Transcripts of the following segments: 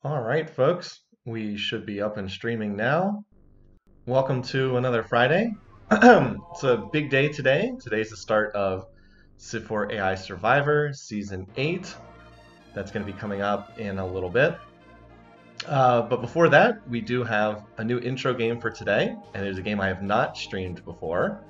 All right, folks, we should be up and streaming now. Welcome to another Friday. It's a big day today. Today's the start of Civ 4 AI Survivor Season 8. That's going to be coming up in a little bit. But before that, we do have a new intro game for today, and it is a game I have not streamed before.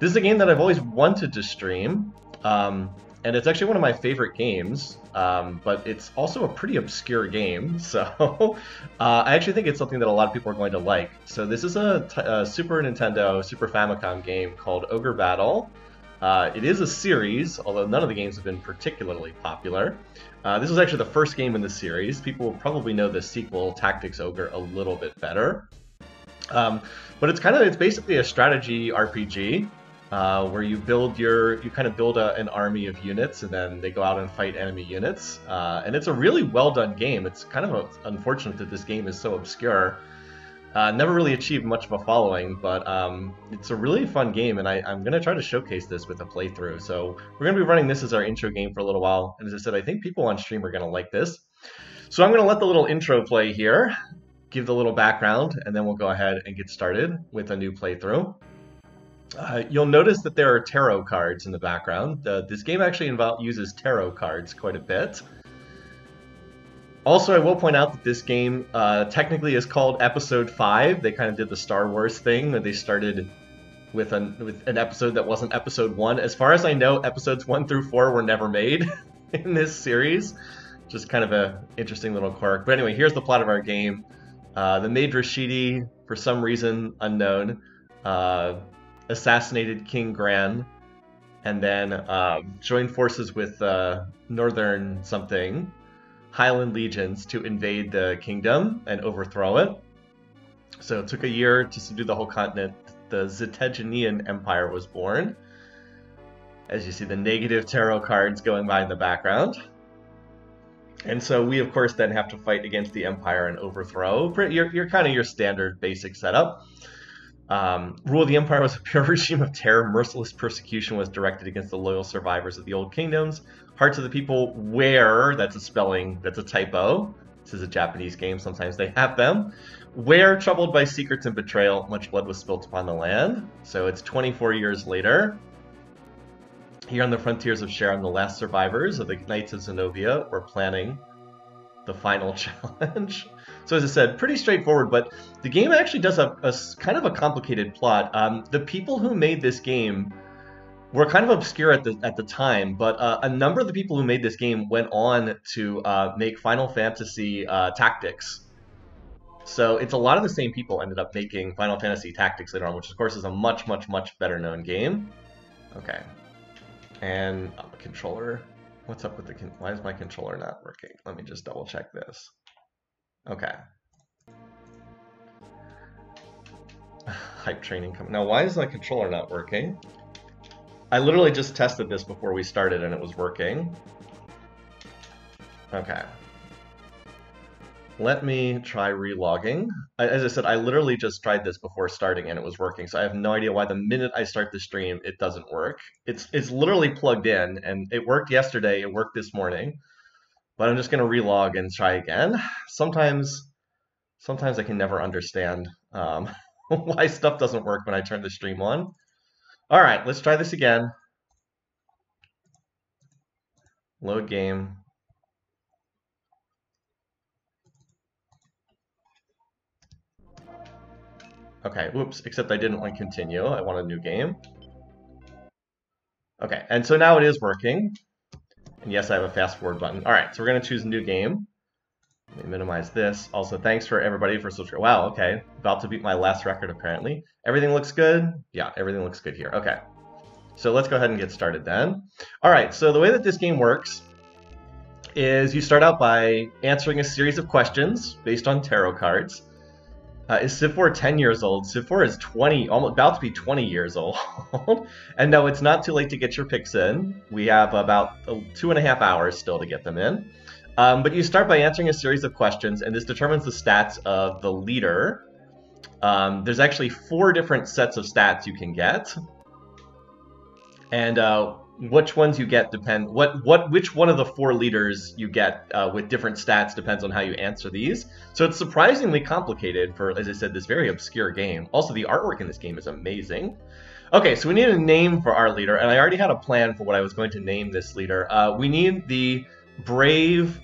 This is a game that I've always wanted to stream, and it's actually one of my favorite games, but it's also a pretty obscure game, so I actually think it's something that a lot of people are going to like. So this is a Super Nintendo, Super Famicom game called Ogre Battle. It is a series, although none of the games have been particularly popular. This was actually the first game in the series. People will probably know the sequel, Tactics Ogre, a little bit better. But it's basically a strategy RPG. Where you build an army of units, and then they go out and fight enemy units. And it's a really well done game. It's kind of unfortunate that this game is so obscure. Never really achieved much of a following, but it's a really fun game, and I'm going to try to showcase this with a playthrough. So we're going to be running this as our intro game for a little while. And as I said, I think people on stream are going to like this. So I'm going to let the little intro play here, give the little background, and then we'll go ahead and get started with a new playthrough. You'll notice that there are tarot cards in the background. This game actually uses tarot cards quite a bit. Also, I will point out that this game technically is called Episode 5. They kind of did the Star Wars thing, where they started with an episode that wasn't Episode 1. As far as I know, Episodes 1 through 4 were never made in this series. Just kind of an interesting little quirk. But anyway, here's the plot of our game. The Maid Rashidi, for some reason unknown, assassinated King Gran, and then joined forces with Northern something Highland legions to invade the kingdom and overthrow it. So it took a year to subdue the whole continent. The Zetagenean Empire was born. As you see, the negative tarot cards going by in the background. And so we, of course, then have to fight against the Empire and overthrow. You're kind of your standard basic setup. Rule of the Empire was a pure regime of terror. Merciless persecution was directed against the loyal survivors of the old kingdoms. Hearts of the people that's a typo. This is a Japanese game, sometimes they have them. Where, troubled by secrets and betrayal, much blood was spilt upon the land. So it's 24 years later. Here on the frontiers of Sharon, the last survivors of the Knights of Zenobia were planning the final challenge. So as I said, pretty straightforward, but the game actually does a kind of a complicated plot. The people who made this game were kind of obscure at the time, but a number of the people who made this game went on to make Final Fantasy Tactics. So it's a lot of the same people ended up making Final Fantasy Tactics later on, which of course is a much, much, much better known game. Okay. And controller. What's up with why is my controller not working? Let me just double check this. Okay. Hype training coming. Now, why is my controller not working? I literally just tested this before we started and it was working. Okay. Let me try relogging. As I said, I literally just tried this before starting and it was working, so I have no idea why the minute I start the stream, it doesn't work. It's literally plugged in, and it worked yesterday, it worked this morning. But I'm just going to relog and try again. Sometimes I can never understand why stuff doesn't work when I turn the stream on. All right, let's try this again. Load game. Okay, whoops, except I didn't want to continue. I want a new game. Okay, and so now it is working. And yes, I have a fast forward button. All right, so we're going to choose a new game. Let me minimize this. Also, thanks for everybody for subscribing. Wow, okay. About to beat my last record, apparently. Everything looks good? Yeah, everything looks good here. Okay. So let's go ahead and get started then. All right, so the way that this game works is you start out by answering a series of questions based on tarot cards. Is Civ 4 10 years old? Civ 4 is 20, almost about to be 20 years old. And no, it's not too late to get your picks in. We have about 2.5 hours still to get them in. But you start by answering a series of questions, and this determines the stats of the leader. There's actually 4 different sets of stats you can get. And which ones you get depend which one of the 4 leaders you get with different stats depends on how you answer these. So it's surprisingly complicated for, as I said, this very obscure game. Also, the artwork in this game is amazing. Okay, so we need a name for our leader, and I already had a plan for what I was going to name this leader. We need the brave,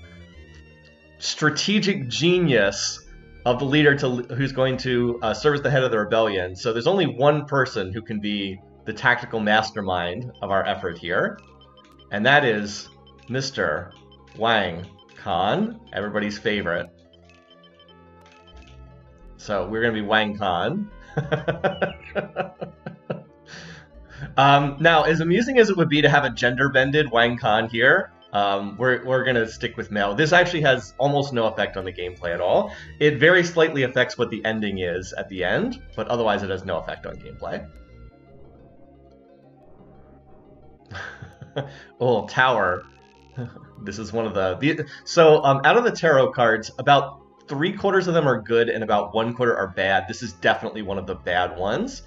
strategic genius of the leader who's going to serve as the head of the rebellion. So there's only one person who can be the tactical mastermind of our effort here, and that is Mr. Wang Khan, everybody's favorite. So we're going to be Wang Khan. Now, as amusing as it would be to have a gender-bended Wang Khan here, we're going to stick with male. This actually has almost no effect on the gameplay at all. It very slightly affects what the ending is at the end, but otherwise it has no effect on gameplay. Oh, Tower. This is one of the so out of the tarot cards, about 3/4 of them are good and about 1/4 are bad. This is definitely one of the bad ones.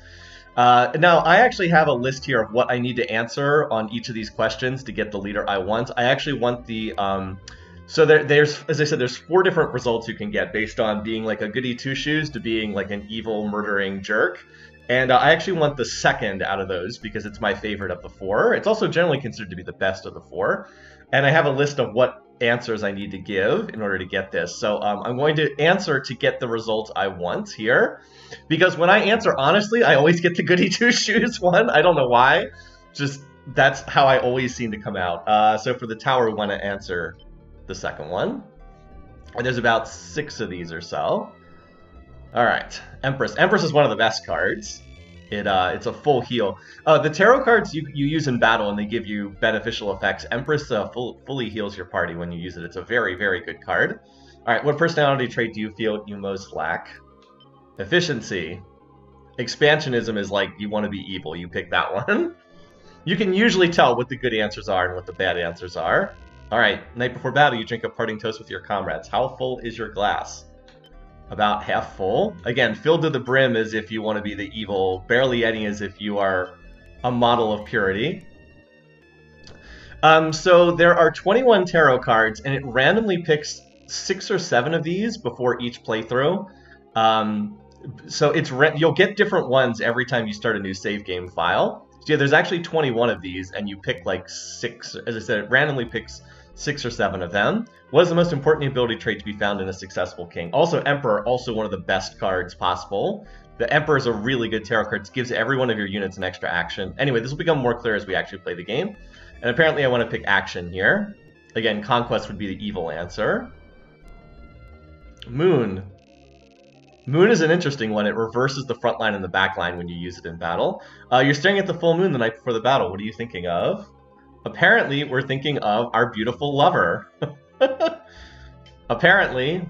Now, I actually have a list here of what I need to answer on each of these questions to get the leader I want. I actually want the so there's, as I said, there's 4 different results you can get based on being like a goody two-shoes to being like an evil murdering jerk. And I actually want the second out of those because it's my favorite of the 4. It's also generally considered to be the best of the 4. And I have a list of what answers I need to give in order to get this. So I'm going to answer to get the result I want here. Because when I answer honestly, I always get the goody two-shoes one. I don't know why. Just that's how I always seem to come out. So for the Tower, we want to answer the second one. And there's about 6 of these or so. All right, Empress. Empress is one of the best cards. It's a full heal. The tarot cards you use in battle and they give you beneficial effects. Empress fully heals your party when you use it. It's a very, very good card. All right, what personality trait do you feel you most lack? Efficiency. Expansionism is like you want to be evil. You pick that one. You can usually tell what the good answers are and what the bad answers are. All right, night before battle, you drink a parting toast with your comrades. How full is your glass? About half full. Again, filled to the brim as if you want to be the evil, barely any as if you are a model of purity. So there are 21 tarot cards, and it randomly picks 6 or 7 of these before each playthrough. So you'll get different ones every time you start a new save game file. So yeah, there's actually 21 of these, and you pick like 6. As I said, it randomly picks 6 or 7 of them. What is the most important ability trait to be found in a successful king? Also, Emperor, also one of the best cards possible. The Emperor is a really good tarot card. It gives every one of your units an extra action. Anyway, this will become more clear as we actually play the game. And apparently I want to pick action here. Again, Conquest would be the evil answer. Moon. Moon is an interesting one. It reverses the front line and the back line when you use it in battle. You're staring at the full moon the night before the battle. What are you thinking of? Apparently, we're thinking of our beautiful lover. Apparently.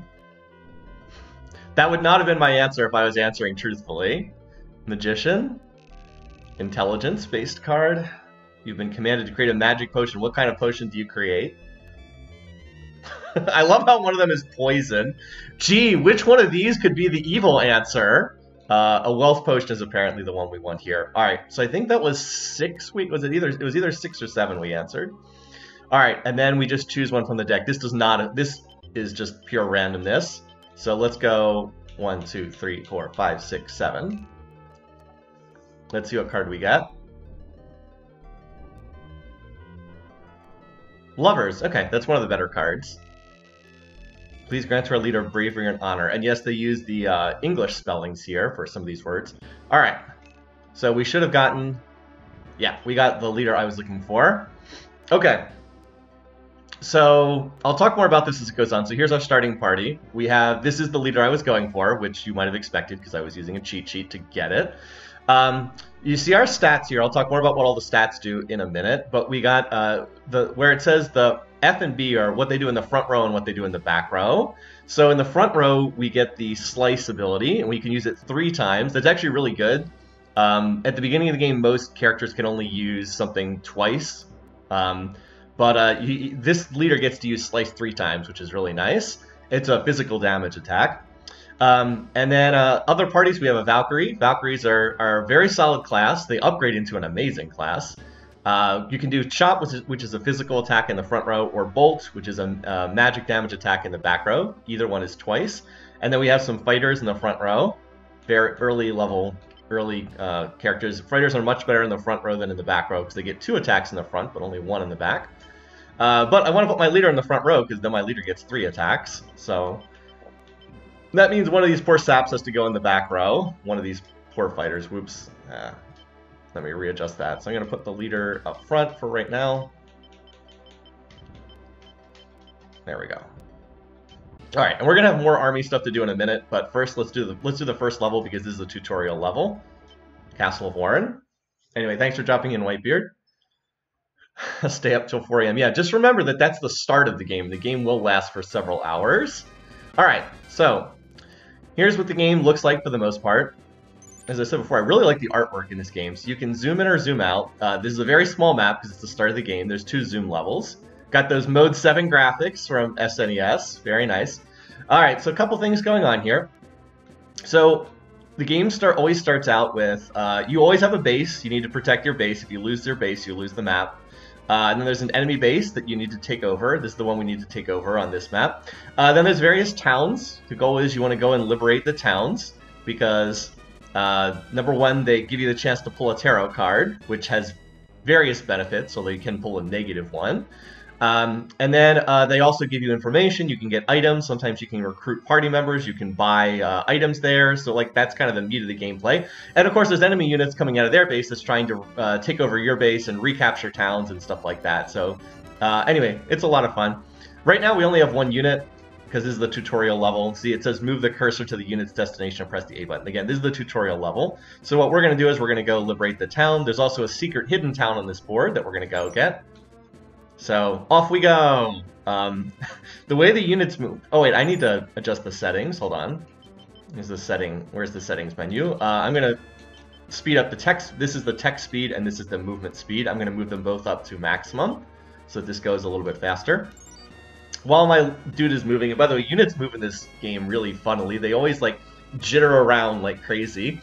That would not have been my answer if I was answering truthfully. Magician. Intelligence-based card. You've been commanded to create a magic potion. What kind of potion do you create? I love how one of them is poison. Gee, which one of these could be the evil answer? A wealth potion is apparently the one we want here. All right, so I think that was 6. It was either 6 or 7 we answered. All right, and then we just choose one from the deck. This is just pure randomness. So let's go 1, 2, 3, 4, 5, 6, 7. Let's see what card we got. Lovers. Okay, that's one of the better cards. Please grant to our leader bravery and honor. And yes, they use the English spellings here for some of these words. All right. So we should have gotten... Yeah, we got the leader I was looking for. Okay. So I'll talk more about this as it goes on. So here's our starting party. We have... This is the leader I was going for, which you might have expected because I was using a cheat sheet to get it. You see our stats here. I'll talk more about what all the stats do in a minute. But we got where it says the F and B are what they do in the front row and what they do in the back row. So in the front row, we get the slice ability, and we can use it 3 times. That's actually really good. At the beginning of the game, most characters can only use something twice. This leader gets to use slice 3 times, which is really nice. It's a physical damage attack. And then other parties, we have a Valkyrie. Valkyries are a very solid class. They upgrade into an amazing class. You can do Chop, which is a physical attack in the front row, or Bolt, which is a magic damage attack in the back row. Either one is twice. And then we have some fighters in the front row. Very early characters. Fighters are much better in the front row than in the back row because they get 2 attacks in the front, but only 1 in the back. But I want to put my leader in the front row because then my leader gets 3 attacks. So that means one of these poor saps has to go in the back row. One of these poor fighters. Whoops. Let me readjust that. So I'm going to put the leader up front for right now. There we go. All right, and we're gonna have more army stuff to do in a minute, but first let's do the first level because this is a tutorial level. Castle of Warren. Anyway, thanks for dropping in, Whitebeard. Stay up till 4 a.m. Yeah, just remember that that's the start of the game. The game will last for several hours. All right, so here's what the game looks like for the most part. As I said before, I really like the artwork in this game. So you can zoom in or zoom out. This is a very small map because it's the start of the game. There's 2 zoom levels. Got those Mode 7 graphics from SNES. Very nice. All right, so a couple things going on here. So the game always starts out with, you always have a base. You need to protect your base. If you lose your base, you lose the map. And then there's an enemy base that you need to take over. This is the one we need to take over on this map. Then there's various towns. The goal is you want to go and liberate the towns because, number one, they give you the chance to pull a tarot card, which has various benefits, so you can pull a negative one. And then they also give you information. You can get items. Sometimes you can recruit party members. You can buy items there. So like that's kind of the meat of the gameplay. And of course, there's enemy units coming out of their base that's trying to take over your base and recapture towns and stuff like that. So anyway, it's a lot of fun. Right now, we only have 1 unit because this is the tutorial level. See, it says move the cursor to the unit's destination and press the A button. Again, this is the tutorial level. So what we're going to do is we're going to go liberate the town. There's also a secret hidden town on this board that we're going to go get. So, off we go! The way the units move... Oh wait, I need to adjust the settings. Hold on. Where's the settings menu? I'm going to speed up the text. This is the text speed, and this is the movement speed. I'm going to move them both up to maximum, so this goes a little bit faster. While my dude is moving, and by the way, units move in this game really funnily. They always, like, jitter around like crazy.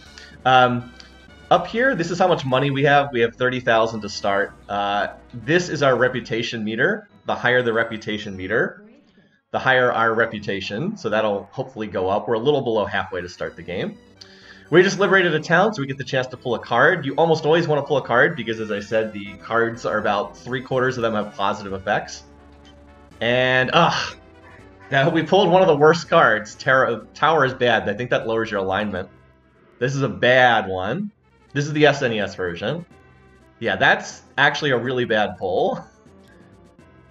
Up here, this is how much money we have. We have 30,000 to start. This is our reputation meter. The higher the reputation meter, the higher our reputation. So that'll hopefully go up. We're a little below halfway to start the game. We just liberated a town, so we get the chance to pull a card. You almost always want to pull a card because, as I said, the cards are about 3/4 of them have positive effects. And, now we pulled one of the worst cards. Tower is bad. I think that lowers your alignment. This is a bad one. This is the SNES version. Yeah, that's actually a really bad pull.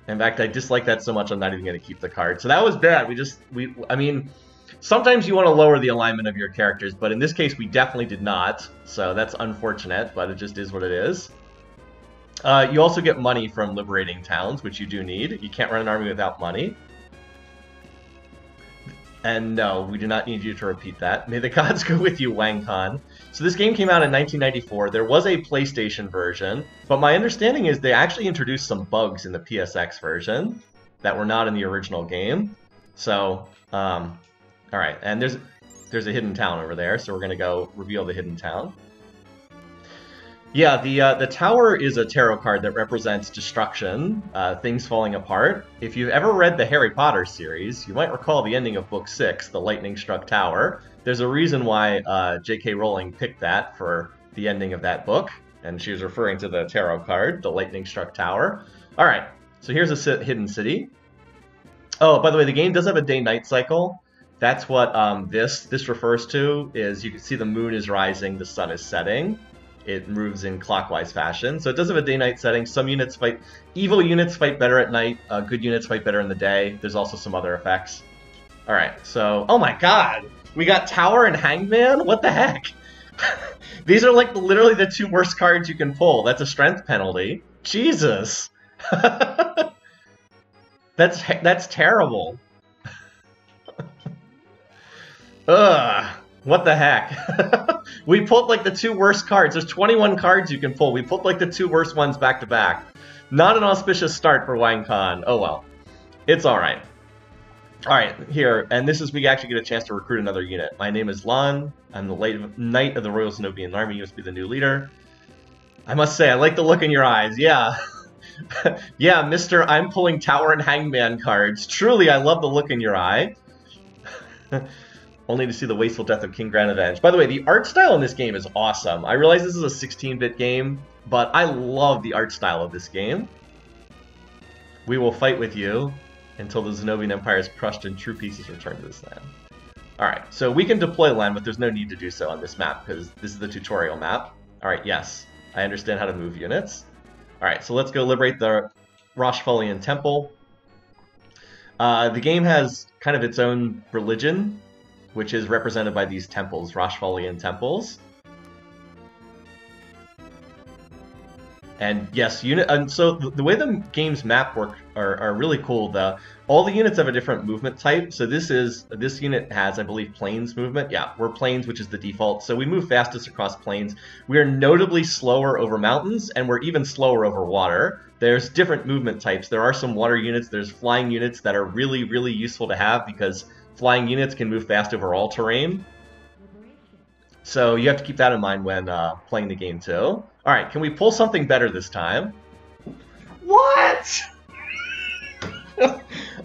In fact, I dislike that so much I'm not even going to keep the card. So that was bad. I mean, sometimes you want to lower the alignment of your characters, but in this case we definitely did not. So that's unfortunate, but it just is what it is. You also get money from liberating towns, which you do need. You can't run an army without money. And no, we do not need you to repeat that. May the gods go with you, Wang Khan. So this game came out in 1994. There was a PlayStation version, but my understanding is they actually introduced some bugs in the PSX version that were not in the original game. So, all right, and there's a hidden town over there, so we're gonna go reveal the hidden town. Yeah, the tower is a tarot card that represents destruction, things falling apart. If you've ever read the Harry Potter series, you might recall the ending of Book 6, The Lightning-Struck Tower. There's a reason why J.K. Rowling picked that for the ending of that book, and she was referring to the tarot card, The Lightning-Struck Tower. All right, so here's a hidden city. Oh, by the way, the game does have a day-night cycle. That's what this refers to, is you can see the moon is rising, the sun is setting. It moves in clockwise fashion. So it does have a day-night setting. Some units fight... Evil units fight better at night. Good units fight better in the day. There's also some other effects. Alright, so... Oh my god! We got Tower and Hangman? What the heck? These are like literally the 2 worst cards you can pull. That's a strength penalty. Jesus! That's terrible. Ugh. What the heck? We pulled like the 2 worst cards. There's 21 cards you can pull. We pulled like the 2 worst ones back to back. Not an auspicious start for Wang Khan. Oh well. It's alright. Alright, here. And this is, we actually get a chance to recruit another unit. My name is Lan. I'm the Knight of the Royal Zenobian Army. You must be the new leader. I must say, I like the look in your eyes. Yeah. Yeah, Mr. I'm pulling Tower and Hangman cards. Truly, I love the look in your eye. Only to see the wasteful death of King Grand Avenge. By the way, the art style in this game is awesome. I realize this is a 16-bit game, but I love the art style of this game. We will fight with you until the Zenobian Empire is crushed and true pieces return to this land. Alright, so we can deploy land, but there's no need to do so on this map, because this is the tutorial map. Alright, yes, I understand how to move units. Alright, so let's go liberate the Roshfalian Temple. The game has kind of its own religion, which is represented by these temples, Roshfalian temples. And yes, so the way the game's map work are really cool. All the units have a different movement type. So this unit has, I believe, plains movement. Yeah, we're plains, which is the default. So we move fastest across plains. We are notably slower over mountains, and we're even slower over water. There's different movement types. There are some water units. There's flying units that are really, really useful to have because flying units can move fast over all terrain. So you have to keep that in mind when playing the game too. Alright, can we pull something better this time? What?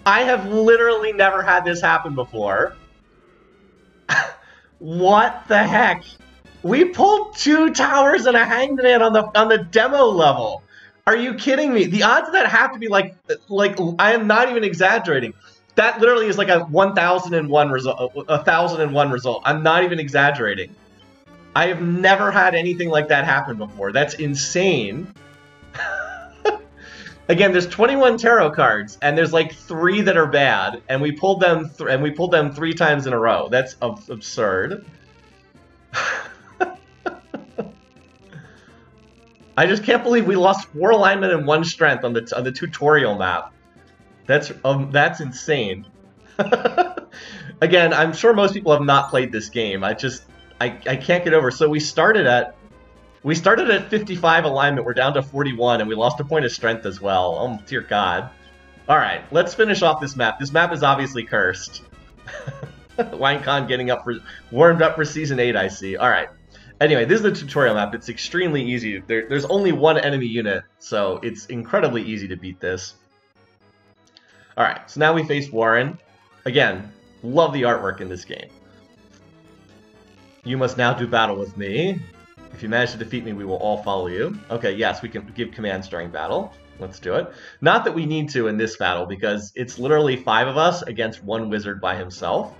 I have literally never had this happen before. What the heck? We pulled 2 towers and a hangman on the demo level. Are you kidding me? The odds of that have to be like I am not even exaggerating. That literally is like a 1001 result, a 1001 result. I'm not even exaggerating. I have never had anything like that happen before. That's insane. Again, there's 21 tarot cards, and there's like 3 that are bad, and we pulled them 3 times in a row. That's absurd. I just can't believe we lost 4 alignment and 1 strength on the tutorial map. That's insane. Again, I'm sure most people have not played this game. I can't get over. So we started at 55 alignment. We're down to 41, and we lost a point of strength as well. Oh dear God! All right, let's finish off this map. This map is obviously cursed. Winecon getting warmed up for season 8. I see. All right. Anyway, this is the tutorial map. It's extremely easy. There's only 1 enemy unit, so it's incredibly easy to beat this. All right. So now we face Warren. Again, love the artwork in this game. You must now do battle with me. If you manage to defeat me, we will all follow you. Okay, yes, we can give commands during battle. Let's do it. Not that we need to in this battle, because it's literally 5 of us against 1 wizard by himself.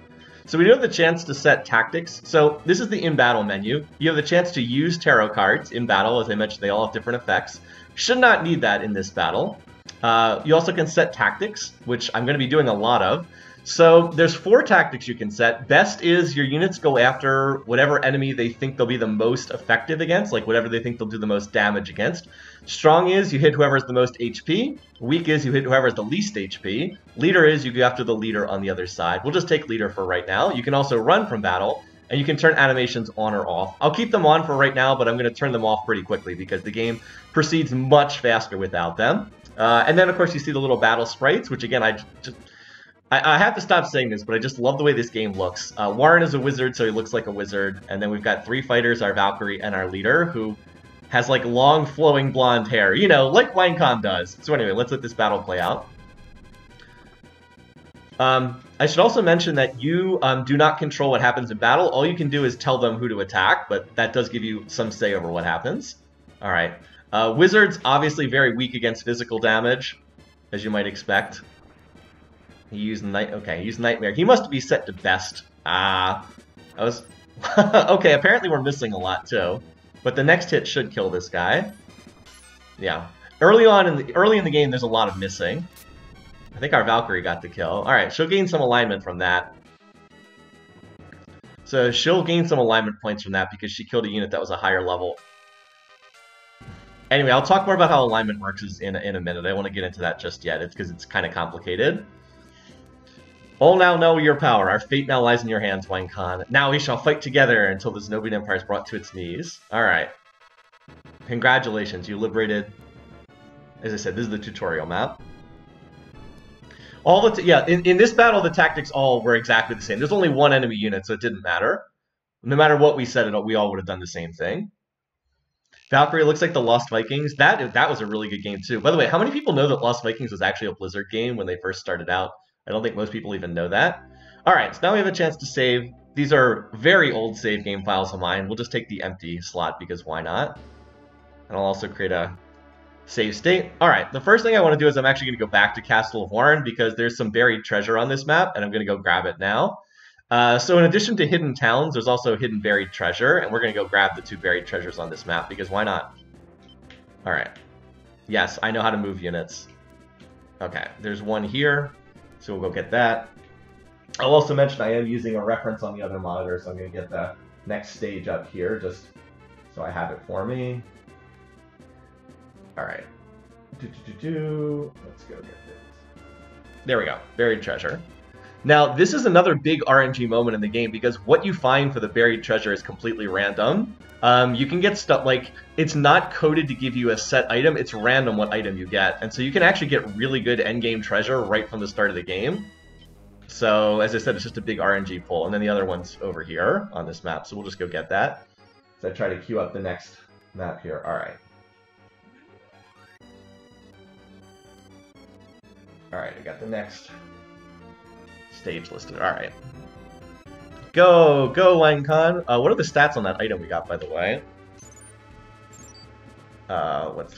So we do have the chance to set tactics. So this is the in-battle menu. You have the chance to use tarot cards in battle. As I mentioned, they all have different effects. Should not need that in this battle. You also can set tactics, which I'm going to be doing a lot of. So there's 4 tactics you can set. Best is your units go after whatever enemy they think they'll be the most effective against, like whatever they think they'll do the most damage against. Strong is you hit whoever has the most HP. Weak is you hit whoever has the least HP. Leader is you go after the leader on the other side. We'll just take leader for right now. You can also run from battle, and you can turn animations on or off. I'll keep them on for right now, but I'm going to turn them off pretty quickly because the game proceeds much faster without them. And then, of course, you see the little battle sprites, which, again, I have to stop saying this, but I just love the way this game looks. Warren is a wizard, so he looks like a wizard. And then we've got 3 fighters, our Valkyrie, and our leader, who has, like, long, flowing blonde hair. You know, like Winecon does. So anyway, let's let this battle play out. I should also mention that you do not control what happens in battle. All you can do is tell them who to attack, but that does give you some say over what happens. All right. Wizards, obviously very weak against physical damage, as you might expect. He used he used Nightmare. He must be set to best. Okay, apparently we're missing a lot too. But the next hit should kill this guy. Yeah. Early in the game there's a lot of missing. I think our Valkyrie got the kill. Alright, she'll gain some alignment from that. So she'll gain some alignment points from that because she killed a unit that was a higher level. Anyway, I'll talk more about how alignment works in a minute. I don't want to get into that just yet. It's because it's kind of complicated. All now know your power. Our fate now lies in your hands, Winecon. Now we shall fight together until the Zenobian Empire is brought to its knees. Alright. Congratulations, you liberated... As I said, this is the tutorial map. In this battle, the tactics all were exactly the same. There's only 1 enemy unit, so it didn't matter. No matter what we said, we all would have done the same thing. Valkyrie looks like the Lost Vikings. That was a really good game too. By the way, how many people know that Lost Vikings was actually a Blizzard game when they first started out? I don't think most people even know that. All right, so now we have a chance to save. These are very old save game files of mine. We'll just take the empty slot because why not? And I'll also create a save state. All right, the first thing I want to do is I'm actually going to go back to Castle of Warren because there's some buried treasure on this map, and I'm going to go grab it now. So in addition to hidden towns, there's also hidden buried treasure, and we're going to go grab the 2 buried treasures on this map, because why not? All right. Yes, I know how to move units. Okay, there's one here, so we'll go get that. I'll also mention I am using a reference on the other monitor, so I'm going to get the next stage up here, just so I have it for me. All right. Let's go get this. There we go, buried treasure. Now, this is another big RNG moment in the game because what you find for the buried treasure is completely random. You can get stuff like, it's not coded to give you a set item, it's random what item you get. And so you can actually get really good endgame treasure right from the start of the game. So, as I said, it's just a big RNG pull. And then the other one's over here on this map, so we'll just go get that. So I try to queue up the next map here. All right. All right, I got the next stage listed. All right. Go, Winecon. What are the stats on that item we got, by the way?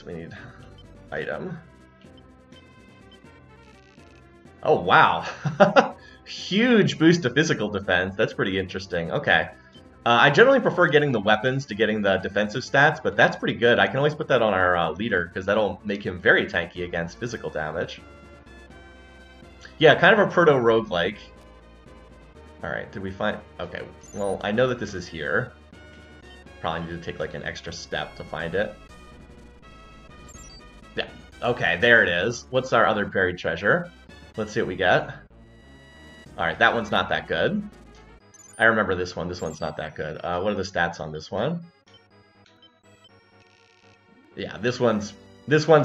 We need? Item. Oh, wow. Huge boost to physical defense. That's pretty interesting. Okay. I generally prefer getting the weapons to getting the defensive stats, but that's pretty good. I can always put that on our leader, because that'll make him very tanky against physical damage. Yeah, kind of a proto-roguelike. Alright, did we find... Okay, well, I know that this is here. Probably need to take, like, an extra step to find it. Yeah, okay, there it is. What's our other buried treasure? Let's see what we get. Alright, that one's not that good. I remember this one. This one's not that good. What are the stats on this one? Yeah, this one's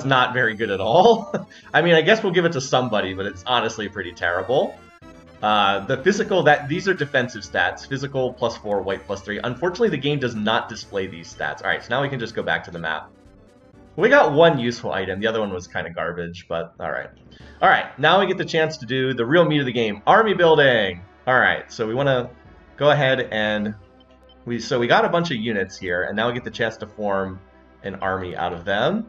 not very good at all. I mean, I guess we'll give it to somebody, but it's honestly pretty terrible. The physical, these are defensive stats. Physical +4, white +3. Unfortunately, the game does not display these stats. Alright, so now we can just go back to the map. We got one useful item. The other one was kind of garbage, but alright. Alright, now we get the chance to do the real meat of the game. Army building! Alright, so we want to go ahead and... we got a bunch of units here, and now we get the chance to form an army out of them.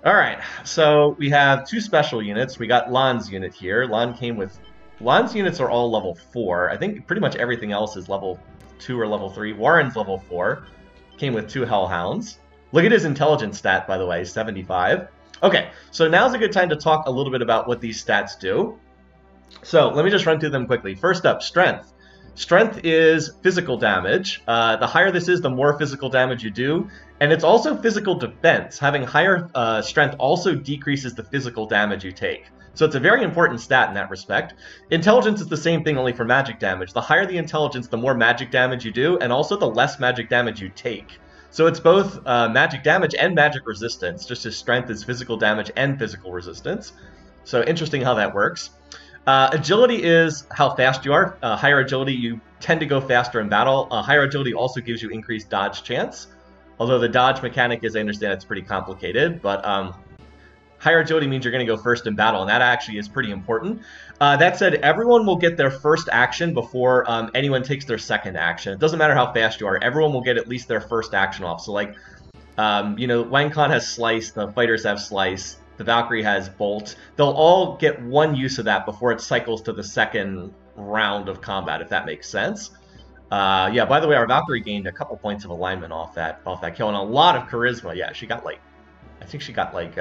Alright, so we have 2 special units. We got Lan's unit here. Lan's units are all level 4. I think pretty much everything else is level 2 or level 3. Warren's level 4. Came with 2 Hellhounds. Look at his intelligence stat, by the way, 75. Okay, so now's a good time to talk a little bit about what these stats do. So let me just run through them quickly. First up, strength. Strength is physical damage. The higher this is, the more physical damage you do. And it's also physical defense. Having higher strength also decreases the physical damage you take. So it's a very important stat in that respect. Intelligence is the same thing, only for magic damage. The higher the intelligence, the more magic damage you do, and also the less magic damage you take. So it's both magic damage and magic resistance, just as strength is physical damage and physical resistance. So interesting how that works. Agility is how fast you are. Higher agility, you tend to go faster in battle. Higher agility also gives you increased dodge chance. Although the dodge mechanic, as I understand, it's pretty complicated. But higher agility means you're going to go first in battle, and that actually is pretty important. That said, everyone will get their first action before anyone takes their second action. It doesn't matter how fast you are. Everyone will get at least their first action off. So, like, you know, Winecon has Slice, the fighters have Slice, the Valkyrie has Bolt. They'll all get one use of that before it cycles to the second round of combat, if that makes sense. Yeah, by the way, our Valkyrie gained a couple points of alignment off that kill, and a lot of charisma. Yeah, she got like, I think she got like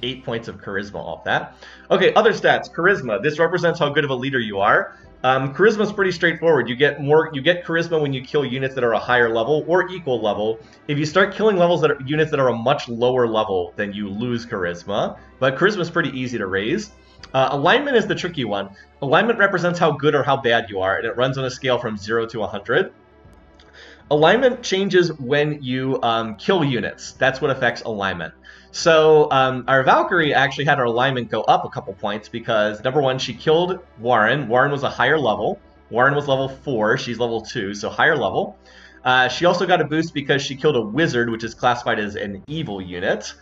8 points of charisma off that. Okay, other stats. Charisma. This represents how good of a leader you are. Charisma is pretty straightforward. You get charisma when you kill units that are a higher level or equal level. If you start killing units that are a much lower level, then you lose charisma. But charisma is pretty easy to raise. Alignment is the tricky one. Alignment represents how good or how bad you are, and it runs on a scale from 0 to 100. Alignment changes when you kill units. That's what affects alignment. So our Valkyrie actually had her alignment go up a couple points because, number one, she killed Warren. Warren was a higher level. Warren was level 4. She's level 2, so higher level. She also got a boost because she killed a wizard, which is classified as an evil unit.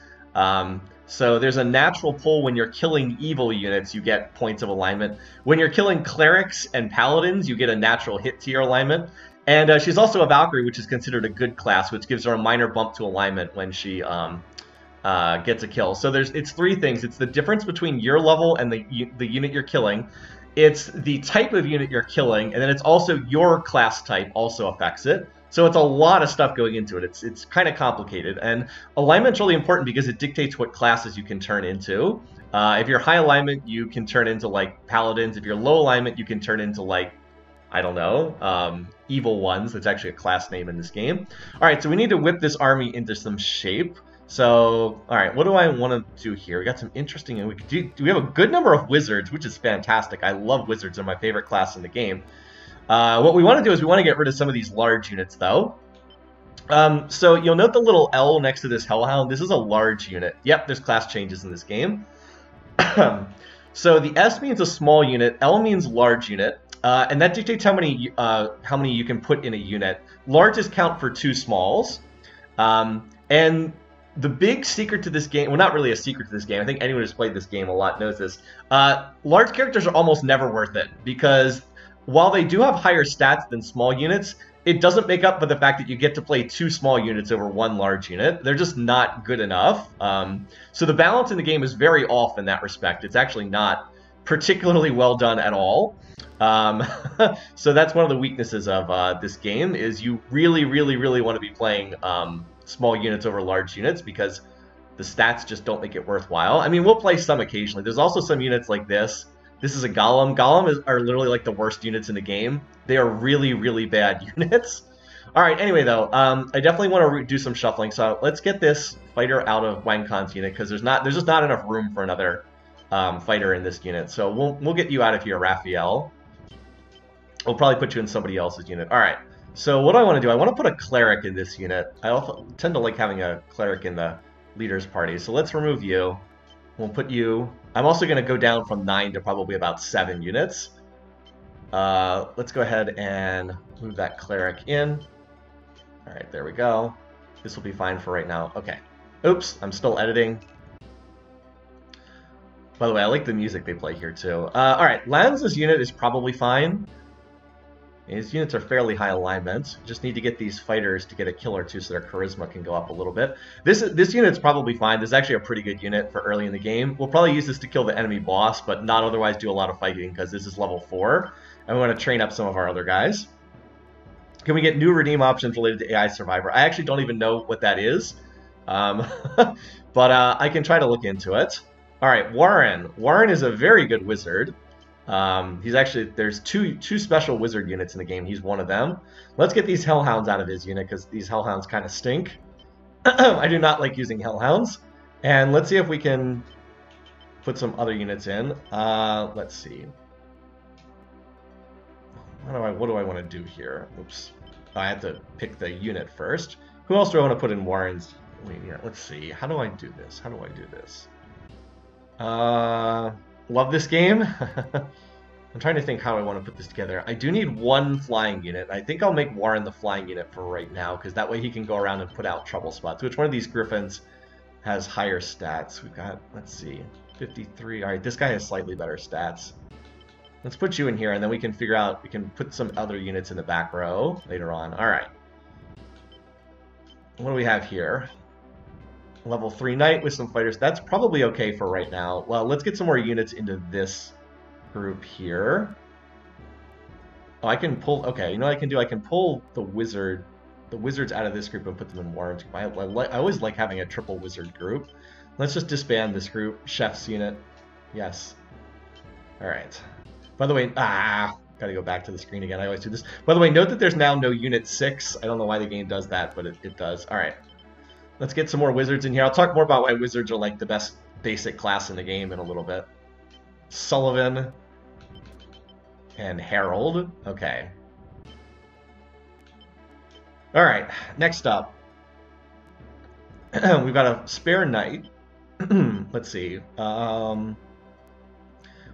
So there's a natural pull when you're killing evil units, you get points of alignment. When you're killing clerics and paladins, you get a natural hit to your alignment. And she's also a Valkyrie, which is considered a good class, which gives her a minor bump to alignment when she gets a kill. So it's three things. It's the difference between your level and the unit you're killing. It's the type of unit you're killing, and then it's also your class type also affects it. So it's a lot of stuff going into it. It's kind of complicated, and alignment's really important because it dictates what classes you can turn into. If you're high alignment, you can turn into like paladins. If you're low alignment, you can turn into like, I don't know, evil ones. That's actually a class name in this game. All right, so we need to whip this army into some shape. So, all right, what do I want to do here? We got some interesting, and we have a good number of wizards, which is fantastic. I love wizards; they're my favorite class in the game. What we want to do is we want to get rid of some of these large units, though. So you'll note the little L next to this Hellhound. This is a large unit. Yep, there's class changes in this game. So the S means a small unit, L means large unit, and that dictates how many you can put in a unit. Larges count for 2 smalls, and the big secret to this game, well, not really a secret to this game, I think anyone who's played this game a lot knows this, large characters are almost never worth it, because while they do have higher stats than small units, it doesn't make up for the fact that you get to play 2 small units over 1 large unit. They're just not good enough. So the balance in the game is very off in that respect. It's actually not particularly well done at all. So that's one of the weaknesses of this game, is you really, really, really want to be playing small units over large units, because the stats just don't make it worthwhile. I mean, we'll play some occasionally. There's also some units like this. This is a Golem. Are literally like the worst units in the game. They are really, really bad units. All right, anyway, though, I definitely want to do some shuffling. So let's get this fighter out of Wang Kan's unit, because there's just not enough room for another fighter in this unit. So we'll get you out of here, Raphael. We'll probably put you in somebody else's unit. All right. So what do I want to do? I want to put a cleric in this unit. I also tend to like having a cleric in the leader's party. So let's remove you. We'll put you... I'm also going to go down from 9 to probably about 7 units. Let's go ahead and move that cleric in. All right, there we go. This will be fine for right now. Okay. Oops, I'm still editing. By the way, I like the music they play here too. All right, Lanza's unit is probably fine. His units are fairly high alignment. Just need to get these fighters to get a kill or two so their charisma can go up a little bit. This unit's probably fine. This is actually a pretty good unit for early in the game. We'll probably use this to kill the enemy boss, but not otherwise do a lot of fighting, because this is level 4. And we want to train up some of our other guys. Can we get new redeem options related to AI Survivor? I actually don't even know what that is. But I can try to look into it. All right, Warren. Warren is a very good wizard. He's actually, there's two special wizard units in the game. He's one of them. Let's get these Hellhounds out of his unit, because these Hellhounds kind of stink. I do not like using Hellhounds. And let's see if we can put some other units in. Let's see. What do I want to do here? Oops. I have to pick the unit first. Who else do I want to put in Warren's? Wait, yeah, let's see. How do I do this? How do I do this? Love this game. I'm trying to think how I want to put this together. I do need 1 flying unit. I think I'll make Warren the flying unit for right now, because that way he can go around and put out trouble spots. Which one of these Griffins has higher stats? We've got, let's see, 53. All right, this guy has slightly better stats. Let's put you in here, and then we can figure out, we can put some other units in the back row later on. All right. What do we have here? Level 3 knight with some fighters. That's probably okay for right now. Well, let's get some more units into this group here. Oh, I can pull... Okay, you know what I can do? I can pull the wizards out of this group and put them in Warren's group. I always like having a triple wizard group. Let's just disband this group. Chef's unit. Yes. All right. By the way... Gotta go back to the screen again. I always do this. By the way, note that there's now no Unit 6. I don't know why the game does that, but it does. All right. Let's get some more wizards in here. I'll talk more about why wizards are like the best basic class in the game in a little bit. Sullivan and Harold. Okay. All right. Next up, we've got a spare knight. Let's see.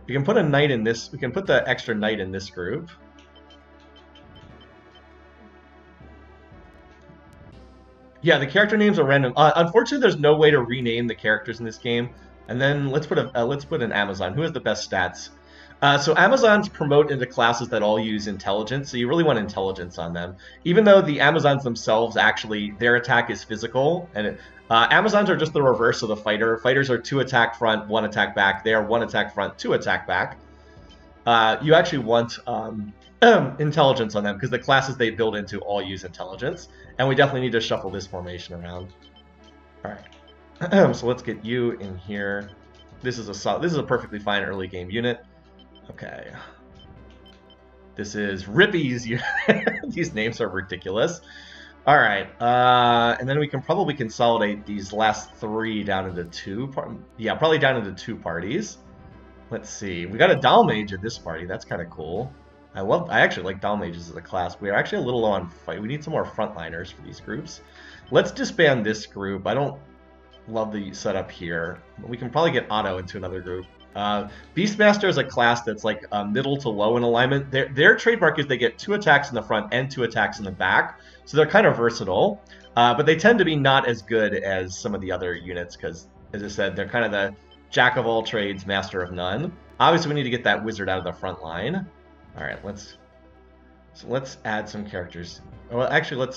We can put a knight in this. We can put the extra knight in this group. Yeah, the character names are random. Unfortunately, there's no way to rename the characters in this game. And then let's put an Amazon. Who has the best stats? So Amazons promote into classes that all use intelligence. So you really want intelligence on them. Even though the Amazons themselves actually their attack is physical, and Amazons are just the reverse of the fighter. Fighters are 2 attack front, 1 attack back. They are 1 attack front, 2 attack back. You actually want intelligence on them because the classes they build into all use intelligence, and we definitely need to shuffle this formation around. All right, so let's get you in here. This is a perfectly fine early game unit. Okay, this is Rippy's unit. These names are ridiculous. All right, and then we can probably consolidate these last 3 down into 2. Yeah, probably down into 2 parties. Let's see. We got a Doll Mage at this party. That's kind of cool. I actually like Doll Mages as a class. We are actually a little low on fight. We need some more frontliners for these groups. Let's disband this group. I don't love the setup here. We can probably get Otto into another group. Beastmaster is a class that's like middle to low in alignment. Their trademark is they get 2 attacks in the front and 2 attacks in the back. So they're kind of versatile. But they tend to be not as good as some of the other units because, as I said, they're kind of the Jack of all trades, master of none. Obviously, we need to get that wizard out of the front line. All right, let's add some characters. Well, actually,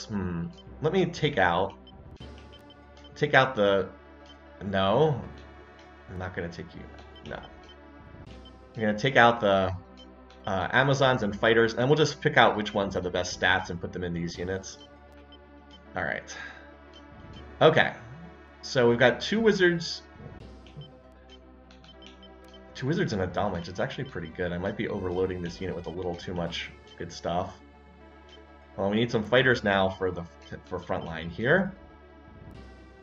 let me take out the. No, I'm not gonna take you. No, I'm gonna take out the Amazons and fighters, and we'll just pick out which ones have the best stats and put them in these units. All right. Okay, so we've got 2 wizards. 2 wizards and a Doll Mage. It's actually pretty good. I might be overloading this unit with a little too much good stuff. Well, we need some fighters now for frontline here.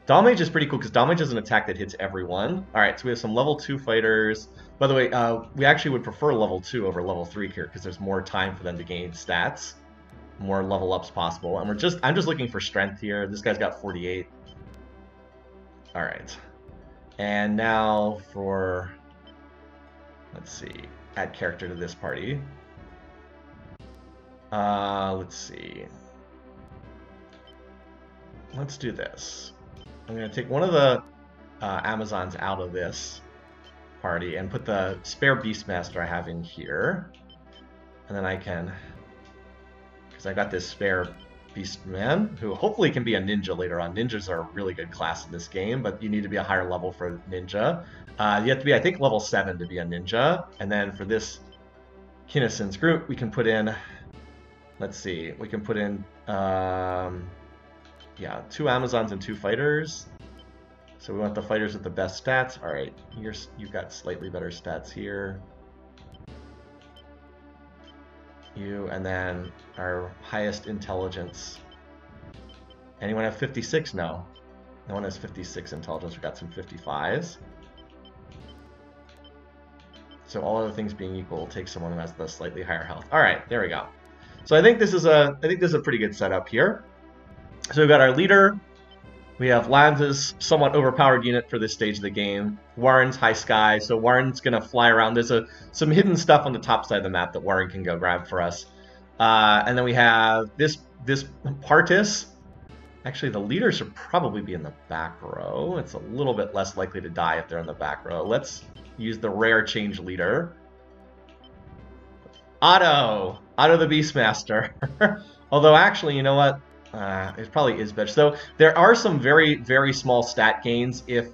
Doll Mage is pretty cool because Doll Mage is an attack that hits everyone. All right, so we have some level 2 fighters. By the way, we actually would prefer level 2 over level 3 here because there's more time for them to gain stats, more level ups possible. And I'm just looking for strength here. This guy's got 48. All right, and now for. Let's see, add character to this party. Let's see. Let's do this. I'm going to take one of the Amazons out of this party and put the spare Beastmaster I have in here. And then I can, because I got this spare Beastman, who hopefully can be a ninja later on. Ninjas are a really good class in this game, but you need to be a higher level for ninja. You have to be, I think, level 7 to be a ninja. And then for this Kinnison's group, we can put in, let's see, we can put in, yeah, 2 Amazons and 2 fighters. So we want the fighters with the best stats. All right, you've got slightly better stats here. You, and then our highest intelligence. Anyone have 56? No. No one has 56 intelligence. We've got some 55s. So all other things being equal, we'll take someone who has the slightly higher health. All right, there we go. So I think this is a pretty good setup here. So we've got our leader. We have Lanza's somewhat overpowered unit for this stage of the game. Warren's high sky, so Warren's gonna fly around. There's some hidden stuff on the top side of the map that Warren can go grab for us. And then we have this Partis. Actually, the leader should probably be in the back row. It's a little bit less likely to die if they're in the back row. Let's use the rare change leader. Otto the Beastmaster. Although actually, you know what? It probably is better. So there are some very, very small stat gains if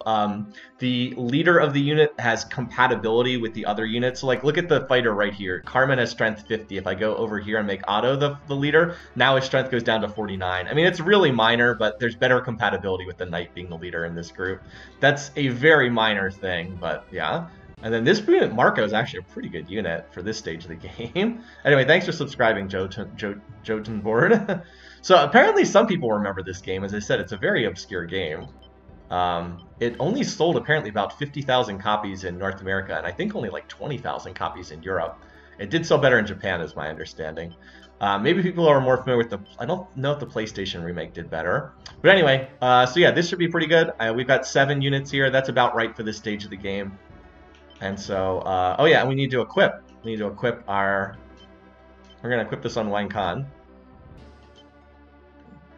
the leader of the unit has compatibility with the other units. So like, look at the fighter right here. Carmen has strength 50. If I go over here and make Otto the leader, now his strength goes down to 49. I mean, it's really minor, but there's better compatibility with the knight being the leader in this group. That's a very minor thing, but yeah. And then this unit, Marco, is actually a pretty good unit for this stage of the game. Anyway, thanks for subscribing, Jotunboard. So apparently some people remember this game. As I said, it's a very obscure game. It only sold apparently about 50,000 copies in North America, and I think only like 20,000 copies in Europe. It did sell better in Japan, is my understanding. Maybe people are more familiar with the... I don't know if the PlayStation remake did better. But anyway, so yeah, this should be pretty good. We've got 7 units here. That's about right for this stage of the game. And so, oh yeah, we need to equip. We need to equip our... We're going to equip this on Wang Khan.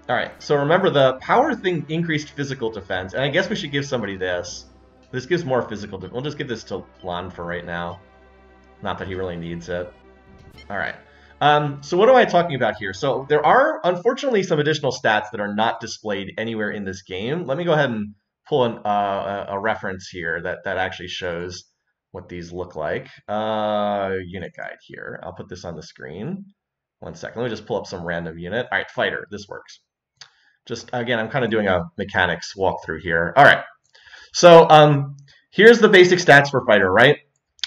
All right, so remember the power thing increased physical defense, and I guess we should give somebody this. This gives more physical defense. We'll just give this to Lon for right now. Not that he really needs it. All right. So what am I talking about here? So there are, unfortunately, some additional stats that are not displayed anywhere in this game. Let me go ahead and pull a reference here that actually shows what these look like. Unit guide here. I'll put this on the screen. One second. Let me just pull up some random unit. All right, fighter. This works. Just, again, I'm kind of doing a mechanics walkthrough here. All right. So here's the basic stats for fighter, right?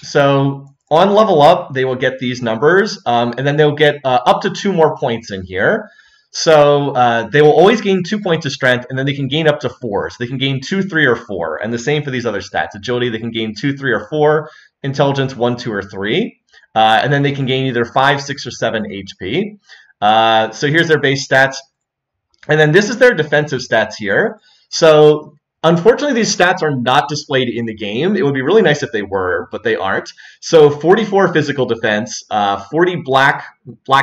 So on level up, they will get these numbers, and then they'll get up to 2 more points in here. So they will always gain 2 points of strength, and then they can gain up to 4. So they can gain 2, 3, or 4. And the same for these other stats. Agility, they can gain 2, 3, or 4. Intelligence, 1, 2, or 3. And then they can gain either 5, 6, or 7 HP. So here's their base stats. And then this is their defensive stats here. So unfortunately, these stats are not displayed in the game. It would be really nice if they were, but they aren't. So 44 physical defense, 40 black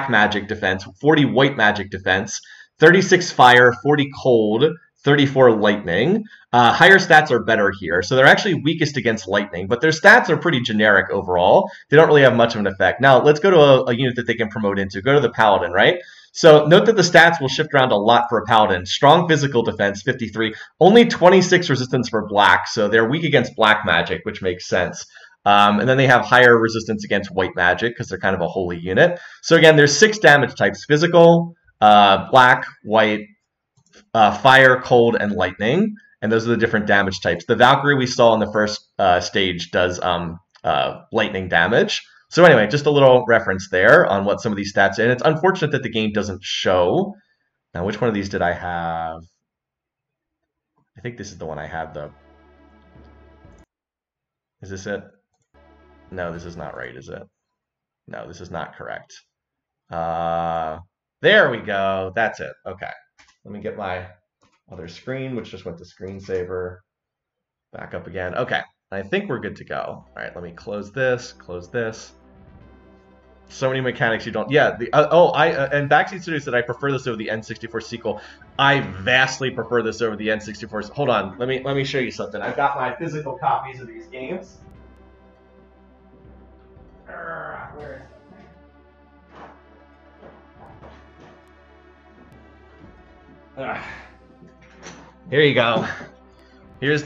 magic defense, 40 white magic defense, 36 fire, 40 cold, 34 lightning. Higher stats are better here. So they're actually weakest against lightning, but their stats are pretty generic overall. They don't really have much of an effect. Now, let's go to a unit that they can promote into. Go to the paladin, right? So note that the stats will shift around a lot for a paladin. Strong physical defense, 53. Only 26 resistance for black, so they're weak against black magic, which makes sense. And then they have higher resistance against white magic because they're kind of a holy unit. So again, there's 6 damage types: physical, black, white, fire, cold, and lightning. And those are the different damage types. The Valkyrie we saw in the first stage does lightning damage. So anyway, just a little reference there on what some of these stats are. And it's unfortunate that the game doesn't show. Now, which one of these did I have? I think this is the one I had, though. Is this it? No, this is not right, is it? No, this is not correct. There we go. That's it. Okay. Let me get my other screen, which just went to screensaver. Back up again. Okay. I think we're good to go. All right, let me close this, close this. So many mechanics you don't. Yeah. And Backseat Studio said I prefer this over the N64 sequel. I vastly prefer this over the N64. Hold on. Let me show you something. I've got my physical copies of these games. Where is it? Here you go. This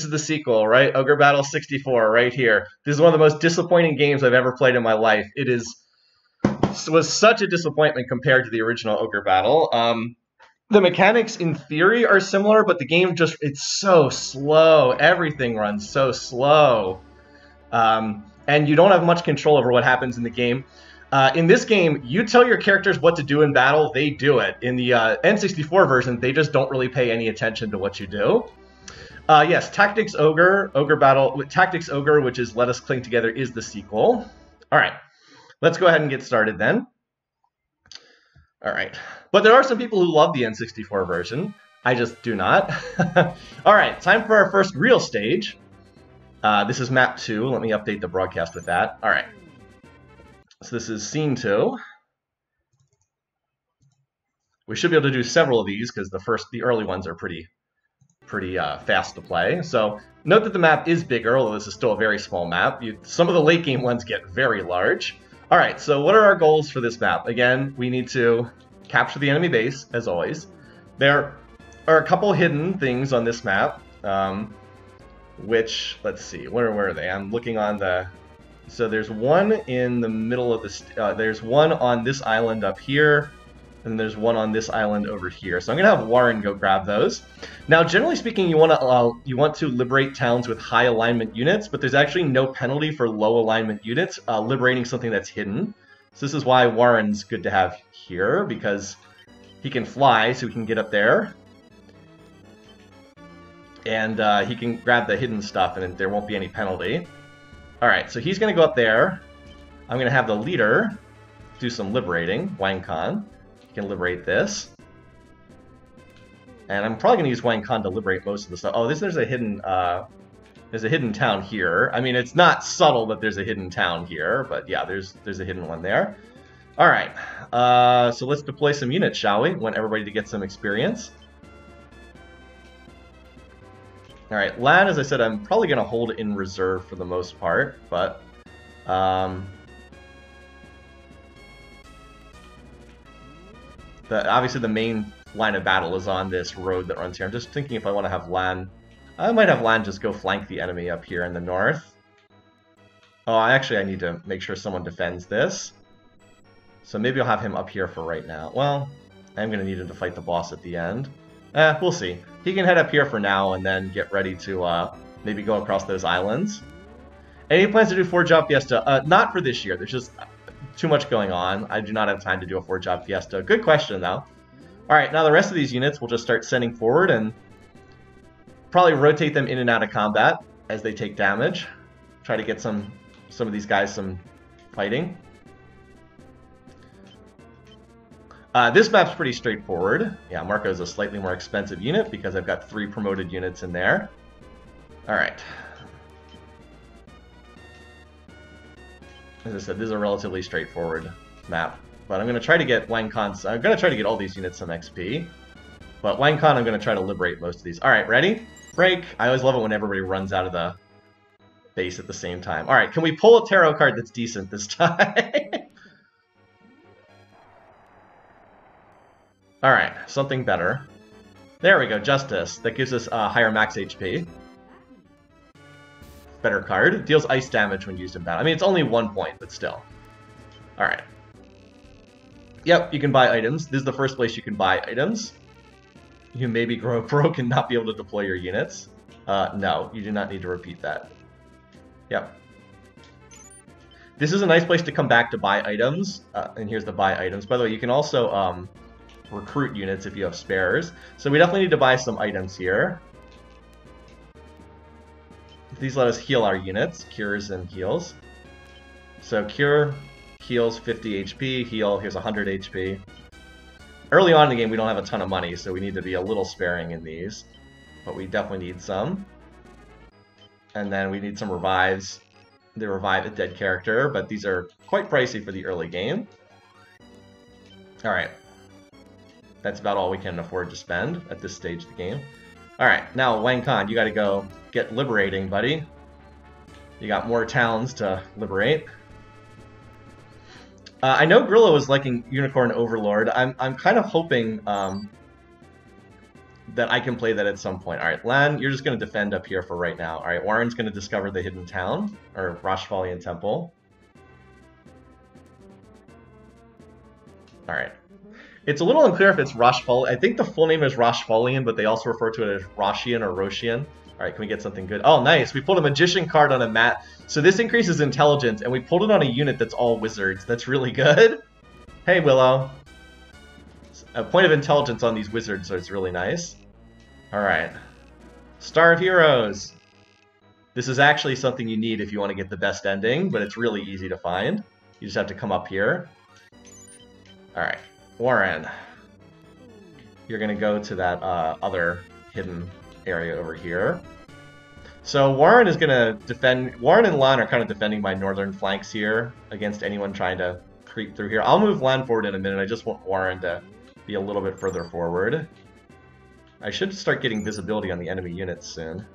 is the sequel, right? Ogre Battle 64 right here. This is one of the most disappointing games I've ever played in my life. It was such a disappointment compared to the original Ogre Battle. The mechanics in theory are similar, but the game it's so slow. Everything runs so slow. And you don't have much control over what happens in the game. In this game, you tell your characters what to do in battle, they do it. In the N64 version, they just don't really pay any attention to what you do. Yes, Tactics Ogre Battle, Tactics Ogre, which is Let Us Cling Together, is the sequel. All right, let's go ahead and get started then. All right, but there are some people who love the N64 version. I just do not. All right, time for our first real stage. This is map 2. Let me update the broadcast with that. All right. So this is scene 2. We should be able to do several of these because the early ones are pretty fast to play. So note that the map is bigger, although this is still a very small map. Some of the late game ones get very large. All right, so what are our goals for this map? Again, we need to capture the enemy base, as always. There are a couple hidden things on this map, which, let's see, where are they? I'm looking on the... So there's one in the middle of the... there's one on this island up here, and there's one on this island over here. So I'm going to have Warren go grab those. Now, generally speaking, you want to liberate towns with high alignment units, but there's actually no penalty for low alignment units liberating something that's hidden. So this is why Warren's good to have here, because he can fly, so he can get up there. And he can grab the hidden stuff, and there won't be any penalty. Alright, so he's going to go up there. I'm going to have the leader do some liberating, Wang Khan. He can liberate this. And I'm probably going to use Wang Khan to liberate most of the stuff. Oh, there's a hidden town here. I mean, it's not subtle that there's a hidden town here, but yeah, there's a hidden one there. Alright, so let's deploy some units, shall we? Want everybody to get some experience. Alright, Lan, as I said, I'm probably going to hold in reserve for the most part, but... obviously the main line of battle is on this road that runs here. I'm just thinking if I want to have Lan... I might have Lan just go flank the enemy up here in the north. Oh, actually I need to make sure someone defends this. So maybe I'll have him up here for right now. Well, I'm going to need him to fight the boss at the end. We'll see. He can head up here for now and then get ready to maybe go across those islands. Any plans to do 4-job Fiesta? Not for this year. There's just too much going on. I do not have time to do a 4-job Fiesta. Good question, though. Alright, now the rest of these units we'll just start sending forward and probably rotate them in and out of combat as they take damage. Try to get some of these guys some fighting. This map's pretty straightforward. Yeah, Marco's a slightly more expensive unit because I've got 3 promoted units in there. Alright. As I said, this is a relatively straightforward map. But I'm going to try to get Wang Kan's... I'm going to try to get all these units some XP. But Wang Kan, I'm going to try to liberate most of these. Alright, ready? Break! I always love it when everybody runs out of the base at the same time. Alright, can we pull a tarot card that's decent this time? Alright, something better. There we go, Justice. That gives us higher max HP. Better card. Deals ice damage when used in battle. I mean, it's only 1 point, but still. Alright. Yep, you can buy items. This is the first place you can buy items. You maybe grow broke and not be able to deploy your units. No, you do not need to repeat that. Yep. This is a nice place to come back to buy items. And here's the buy items. By the way, you can also... recruit units if you have spares. So we definitely need to buy some items here. These let us heal our units, cures and heals. So cure, heals 50 HP, heal, here's 100 HP. Early on in the game we don't have a ton of money, so we need to be a little sparing in these. But we definitely need some. And then we need some revives. They revive a dead character, but these are quite pricey for the early game. Alright. That's about all we can afford to spend at this stage of the game. Alright, now Wang Kan, you gotta go get liberating, buddy. You got more towns to liberate. I know Grillo is liking Unicorn Overlord. I'm kind of hoping that I can play that at some point. Alright, Lan, you're just gonna defend up here for right now. Alright, Warren's gonna discover the hidden town, or Roshfalian Temple. Alright. It's a little unclear if it's Roshfalian. I think the full name is Roshfalian, but they also refer to it as Roshian or Roshian. Alright, can we get something good? Oh, nice. We pulled a Magician card on a mat. So this increases intelligence, and we pulled it on a unit that's all wizards. That's really good. Hey, Willow. A point of intelligence on these wizards, so it's really nice. Alright. Star of Heroes. This is actually something you need if you want to get the best ending, but it's really easy to find. You just have to come up here. Alright. Warren, you're going to go to that other hidden area over here. So Warren is going to defend... Warren and Lan are kind of defending my northern flanks here against anyone trying to creep through here. I'll move Lan forward in a minute. I just want Warren to be a little bit further forward. I should start getting visibility on the enemy units soon.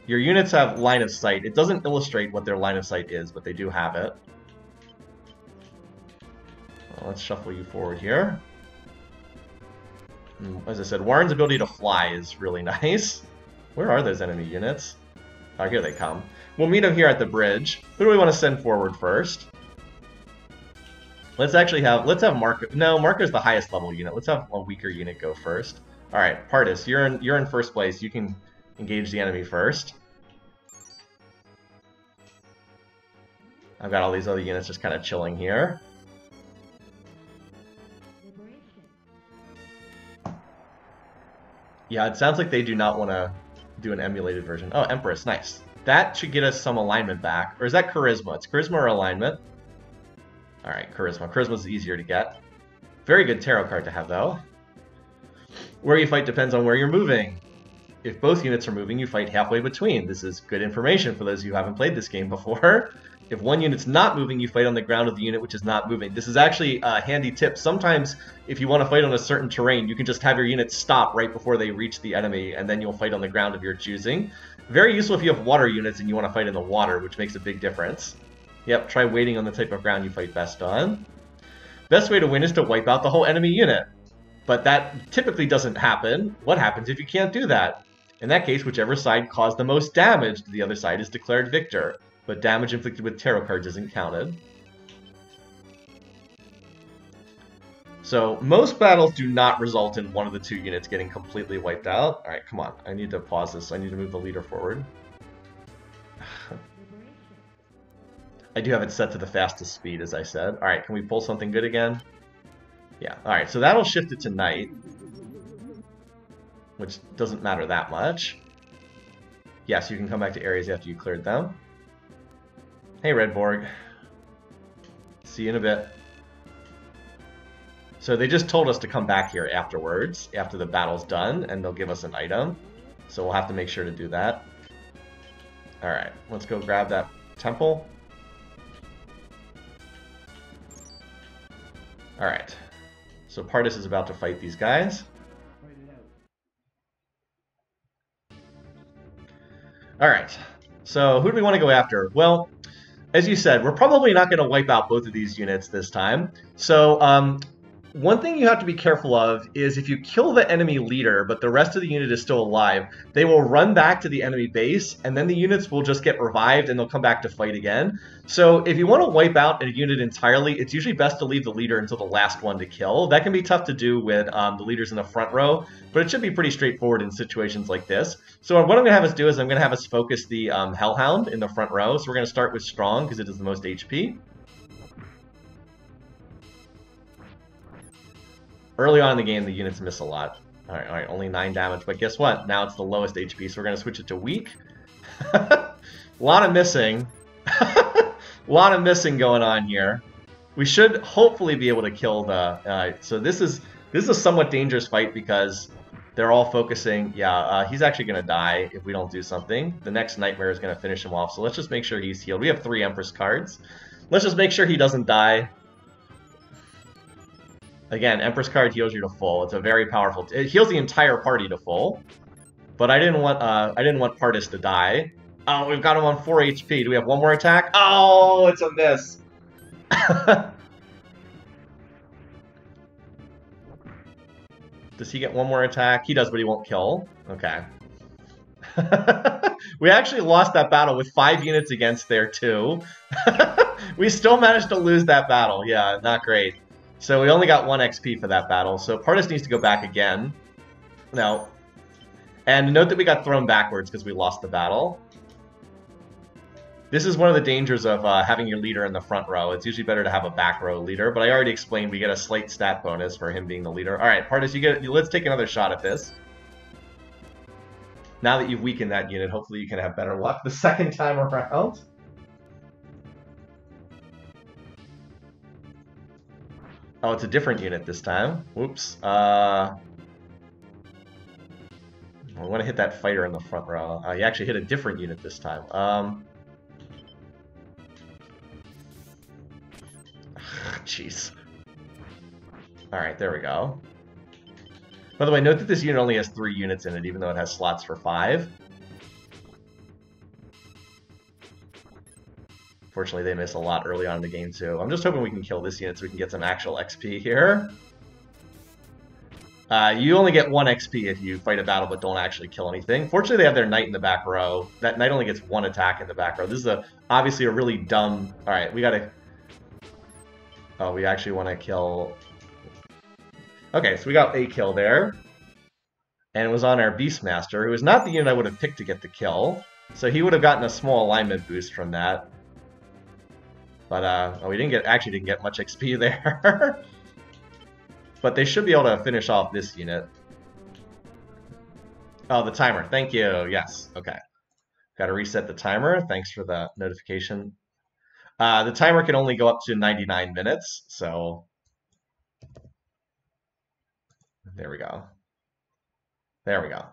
Your units have line of sight. It doesn't illustrate what their line of sight is, but they do have it. Let's shuffle you forward here. As I said, Warren's ability to fly is really nice. Where are those enemy units? Oh, here they come. We'll meet them here at the bridge. Who do we want to send forward first? Let's have Marco. No, Marco's the highest level unit. Let's have a weaker unit go first. All right, Pardis, you're in first place. You can engage the enemy first. I've got all these other units just kind of chilling here. Yeah, it sounds like they do not want to do an emulated version. Oh, Empress, nice. That should get us some alignment back. Or is that Charisma? It's Charisma or alignment. Alright, Charisma. Charisma's easier to get. Very good tarot card to have, though. Where you fight depends on where you're moving. If both units are moving, you fight halfway between. This is good information for those of you who haven't played this game before. If one unit's not moving, you fight on the ground of the unit which is not moving. This is actually a handy tip. Sometimes, if you want to fight on a certain terrain, you can just have your units stop right before they reach the enemy, and then you'll fight on the ground of your choosing. Very useful if you have water units and you want to fight in the water, which makes a big difference. Yep, try waiting on the type of ground you fight best on. Best way to win is to wipe out the whole enemy unit. But that typically doesn't happen. What happens if you can't do that? In that case, whichever side caused the most damage to the other side is declared victor. But damage inflicted with tarot cards isn't counted. So most battles do not result in one of the two units getting completely wiped out. Alright, come on. I need to pause this. I need to move the leader forward. I do have it set to the fastest speed, as I said. Alright, can we pull something good again? Yeah, alright, so that'll shift it to night. Which doesn't matter that much. Yes, you can come back to areas after you cleared them. Hey, Redborg. See you in a bit. So they just told us to come back here afterwards, after the battle's done, and they'll give us an item. So we'll have to make sure to do that. Alright, let's go grab that temple. Alright. So Pardis is about to fight these guys. Alright. So who do we want to go after? Well, as you said, we're probably not going to wipe out both of these units this time. So, one thing you have to be careful of is if you kill the enemy leader, but the rest of the unit is still alive, they will run back to the enemy base, and then the units will just get revived and they'll come back to fight again. So if you want to wipe out a unit entirely, it's usually best to leave the leader until the last one to kill. That can be tough to do with the leaders in the front row, but it should be pretty straightforward in situations like this. So what I'm going to have us do is I'm going to have us focus the Hellhound in the front row. So we're going to start with Strong because it is the most HP. Early on in the game, the units miss a lot. Alright, only 9 damage, but guess what? Now it's the lowest HP, so we're going to switch it to Weak. A lot of missing. A lot of missing going on here. We should hopefully be able to kill the... so this is a somewhat dangerous fight because they're all focusing... Yeah, he's actually going to die if we don't do something. The next Nightmare is going to finish him off, so let's just make sure he's healed. We have 3 Empress cards. Let's just make sure he doesn't die. Again, Empress card heals you to full. It's a very powerful... It heals the entire party to full. But I didn't want Pardis to die. Oh, we've got him on 4 HP. Do we have one more attack? Oh, it's a miss. Does he get one more attack? He does, but he won't kill. Okay. We actually lost that battle with 5 units against there, too. We still managed to lose that battle. Yeah, not great. So we only got 1 XP for that battle, so Pardis needs to go back again. No. And note that we got thrown backwards because we lost the battle. This is one of the dangers of having your leader in the front row. It's usually better to have a back row leader, but I already explained we get a slight stat bonus for him being the leader. Alright, Pardis, let's take another shot at this. Now that you've weakened that unit, hopefully you can have better luck the second time around. Oh, it's a different unit this time. Whoops. I want to hit that fighter in the front row. He actually hit a different unit this time. Jeez. Alright, there we go. By the way, note that this unit only has 3 units in it, even though it has slots for 5. Fortunately, they miss a lot early on in the game, too. I'm just hoping we can kill this unit so we can get some actual XP here. You only get 1 XP if you fight a battle but don't actually kill anything. Fortunately, they have their knight in the back row. That knight only gets 1 attack in the back row. This is obviously a really dumb... Alright, we gotta... Oh, we actually want to kill... Okay, so we got a kill there. And it was on our Beastmaster, who is not the unit I would have picked to get the kill. So he would have gotten a small alignment boost from that. But, oh, we actually didn't get much XP there. But they should be able to finish off this unit. Oh, the timer. Thank you. Yes. Okay. Got to reset the timer. Thanks for the notification. The timer can only go up to 99 minutes, so... There we go. There we go.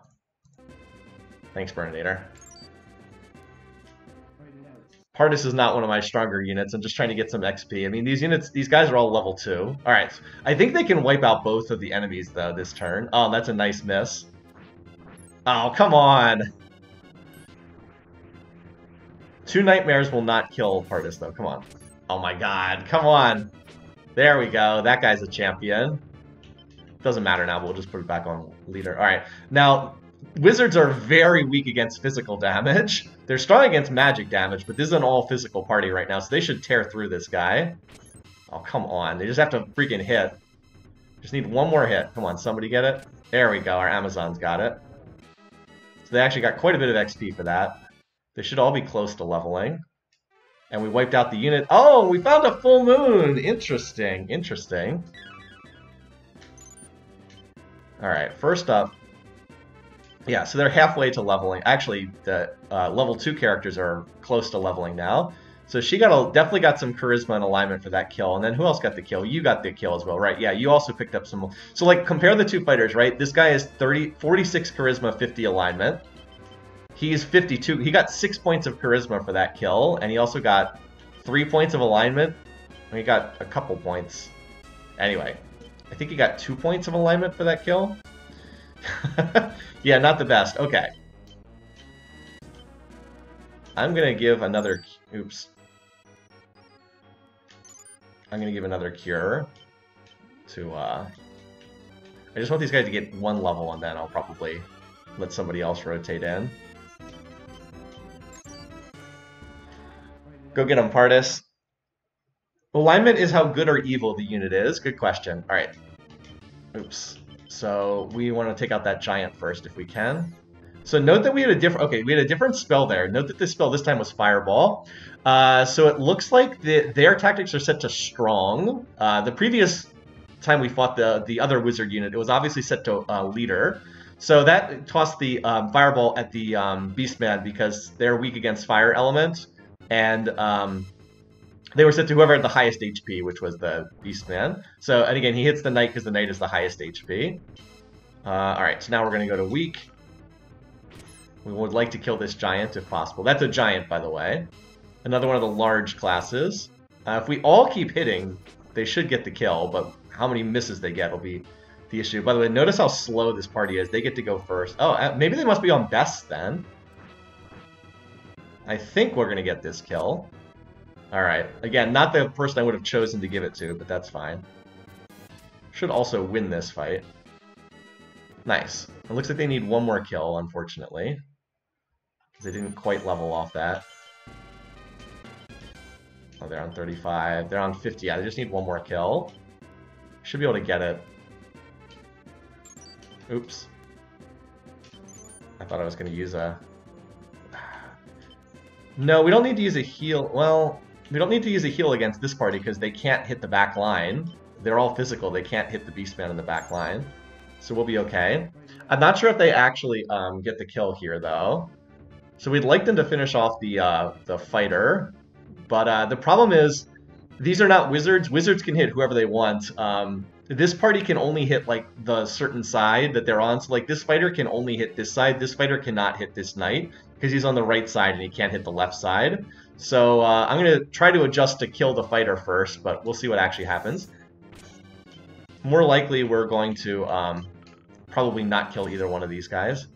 Thanks, Burninator. Pardis is not one of my stronger units. I'm just trying to get some XP. I mean, these guys are all level 2. All right, I think they can wipe out both of the enemies, though, this turn. Oh, that's a nice miss. Oh, come on. 2 nightmares will not kill Pardis, though. Come on. Oh my god, come on. There we go. That guy's a champion. Doesn't matter now, but we'll just put it back on leader. All right, now... Wizards are very weak against physical damage. They're strong against magic damage, but this is an all-physical party right now, so they should tear through this guy. Oh, come on. They just have to freaking hit. Just need one more hit. Come on, somebody get it? There we go. Our Amazon's got it. So they actually got quite a bit of XP for that. They should all be close to leveling. And we wiped out the unit. Oh, we found a full moon! Interesting. Interesting. Alright, first up... Yeah, so they're halfway to leveling. Actually, the level 2 characters are close to leveling now. So she definitely got some charisma and alignment for that kill. And then who else got the kill? You got the kill as well, right? Yeah, you also picked up some... So, like, compare the two fighters, right? This guy is 46 charisma, 50 alignment. He's 52. He got 6 points of charisma for that kill. And he also got 3 points of alignment. And he got a couple points. Anyway, I think he got 2 points of alignment for that kill. Yeah, not the best. Okay. I'm going to give another... Oops. I'm going to give another cure to... I just want these guys to get 1 level, and then I'll probably let somebody else rotate in. Go get him, Pardis. Alignment is how good or evil the unit is. Good question. All right. Oops. So we want to take out that giant first if we can. So note that we had a different... Okay, we had a different spell there. Note that this spell this time was Fireball. So it looks like their tactics are set to Strong. The previous time we fought the other wizard unit, it was obviously set to Leader. So that tossed the Fireball at the Beastman because they're weak against Fire Element. And... they were set to whoever had the highest HP, which was the Beastman. So, and again, he hits the Knight because the Knight is the highest HP. Alright, so now we're going to go to Weak. We would like to kill this Giant if possible. That's a Giant, by the way. Another one of the large classes. If we all keep hitting, they should get the kill, but how many misses they get will be the issue. By the way, notice how slow this party is. They get to go first. Oh, maybe they must be on best then. I think we're going to get this kill. Alright, again, not the person I would have chosen to give it to, but that's fine. Should also win this fight. Nice. It looks like they need 1 more kill, unfortunately. Because they didn't quite level off that. Oh, they're on 35. They're on 50. Yeah, they just need 1 more kill. Should be able to get it. Oops. I thought I was going to use a... No, we don't need to use a heal. Well... We don't need to use a heal against this party because they can't hit the back line. They're all physical. They can't hit the Beastman in the back line. So we'll be okay. I'm not sure if they actually get the kill here, though. So we'd like them to finish off the fighter. But the problem is, these are not wizards. Wizards can hit whoever they want. This party can only hit, like, the certain side that they're on. So, like, this fighter can only hit this side. This fighter cannot hit this knight because he's on the right side and he can't hit the left side. So I'm going to try to adjust to kill the fighter first, but we'll see what actually happens. More likely, we're going to probably not kill either one of these guys.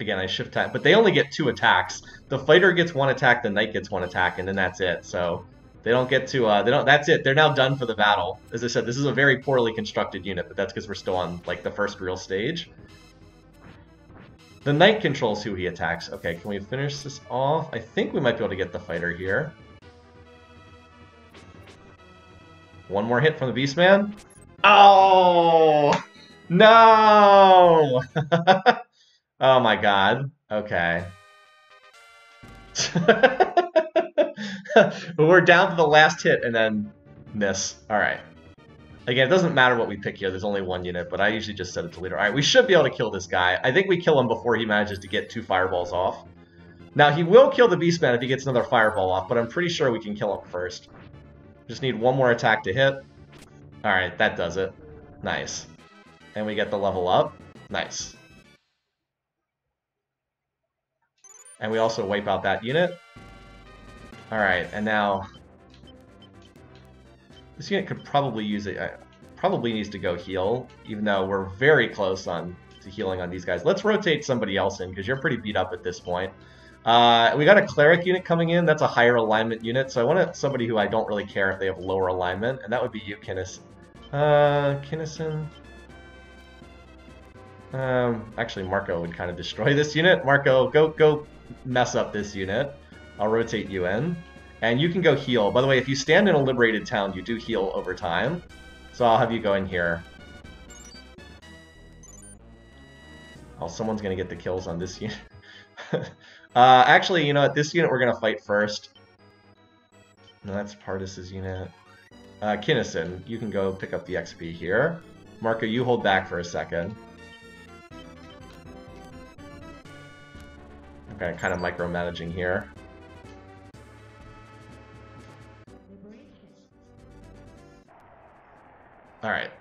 Again, I shift attack, but they only get 2 attacks. The fighter gets 1 attack, the knight gets 1 attack, and then that's it. So they don't get to, that's it. They're now done for the battle. As I said, this is a very poorly constructed unit, but that's because we're still on, like, the first real stage. The knight controls who he attacks. Okay, can we finish this off? I think we might be able to get the fighter here. 1 more hit from the Beastman. Oh! No! Oh my god. Okay. We're down to the last hit and then miss. Alright. Again, it doesn't matter what we pick here. There's only 1 unit, but I usually just set it to leader. Alright, we should be able to kill this guy. I think we kill him before he manages to get 2 fireballs off. Now, he will kill the Beastman if he gets another fireball off, but I'm pretty sure we can kill him first. Just need 1 more attack to hit. Alright, that does it. Nice. And we get the level up. Nice. And we also wipe out that unit. Alright, and now... This unit could probably use it. Probably needs to go heal, even though we're very close to healing on these guys. Let's rotate somebody else in, because you're pretty beat up at this point. We got a cleric unit coming in. That's a higher alignment unit, so I want somebody who I don't really care if they have lower alignment, and that would be you, Kinnison. Kinnison. Actually, Marco would kind of destroy this unit. Marco, go mess up this unit. I'll rotate you in. And you can go heal. By the way, if you stand in a liberated town, you do heal over time. So I'll have you go in here. Oh, someone's going to get the kills on this unit. Actually, you know what? This unit we're going to fight first. No, that's Pardis's unit. Kinnison, you can go pick up the XP here. Marco, you hold back for a second. Okay, kind of micromanaging here. Alright,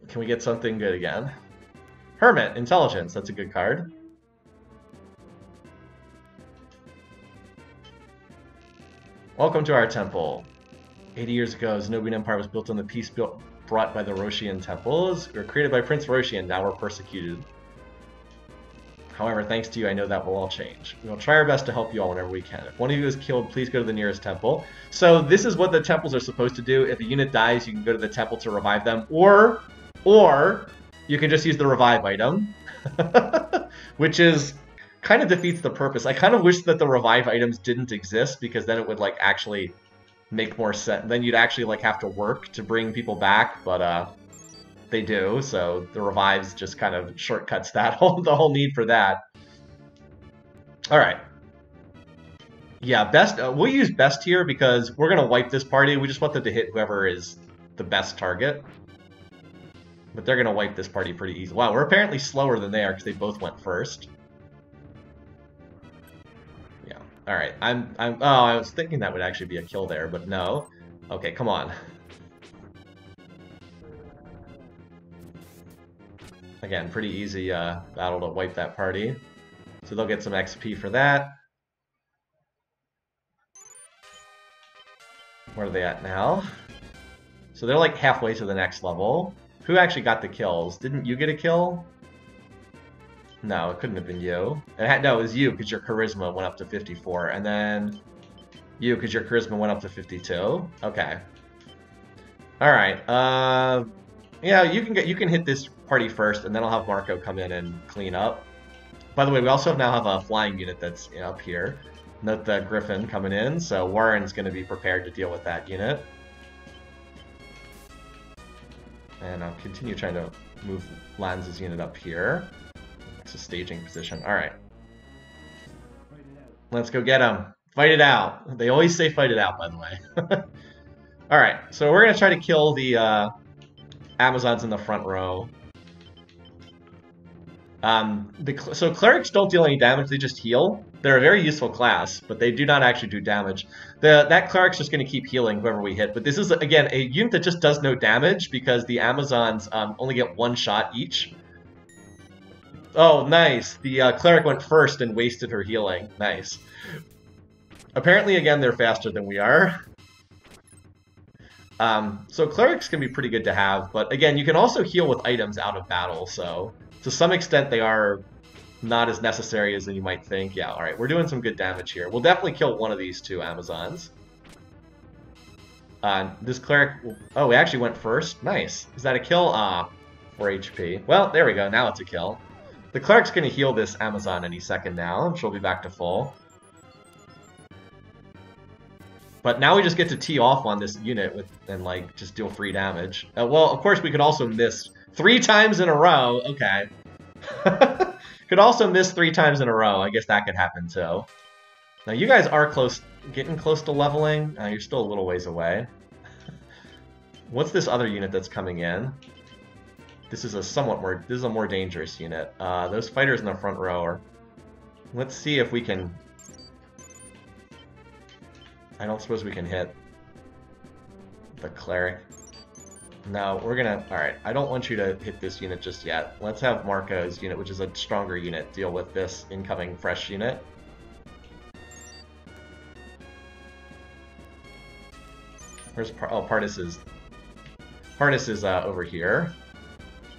can we get something good again? Hermit, Intelligence, that's a good card. Welcome to our temple. 80 years ago, Zenobian Empire was built on the peace brought by the Roshian temples. We were created by Prince Roshian, now we're persecuted. However, thanks to you, I know that will all change. We will try our best to help you all whenever we can. If one of you is killed, please go to the nearest temple. So this is what the temples are supposed to do. If a unit dies, you can go to the temple to revive them. Or you can just use the revive item. Which is kind of defeats the purpose. I kind of wish that the revive items didn't exist, because then it would like actually make more sense. Then you'd actually like have to work to bring people back, but they do, so the revives just kind of shortcuts that the whole need for that. Alright. Yeah, best. We'll use best here because we're going to wipe this party. We just want them to hit whoever is the best target. But they're going to wipe this party pretty easy. Wow, we're apparently slower than they are because they both went first. Yeah. Alright. Oh, I was thinking that would actually be a kill there, but no. Okay, come on. Again, pretty easy battle to wipe that party. So they'll get some XP for that. Where are they at now? So they're like halfway to the next level. Who actually got the kills? Didn't you get a kill? No, it couldn't have been you. No, it was you because your charisma went up to 54. And then you because your charisma went up to 52. Okay. Alright. Yeah, you can hit this party first, and then I'll have Marco come in and clean up. By the way, we also now have a flying unit that's up here. Note the Griffin coming in, so Warren's going to be prepared to deal with that unit. And I'll continue trying to move Lanz's unit up here. It's a staging position. Alright. Let's go get him. Fight it out. They always say fight it out, by the way. Alright, so we're going to try to kill the Amazons in the front row. So clerics don't deal any damage, they just heal. They're a very useful class, but they do not actually do damage. That cleric's just going to keep healing whoever we hit, but this is, again, a unit that just does no damage because the Amazons only get one shot each. Oh, nice. The cleric went first and wasted her healing. Nice. Apparently, again, they're faster than we are. So clerics can be pretty good to have, but again, you can also heal with items out of battle, so to some extent they are not as necessary as you might think. Yeah, alright, we're doing some good damage here. We'll definitely kill one of these two Amazons. This cleric... Oh, we actually went first? Nice. Is that a kill? 4 HP. Well, there we go, now it's a kill. The cleric's going to heal this Amazon any second now, and she'll be back to full. But now we just get to tee off on this unit and like just deal free damage. Well, of course we could also miss 3 times in a row. Okay. Could also miss 3 times in a row. I guess that could happen too. Now you guys are getting close to leveling. You're still a little ways away. What's this other unit that's coming in? This is a more dangerous unit. Those fighters in the front row are... Let's see if we can... I don't suppose we can hit the cleric. No, we're gonna... Alright, I don't want you to hit this unit just yet. Let's have Marco's unit, which is a stronger unit, deal with this incoming fresh unit. Where's Partis is... Partis is over here.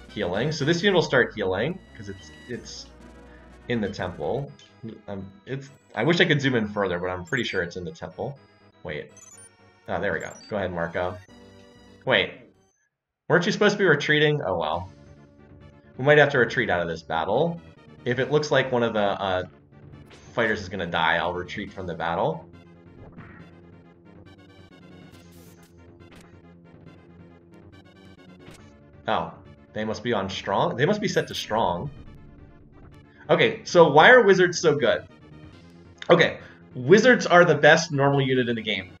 Healing. So this unit will start healing, because it's in the temple. I wish I could zoom in further, but I'm pretty sure it's in the temple. Wait. Oh, there we go. Go ahead, Marco. Wait. Weren't you supposed to be retreating? Oh, well. We might have to retreat out of this battle. If it looks like one of the fighters is going to die, I'll retreat from the battle. Oh, they must be on strong? They must be set to strong. Okay, so why are wizards so good? Okay, wizards are the best normal unit in the game.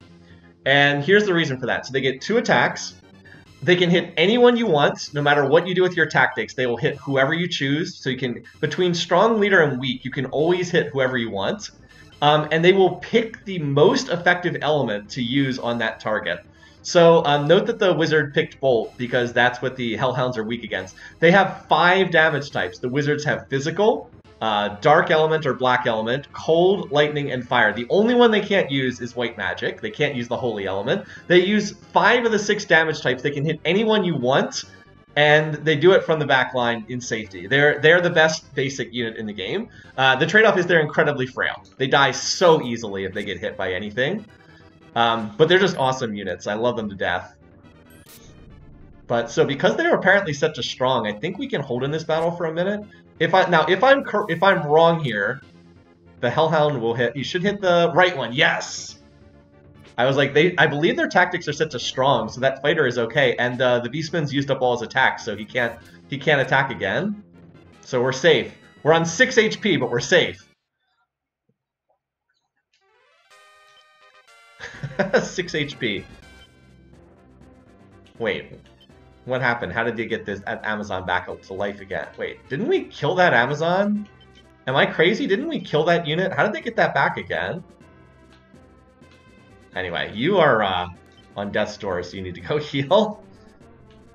And here's the reason for that. So they get 2 attacks. They can hit anyone you want, no matter what you do with your tactics. They will hit whoever you choose. So you can, between strong, leader, and weak, you can always hit whoever you want. And they will pick the most effective element to use on that target. So note that the wizard picked Bolt because that's what the Hellhounds are weak against. They have 5 damage types. The wizards have Physical, Dark Element or Black Element, Cold, Lightning, and Fire. The only one they can't use is White Magic. They can't use the Holy Element. They use 5 of the 6 damage types. They can hit anyone you want, and they do it from the back line in safety. They're the best basic unit in the game. The trade-off is they're incredibly frail. They die so easily if they get hit by anything. But they're just awesome units. I love them to death. But so because they're apparently set to strong, I think we can hold in this battle for a minute. If I'm wrong here, the Hellhound will hit. You should hit the right one. Yes. I was like, I believe their tactics are set to strong, so that fighter is okay. And the Beastman's used up all his attacks, so he can't attack again. So we're safe. We're on 6 HP, but we're safe. 6 HP. Wait. What happened? How did they get this Amazon back up to life again? Wait, didn't we kill that Amazon? Am I crazy? Didn't we kill that unit? How did they get that back again? Anyway, you are on death's door, so you need to go heal.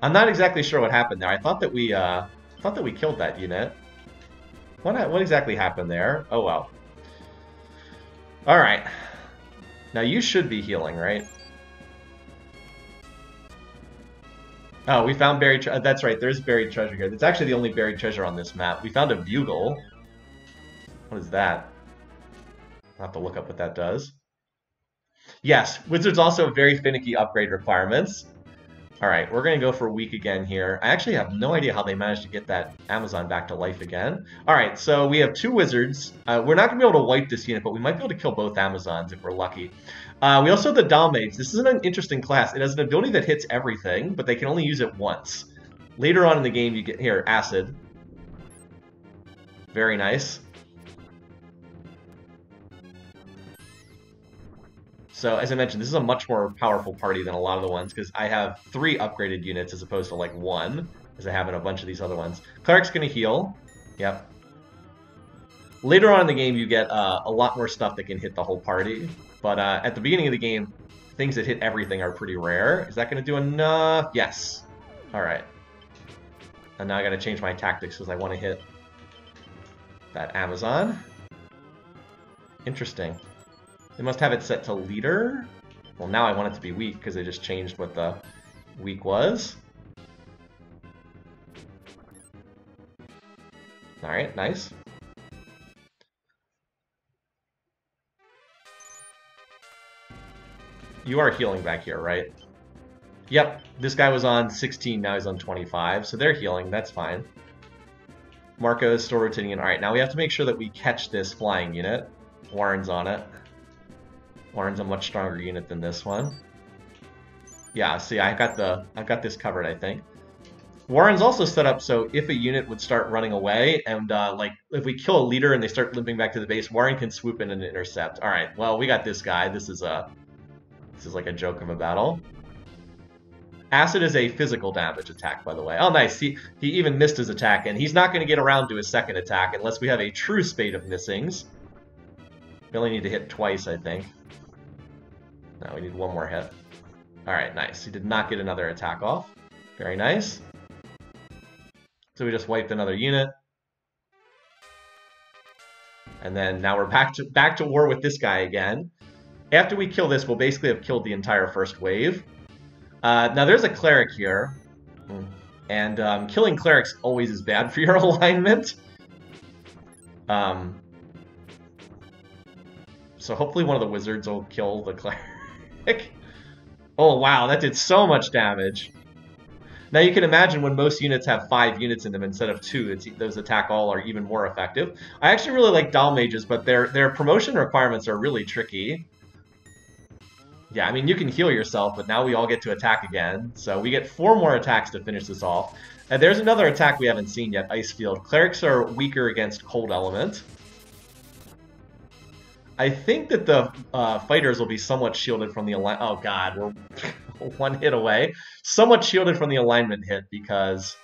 I'm not exactly sure what happened there. I thought that we killed that unit. What exactly happened there? Oh well. All right. Now you should be healing, right? Oh, we found buried treasure. That's right, there's buried treasure here. That's actually the only buried treasure on this map. We found a bugle. What is that? I'll have to look up what that does. Yes, wizards also have very finicky upgrade requirements. Alright, we're going to go for weak again here. I actually have no idea how they managed to get that Amazon back to life again. Alright, so we have 2 wizards. We're not going to be able to wipe this unit, but we might be able to kill both Amazons if we're lucky. We also have the Dalmates. This is an interesting class. It has an ability that hits everything, but they can only use it once. Later on in the game, you get here, Acid. Very nice. So, as I mentioned, this is a much more powerful party than a lot of the ones, because I have 3 upgraded units as opposed to, like, 1, as I have in a bunch of these other ones. Cleric's going to heal. Yep. Later on in the game, you get a lot more stuff that can hit the whole party. But at the beginning of the game, things that hit everything are pretty rare. Is that going to do enough? Yes. Alright. And now I got to change my tactics because I want to hit that Amazon. Interesting. They must have it set to leader. Well, now I want it to be weak because they just changed what the weak was. Alright, nice. You are healing back here, right? Yep, this guy was on 16, now he's on 25, so they're healing, that's fine. Marco is still rotating in. Alright, now we have to make sure that we catch this flying unit. Warren's on it. Warren's a much stronger unit than this one. Yeah, see, I've got this covered, I think. Warren's also set up so if a unit would start running away, and like if we kill a leader and they start limping back to the base, Warren can swoop in and intercept. Alright, well, we got this guy. This is like a joke of a battle. Acid is a physical damage attack, by the way. Oh, nice. He even missed his attack, and he's not going to get around to his second attack unless we have a true spate of missings. We only need to hit twice, I think. No, we need 1 more hit. Alright, nice. He did not get another attack off. Very nice. So we just wiped another unit. And then now we're back to war with this guy again. After we kill this, we'll basically have killed the entire first wave. Now there's a cleric here, and killing clerics always is bad for your alignment. So hopefully one of the wizards will kill the cleric. Oh wow, that did so much damage. Now you can imagine when most units have 5 units in them instead of 2, those attack all are even more effective. I actually really like Dal Mages, but their promotion requirements are really tricky. Yeah, I mean, you can heal yourself, but now we all get to attack again. So we get 4 more attacks to finish this off. And there's another attack we haven't seen yet, Ice Field. Clerics are weaker against Cold Element. I think that the fighters will be somewhat shielded from the alignment. Oh god, we're one hit away. Somewhat shielded from the alignment hit because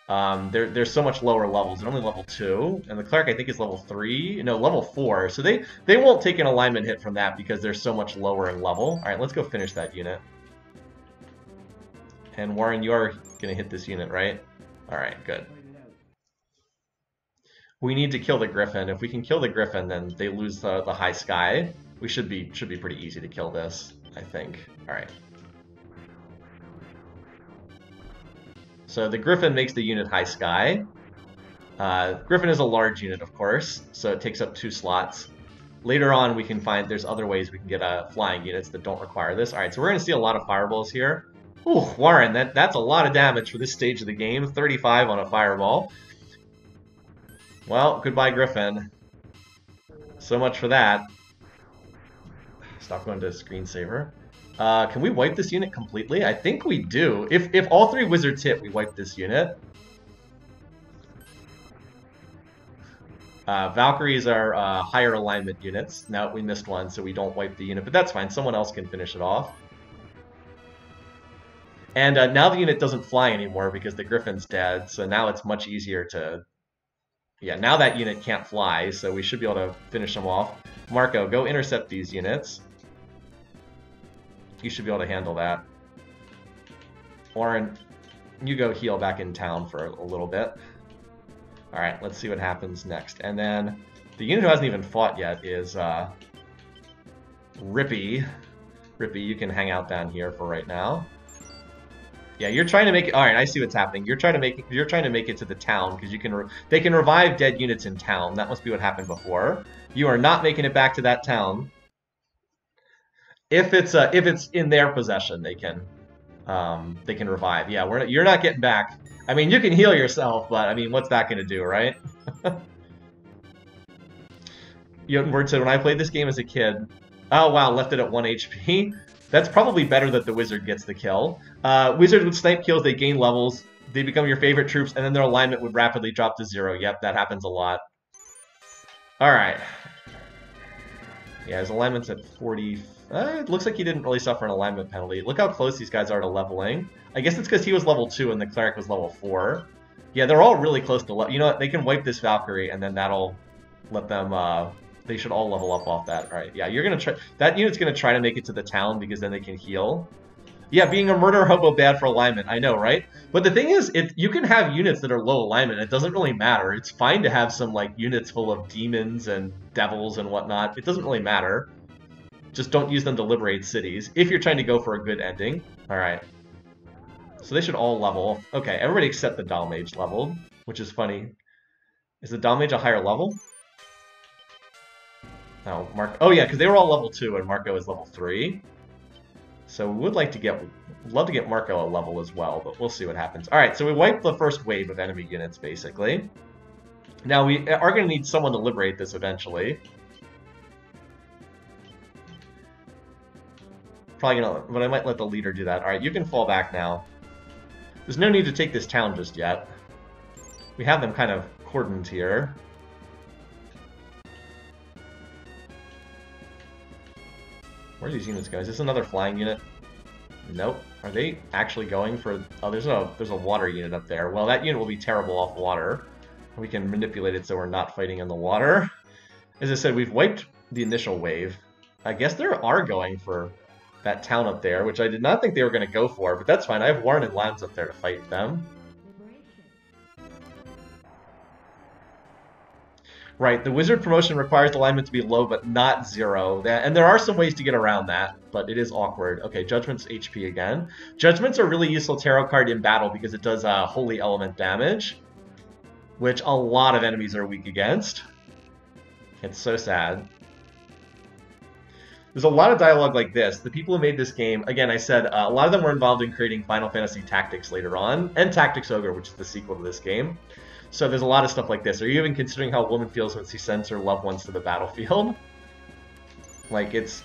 they're so much lower levels. They're only level 2, and the cleric I think is level 3. No, level 4. So they won't take an alignment hit from that because they're so much lower in level. All right, let's go finish that unit. And Warren, you are gonna hit this unit, right? All right, good. We need to kill the Griffin. If we can kill the Griffin, then they lose the High Sky. We should be pretty easy to kill this, I think. All right. So the Griffin makes the unit High Sky. Griffin is a large unit, of course, so it takes up 2 slots. Later on, we can find there's other ways we can get flying units that don't require this. All right, so we're going to see a lot of fireballs here. Ooh, Warren, that's a lot of damage for this stage of the game. 35 on a fireball. Well, goodbye, Griffin. So much for that. Stop going to screensaver. Can we wipe this unit completely? I think we do. If all 3 wizards hit, we wipe this unit. Valkyries are higher alignment units. Now we missed one, so we don't wipe the unit, but that's fine. Someone else can finish it off. And now the unit doesn't fly anymore because the Griffin's dead, so now it's much easier to... Yeah, now that unit can't fly, so we should be able to finish them off. Marco, go intercept these units. You should be able to handle that. Warren, you go heal back in town for a little bit. Alright, let's see what happens next. And then the unit who hasn't even fought yet is Rippy. Rippy, you can hang out down here for right now. Yeah, you're trying to make it. All right, I see what's happening. You're trying to make it to the town because they can revive dead units in town. That must be what happened before. You are not making it back to that town. If it's in their possession, they can revive. Yeah, you're not getting back. I mean, you can heal yourself, but I mean, what's that going to do, right? Word said when I played this game as a kid. Oh wow, left it at 1 HP. That's probably better that the wizard gets the kill. Wizards with snipe kills, they gain levels, they become your favorite troops, and then their alignment would rapidly drop to 0. Yep, that happens a lot. Alright. Yeah, his alignment's at 40. It looks like he didn't really suffer an alignment penalty. Look how close these guys are to leveling. I guess it's because he was level 2 and the cleric was level 4. Yeah, they're all really close to level. You know what? They can wipe this Valkyrie, and then that'll let them... They should all level up off that. All right, yeah, you're gonna try. That unit's gonna try to make it to the town because then they can heal. Yeah, being a murder hobo bad for alignment. I know, right? But the thing is, you can have units that are low alignment. It doesn't really matter. It's fine to have some like units full of demons and devils and whatnot. It doesn't really matter. Just don't use them to liberate cities if you're trying to go for a good ending. All right. So they should all level. Okay, everybody except the Dal Mage leveled, which is funny. Is the Dal Mage a higher level? No, oh yeah, because they were all level 2 and Marco is level 3. So we would like to love to get Marco a level as well, but we'll see what happens. All right, so we wiped the first wave of enemy units, basically. Now we are going to need someone to liberate this eventually. Probably gonna, but I might let the leader do that. All right, you can fall back now. There's no need to take this town just yet. We have them kind of cordoned here. Where are these units going? Is this another flying unit? Nope. Are they actually going for... Oh, there's a water unit up there. Well, that unit will be terrible off water. We can manipulate it so we're not fighting in the water. As I said, we've wiped the initial wave. I guess they are going for that town up there, which I did not think they were going to go for, but that's fine. I have Warren and Lance up there to fight them. Right, the wizard promotion requires alignment to be low but not 0. And there are some ways to get around that, but it is awkward. Okay, Judgment's HP again. Judgment's a really useful tarot card in battle because it does holy element damage, which a lot of enemies are weak against. It's so sad. There's a lot of dialogue like this. The people who made this game, again, I said a lot of them were involved in creating Final Fantasy Tactics later on, and Tactics Ogre, which is the sequel to this game. So there's a lot of stuff like this. Are you even considering how a woman feels when she sends her loved ones to the battlefield? Like, it's,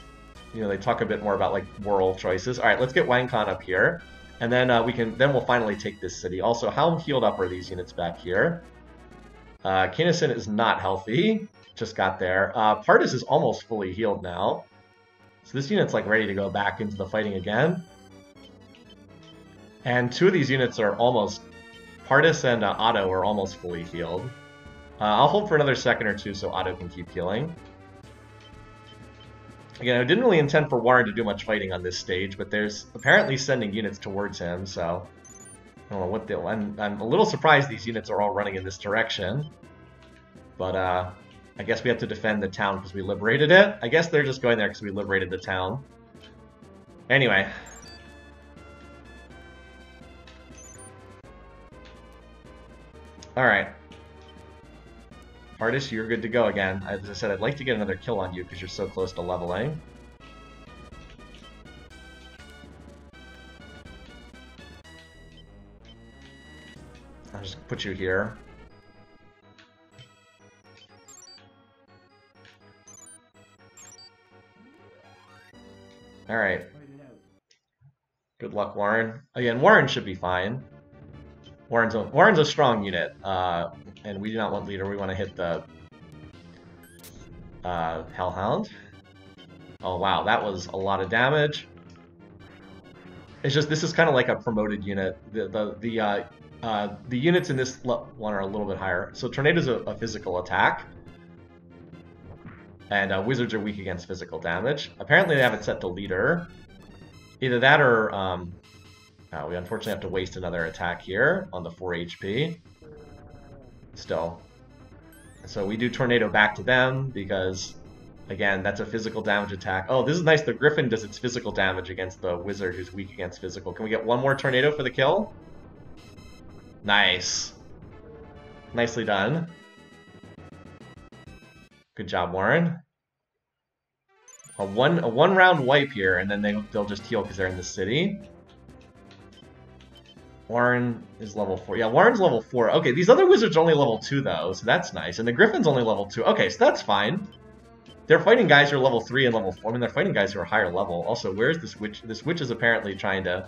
you know, they talk a bit more about, like, moral choices. All right, let's get Wang Khan up here. And then we'll finally take this city. Also, how healed up are these units back here? Kinnison is not healthy. Just got there. Pardis is almost fully healed now. So this unit's like ready to go back into the fighting again. And two of these units are almost... Pardis and Otto are almost fully healed. I'll hold for another second or two so Otto can keep healing. Again, I didn't really intend for Warren to do much fighting on this stage, but there's apparently sending units towards him, so... I don't know what they'll... I'm a little surprised these units are all running in this direction. But, I guess we have to defend the town because we liberated it. I guess they're just going there because we liberated the town. Anyway. Alright. Artist, you're good to go again. As I said, I'd like to get another kill on you because you're so close to leveling. I'll just put you here. Alright. Good luck, Warren. Again, Warren should be fine. Warren's a strong unit, and we do not want leader. We want to hit the Hellhound. Oh wow, that was a lot of damage. It's just this is kind of like a promoted unit. The units in this one are a little bit higher. So Tornado's a physical attack. And wizards are weak against physical damage. Apparently they have it set to leader. Either that or we unfortunately have to waste another attack here on the 4 HP. Still. So we do Tornado back to them because, again, that's a physical damage attack. Oh, this is nice. The Griffin does its physical damage against the wizard who's weak against physical. Can we get one more Tornado for the kill? Nice. Nicely done. Good job, Warren. A one round wipe here, and then they'll just heal because they're in the city. Warren is level 4. Yeah, Warren's level 4. Okay, these other wizards are only level 2 though, so that's nice. And the Griffin's only level 2. Okay, so that's fine. They're fighting guys who are level 3 and level 4. I mean, they're fighting guys who are higher level. Also, where's this witch? This witch is apparently trying to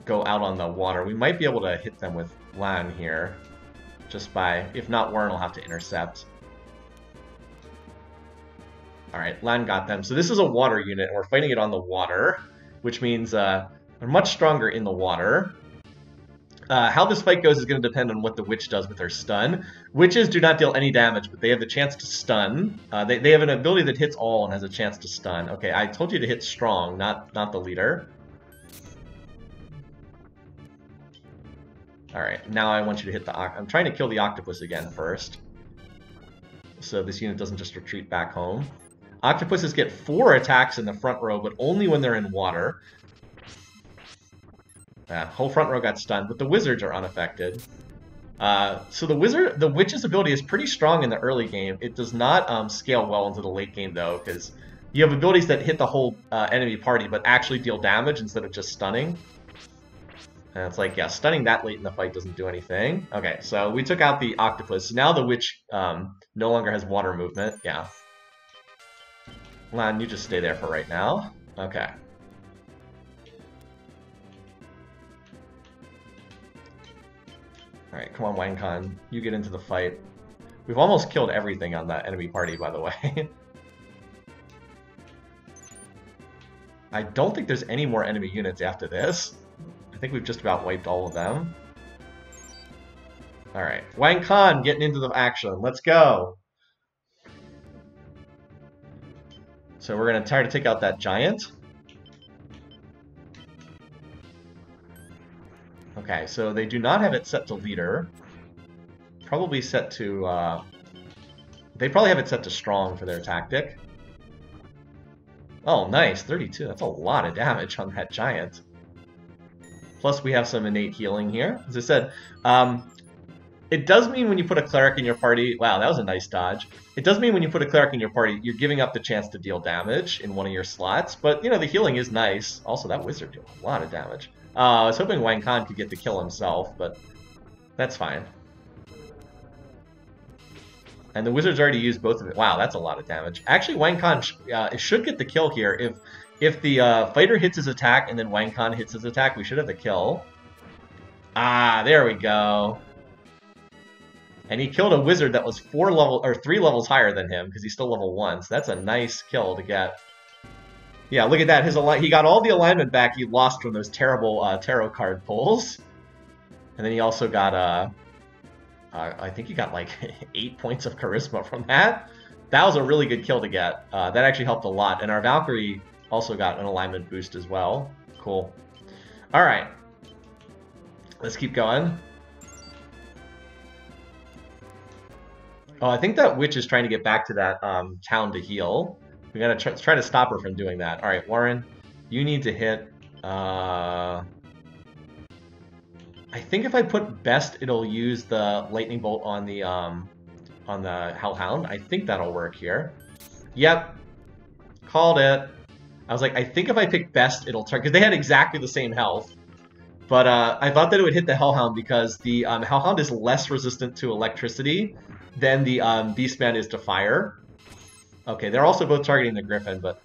go out on the water. We might be able to hit them with Lan here. Just by... If not, Warren will have to intercept. Alright, Lan got them. So this is a water unit, and we're fighting it on the water, which means they're much stronger in the water. How this fight goes is going to depend on what the witch does with her stun. Witches do not deal any damage, but they have the chance to stun. They have an ability that hits all and has a chance to stun. Okay, I told you to hit strong, not the leader. Alright, now I want you to hit the I'm trying to kill the octopus again first. So this unit doesn't just retreat back home. Octopuses get 4 attacks in the front row, but only when they're in water. Whole front row got stunned, but the wizards are unaffected. So the witch's ability is pretty strong in the early game. It does not scale well into the late game, though, because you have abilities that hit the whole enemy party, but actually deal damage instead of just stunning. And it's like, yeah, stunning that late in the fight doesn't do anything. Okay, so we took out the octopus. Now the witch no longer has water movement. Yeah. Lan, you just stay there for right now. Okay. Alright, come on, Wang Khan. You get into the fight. We've almost killed everything on that enemy party, by the way. I don't think there's any more enemy units after this. I think we've just about wiped all of them. Alright, Wang Khan getting into the action. Let's go! So we're going to try to take out that giant. Okay, so they do not have it set to leader. Probably set to They probably have it set to strong for their tactic. Oh, nice. 32. That's a lot of damage on that giant. Plus, we have some innate healing here. As I said, it does mean when you put a cleric in your party... Wow, that was a nice dodge. It does mean when you put a cleric in your party, you're giving up the chance to deal damage in one of your slots. But, you know, the healing is nice. Also, that wizard did a lot of damage. I was hoping Wang Khan could get the kill himself, but that's fine. And the wizard's already used both of it. Wow, that's a lot of damage. Actually, Wang Khan should get the kill here. If the fighter hits his attack and then Wang Khan hits his attack, we should have the kill. Ah, there we go. And he killed a wizard that was 3 levels higher than him because he's still level 1. So that's a nice kill to get. Yeah, look at that. He got all the alignment back he lost from those terrible tarot card pulls. And then he also got I think he got like 8 points of charisma from that. That was a really good kill to get. That actually helped a lot. And our Valkyrie also got an alignment boost as well. Cool. All right. Let's keep going. Oh, I think that witch is trying to get back to that town to heal. We gotta try to stop her from doing that. All right, Warren, you need to hit. I think if I put best, it'll use the lightning bolt on the Hellhound. I think that'll work here. Yep, called it. I was like, I think if I pick best, it'll turn, because they had exactly the same health. But I thought that it would hit the Hellhound because the Hellhound is less resistant to electricity than the Beastman is to fire. Okay, they're also both targeting the Griffin, but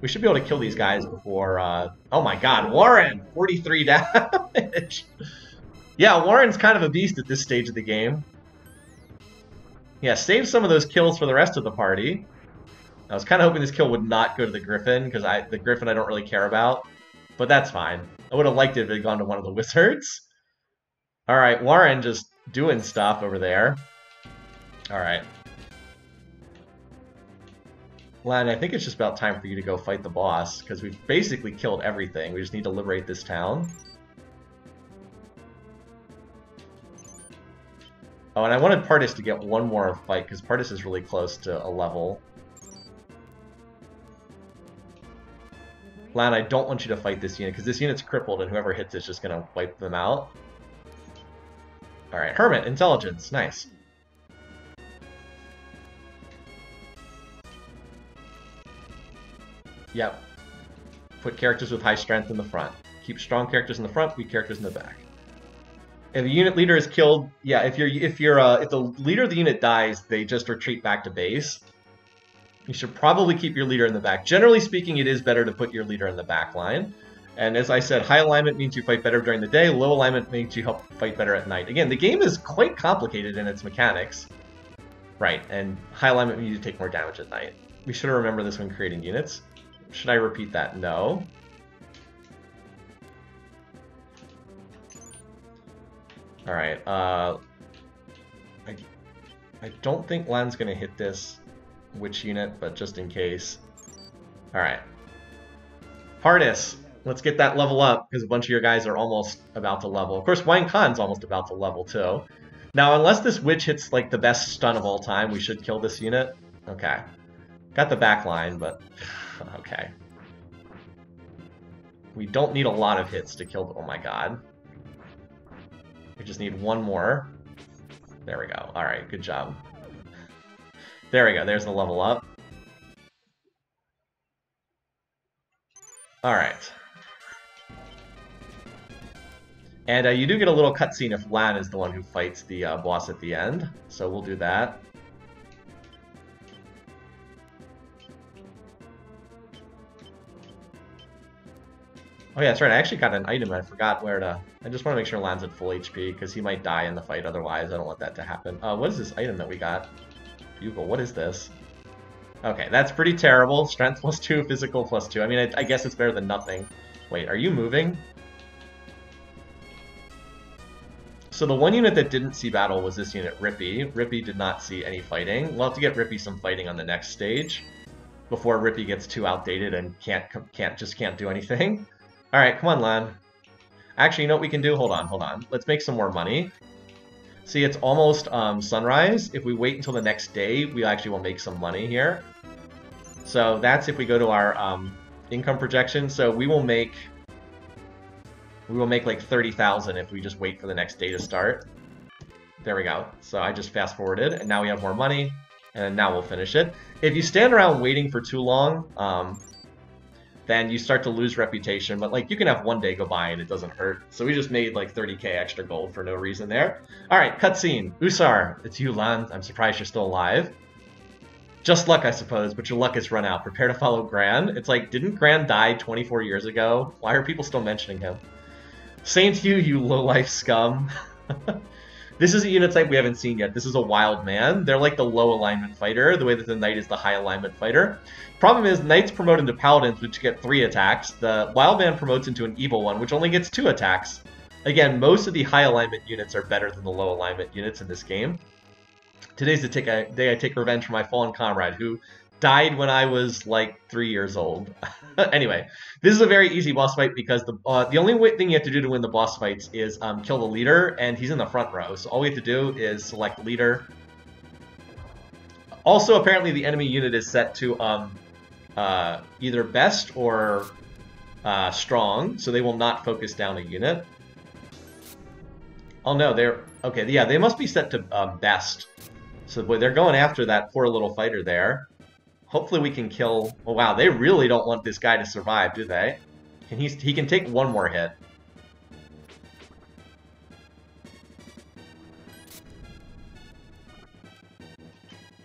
we should be able to kill these guys before... Oh my god, Warren! 43 damage! Yeah, Warren's kind of a beast at this stage of the game. Yeah, save some of those kills for the rest of the party. I was kind of hoping this kill would not go to the Griffin, because the Griffin I don't really care about. But that's fine. I would have liked it if it had gone to one of the wizards. Alright, Warren just doing stuff over there. Alright. Lan, I think it's just about time for you to go fight the boss, because we've basically killed everything. We just need to liberate this town. Oh, and I wanted Partis to get one more fight, because Partis is really close to a level. Lan, I don't want you to fight this unit, because this unit's crippled, and whoever hits it's just going to wipe them out. Alright, Hermit, Intelligence, nice. Yep. Put characters with high strength in the front. Keep strong characters in the front, weak characters in the back. If the unit leader is killed, yeah, if the leader of the unit dies, they just retreat back to base. You should probably keep your leader in the back. Generally speaking, it is better to put your leader in the back line. And as I said, high alignment means you fight better during the day, low alignment means you help fight better at night. Again, the game is quite complicated in its mechanics. Right, and high alignment means you take more damage at night. We should remember this when creating units. Should I repeat that? No. Alright, I don't think Lan's gonna hit this witch unit, but just in case. Alright. Partis, let's get that level up, because a bunch of your guys are almost about to level. Of course, Wang Khan's almost about to level, too. Now, unless this witch hits, like, the best stun of all time, we should kill this unit. Okay. Got the back line, but... okay. We don't need a lot of hits to kill... Oh my god. We just need one more. There we go. Alright, good job. There we go. There's the level up. Alright. And you do get a little cutscene if Lan is the one who fights the boss at the end. So we'll do that. Oh yeah, that's right. I actually got an item. I forgot where to... I just want to make sure Lan's at full HP, because he might die in the fight otherwise. I don't want that to happen. What is this item that we got? Bugle, what is this? Okay, that's pretty terrible. Strength +2, physical +2. I mean, I guess it's better than nothing. Wait, are you moving? So the one unit that didn't see battle was this unit, Rippy. Rippy did not see any fighting. We'll have to get Rippy some fighting on the next stage before Rippy gets too outdated and just can't do anything. Alright, come on, Lan. Actually, you know what we can do? Hold on. Let's make some more money. See, it's almost sunrise. If we wait until the next day, we actually will make some money here. So that's if we go to our income projection. So we will make like 30,000 if we just wait for the next day to start. There we go. So I just fast forwarded, and now we have more money, and now we'll finish it. If you stand around waiting for too long, then you start to lose reputation. But like, you can have one day go by and it doesn't hurt. So we just made like 30k extra gold for no reason there. All right, cutscene. Usar, it's you, Lan. I'm surprised you're still alive. Just luck, I suppose, but your luck has run out. Prepare to follow Gran. It's like, didn't Gran die 24 years ago? Why are people still mentioning him? Same to you, you low-life scum. This is a unit type we haven't seen yet. This is a wild man. They're like the low alignment fighter, the way that the knight is the high alignment fighter. Problem is, knights promote into paladins, which get 3 attacks. The wild man promotes into an evil one, which only gets 2 attacks. Again, most of the high alignment units are better than the low alignment units in this game. Today's the day I take revenge for my fallen comrade, who died when I was like 3 years old. Anyway, this is a very easy boss fight because the only thing you have to do to win the boss fights is kill the leader, and he's in the front row. So all we have to do is select leader. Also, apparently the enemy unit is set to either best or strong, so they will not focus down a unit. Oh no, they're okay. Yeah, they must be set to best. So they're going after that poor little fighter there. Hopefully we can kill... Oh wow, they really don't want this guy to survive, do they? He can take 1 more hit.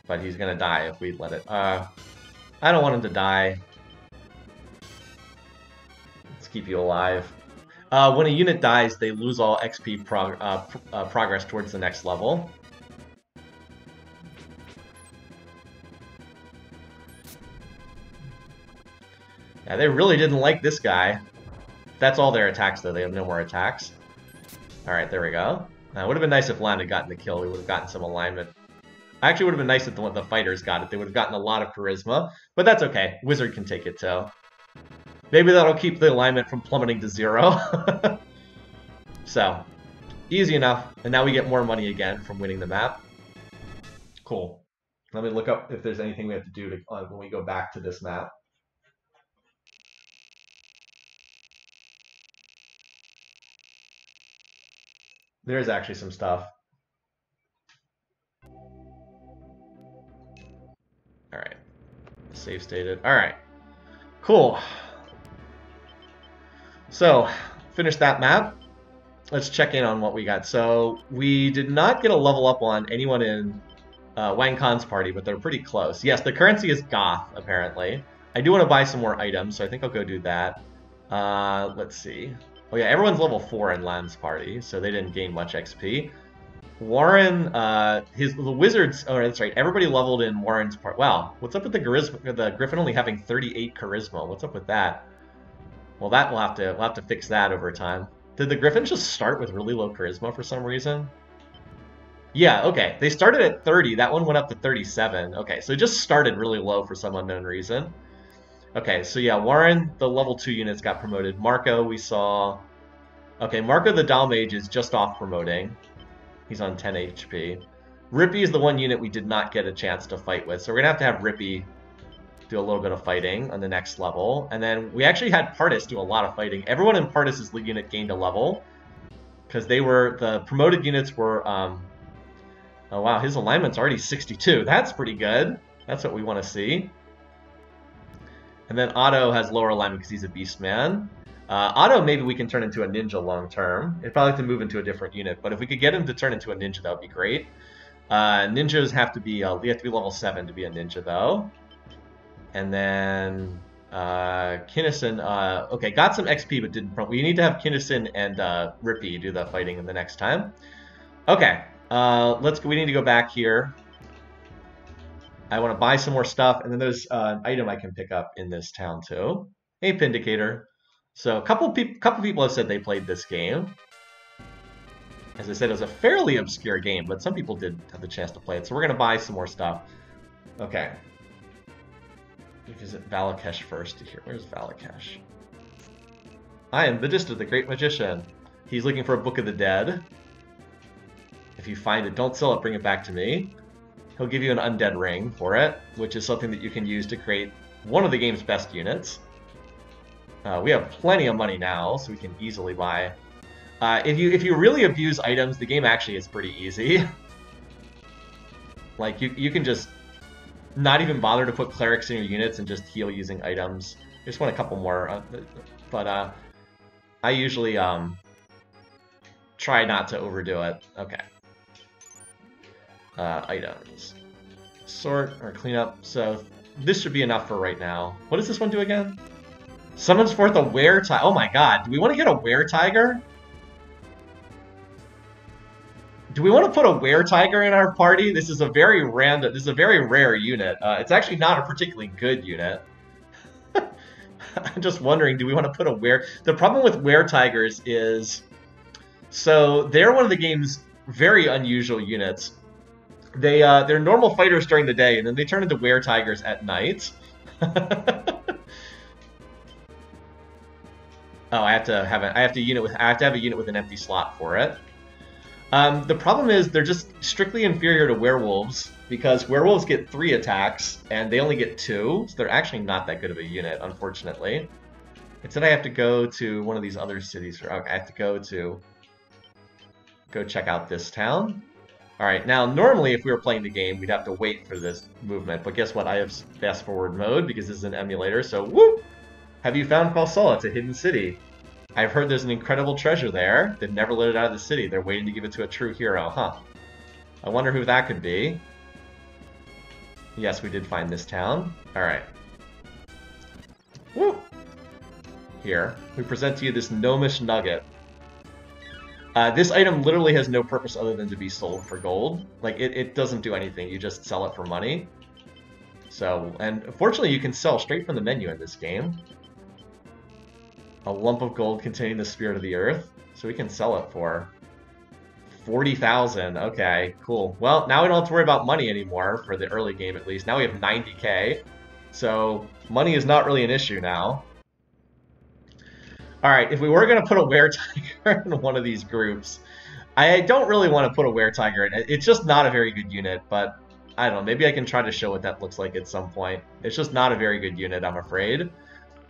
But he's gonna die if we let it... I don't want him to die. Let's keep you alive. When a unit dies, they lose all XP progress towards the next level. Yeah, they really didn't like this guy. That's all their attacks, though. They have no more attacks. Alright, there we go. It would have been nice if Lan had gotten the kill. We would have gotten some alignment. Actually, it would have been nice if the fighters got it. They would have gotten a lot of charisma. But that's okay. Wizard can take it, too. Maybe that'll keep the alignment from plummeting to 0. So, easy enough. And now we get more money again from winning the map. Cool. Let me look up if there's anything we have to do when we go back to this map. There's actually some stuff. Alright. Save stated. Alright. Cool. So, finish that map. Let's check in on what we got. So, we did not get a level up on anyone in Wang Khan's party, but they're pretty close. Yes, the currency is Goth, apparently. I do want to buy some more items, so I think I'll go do that. Let's see. Oh yeah, everyone's level 4 in Lan's party, so they didn't gain much XP. Warren, the wizards. Oh, that's right. Everybody leveled in Warren's part. Wow, what's up with the Griffin only having 38 charisma? What's up with that? Well, that we'll have to fix that over time. Did the Griffins just start with really low charisma for some reason? Yeah, okay. They started at 30. That one went up to 37. Okay, so it just started really low for some unknown reason. Okay, so yeah, Warren, the level 2 units got promoted. Marco, we saw... Okay, Marco the Dalmage is just off promoting. He's on 10 HP. Rippy is the one unit we did not get a chance to fight with, so we're going to have Rippy do a little bit of fighting on the next level. And then we actually had Partis do a lot of fighting. Everyone in Partis' unit gained a level, because the promoted units were... oh wow, his alignment's already 62. That's pretty good. That's what we want to see. And then Otto has lower alignment because he's a beast man. Otto, maybe we can turn into a ninja long term. It'd probably have to move into a different unit, but if we could get him to turn into a ninja, that would be great. Ninjas have to be level 7 to be a ninja, though. And then Kinnison, okay, got some XP, but didn't. We need to have Kinnison and Rippy do the fighting in the next time. Okay, we need to go back here. I want to buy some more stuff, and then there's an item I can pick up in this town too. A Pindicator. So a couple people have said they played this game. As I said, it was a fairly obscure game, but some people did have the chance to play it. So we're going to buy some more stuff. Okay. We visit Valakesh first here. Where's Valakesh? I am Vedista, the Great Magician. He's looking for a Book of the Dead. If if you find it, don't sell it, bring it back to me. He'll give you an undead ring for it, which is something that you can use to create one of the game's best units. We have plenty of money now, so we can easily buy. If you really abuse items, the game actually is pretty easy. Like, you can just not even bother to put clerics in your units and just heal using items. I just want a couple more, but I usually try not to overdo it. Okay. Items. Sort or clean up. So this should be enough for right now. What does this one do again? Summons forth a were-tiger. Oh my god, do we want to get a were-tiger? Do we want to put a were-tiger in our party? This is a very random, this is a very rare unit. It's actually not a particularly good unit. I'm just wondering, do we want to put a were... The problem with were-tigers is... So, they're one of the game's very unusual units. They're normal fighters during the day, and then they turn into were-tigers at night. Oh, I have to have a unit with an empty slot for it. The problem is they're just strictly inferior to werewolves because werewolves get 3 attacks and they only get 2, so they're actually not that good of a unit, unfortunately. It said I have to go to one of these other cities. Okay, I have to go check out this town. All right, now normally if we were playing the game, we'd have to wait for this movement, but guess what? I have fast forward mode because this is an emulator, so whoop! Have you found Falsala? It's a hidden city. I've heard there's an incredible treasure there. They've never let it out of the city. They're waiting to give it to a true hero, huh? I wonder who that could be. Yes, we did find this town. Alright. Woo! Here, we present to you this gnomish nugget. This item literally has no purpose other than to be sold for gold. Like, it doesn't do anything. You just sell it for money. So, and fortunately you can sell straight from the menu in this game. A lump of gold containing the spirit of the earth. So we can sell it for 40,000. Okay, cool. Well, now we don't have to worry about money anymore, for the early game at least. Now we have 90k. So money is not really an issue now. Alright, if we were going to put a were-tiger in one of these groups, I don't really want to put a were-tiger in it. It's just not a very good unit, but I don't know. Maybe I can try to show what that looks like at some point. It's just not a very good unit, I'm afraid.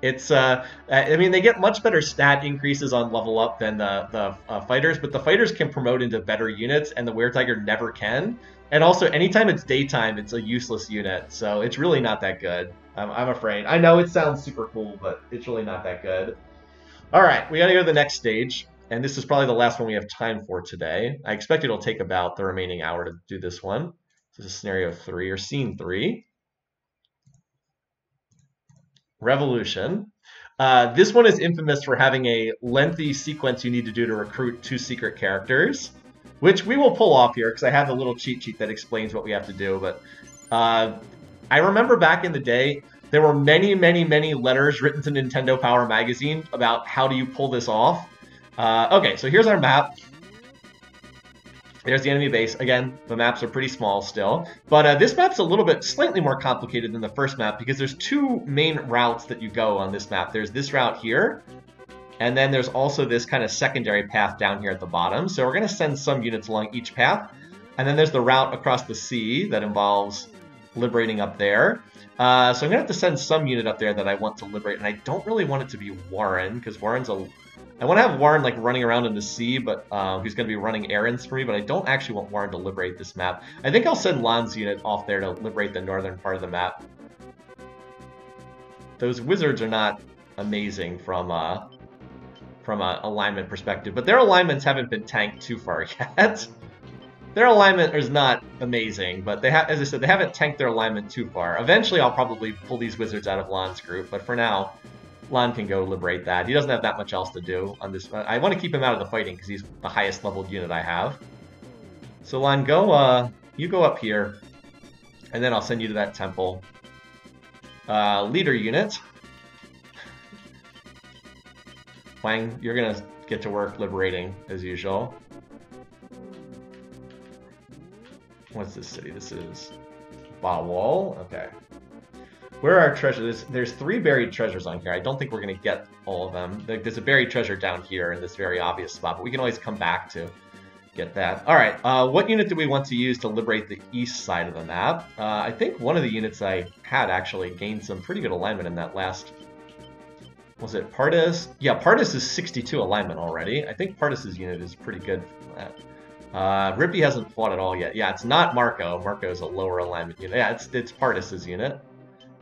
It's, I mean, they get much better stat increases on level up than the fighters, but the fighters can promote into better units, and the were-tiger never can. And also, anytime it's daytime, it's a useless unit, so it's really not that good, I'm afraid. I know it sounds super cool, but it's really not that good. Alright, we gotta go to the next stage, and this is probably the last one we have time for today. I expect it'll take about the remaining hour to do this one. This is scenario 3, or scene 3. Revolution. This one is infamous for having a lengthy sequence you need to do to recruit 2 secret characters, which we will pull off here because I have a little cheat sheet that explains what we have to do. But I remember back in the day, there were many, many, many letters written to Nintendo Power Magazine about how do you pull this off. Okay, so here's our map. There's the enemy base. Again, the maps are pretty small still. But this map's a little bit slightly more complicated than the first map because there's 2 main routes that you go on this map. There's this route here, and then there's also this kind of secondary path down here at the bottom. So we're going to send some units along each path. And then there's the route across the sea that involves liberating up there. So I'm going to have to send some unit up there that I want to liberate. And I don't really want it to be Warren, because Warren's a... I want to have Warren like running around in the sea, but he's going to be running errands for me, but I don't actually want Warren to liberate this map. I think I'll send Lan's unit off there to liberate the northern part of the map. Those wizards are not amazing from a alignment perspective, but their alignments haven't been tanked too far yet. Their alignment is not amazing, but they have, as I said, they haven't tanked their alignment too far. Eventually, I'll probably pull these wizards out of Lan's group, but for now, Lan can go liberate that. He doesn't have that much else to do on this. I want to keep him out of the fighting because he's the highest leveled unit I have. So Lan, go. You go up here, and then I'll send you to that temple. Leader unit. Wang, you're gonna get to work liberating as usual. What's this city? This is Bawal. Okay. Where are our treasures? There's 3 buried treasures on here. I don't think we're going to get all of them. There's a buried treasure down here in this very obvious spot, but we can always come back to. get that. All right, what unit do we want to use to liberate the east side of the map? I think one of the units I had actually gained some pretty good alignment in that last... Was it Pardis? Yeah, Pardis is 62 alignment already. I think Pardis' unit is pretty good for that. Rippy hasn't fought at all yet. Yeah, it's not Marco. Marco is a lower alignment unit. Yeah, it's Pardis' unit.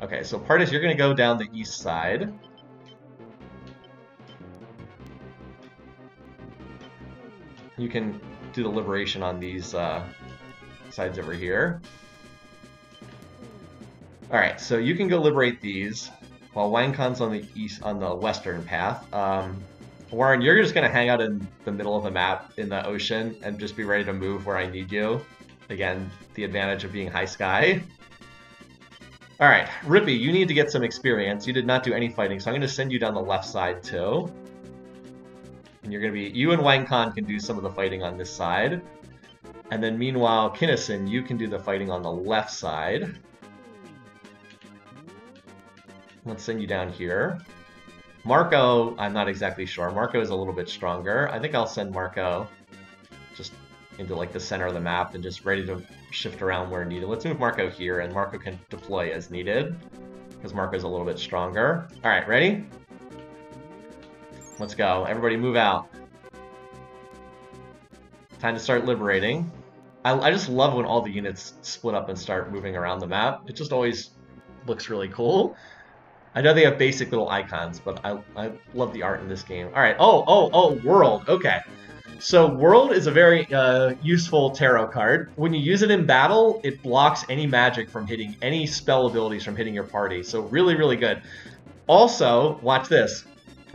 Okay, so Pardis, you're going to go down the east side. You can do the liberation on these sides over here. All right, so you can go liberate these while Wang Kan's on the western path. Warren, you're just gonna hang out in the middle of the map in the ocean and just be ready to move where I need you. Again, the advantage of being high sky. All right, Rippy, you need to get some experience. You did not do any fighting, so I'm gonna send you down the left side too. And you're gonna be, you and Wang Kan can do some of the fighting on this side. And then meanwhile, Kinnison, you can do the fighting on the left side. Let's send you down here. Marco, I'm not exactly sure. Marco is a little bit stronger. I think I'll send Marco just into like the center of the map and just ready to shift around where needed. Let's move Marco here, and Marco can deploy as needed because Marco's a little bit stronger. All right, ready? Let's go. Everybody move out. Time to start liberating. I just love when all the units split up and start moving around the map. It just always looks really cool. I know they have basic little icons, but I love the art in this game. All right. Oh, World. Okay. So World is a very useful tarot card. When you use it in battle, it blocks any magic from hitting, any spell abilities from hitting your party. So really, really good. Also, watch this.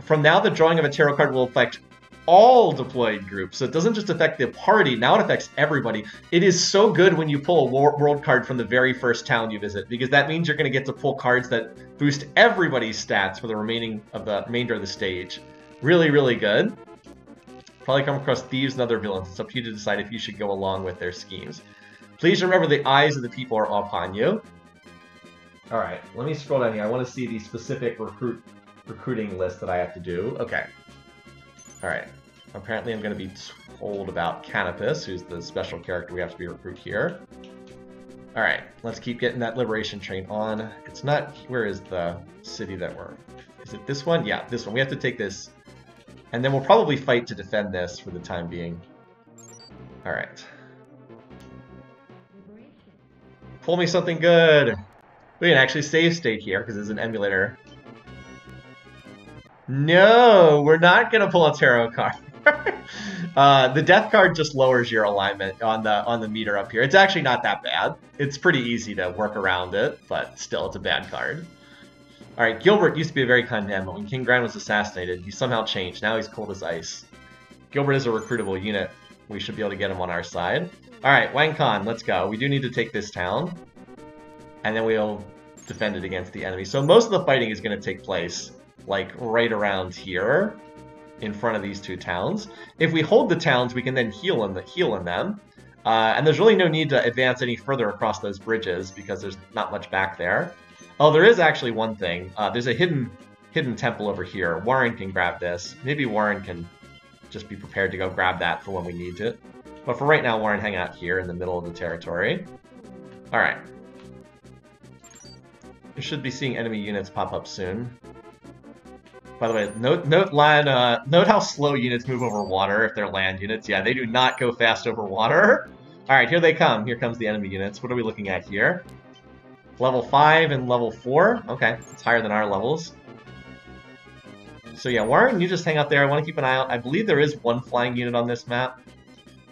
From now, the drawing of a tarot card will affect all deployed groups. So it doesn't just affect the party, now it affects everybody. It is so good when you pull a world card from the very first town you visit, because that means you're going to get to pull cards that boost everybody's stats for the remainder of the stage. Really, really good. Probably come across thieves and other villains. It's up to you to decide if you should go along with their schemes. Please remember the eyes of the people are upon you. Alright, let me scroll down here. I want to see the specific recruiting list that I have to do. Okay. Alright, apparently I'm going to be told about Canopus, who's the special character we have to be recruit here. Alright, let's keep getting that liberation train on. It's not, where is the city that we're, is it this one? Yeah, this one. We have to take this, and then we'll probably fight to defend this for the time being. Alright. Pull me something good! We can actually save state here, because there's an emulator. No, we're not going to pull a tarot card. The death card just lowers your alignment on the meter up here. It's actually not that bad. It's pretty easy to work around it, but still, it's a bad card. All right, Gilbert used to be a very kind man, but when King Grand was assassinated, he somehow changed. Now he's cold as ice. Gilbert is a recruitable unit. We should be able to get him on our side. All right, Wang Kan, let's go. We do need to take this town, and then we'll defend it against the enemy. So most of the fighting is going to take place like right around here in front of these two towns. If we hold the towns, we can then heal in them. And there's really no need to advance any further across those bridges because there's not much back there. Oh, there is actually one thing. There's a hidden temple over here. Warren can grab this. Maybe Warren can just be prepared to go grab that for when we need it. But for right now, Warren, hang out here in the middle of the territory. All right. You should be seeing enemy units pop up soon. By the way, note how slow units move over water if they're land units. Yeah, they do not go fast over water. All right, here they come. Here comes the enemy units. What are we looking at here? Level 5 and level 4. Okay, it's higher than our levels. So yeah, Warren, you just hang out there. I want to keep an eye out. I believe there is one flying unit on this map.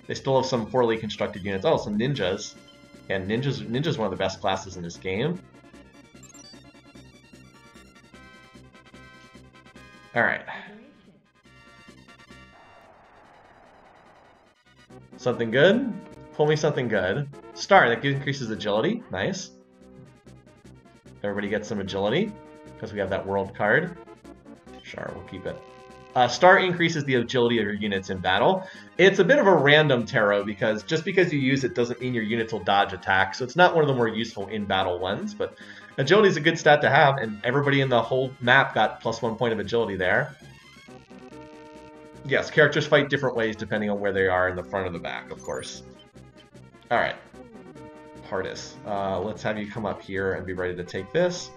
They still have some poorly constructed units. Oh, some ninjas. And ninja's one of the best classes in this game. Alright. Something good? Pull me something good. Star, that increases agility. Nice. Everybody gets some agility, because we have that world card. Sure, we'll keep it. Star increases the agility of your units in battle. It's a bit of a random tarot, because just because you use it doesn't mean your units will dodge attacks, so it's not one of the more useful in-battle ones, but agility is a good stat to have, and everybody in the whole map got +1 point of agility there. Yes, characters fight different ways depending on where they are in the front or the back, of course. Alright. Hardest. Let's have you come up here and be ready to take this.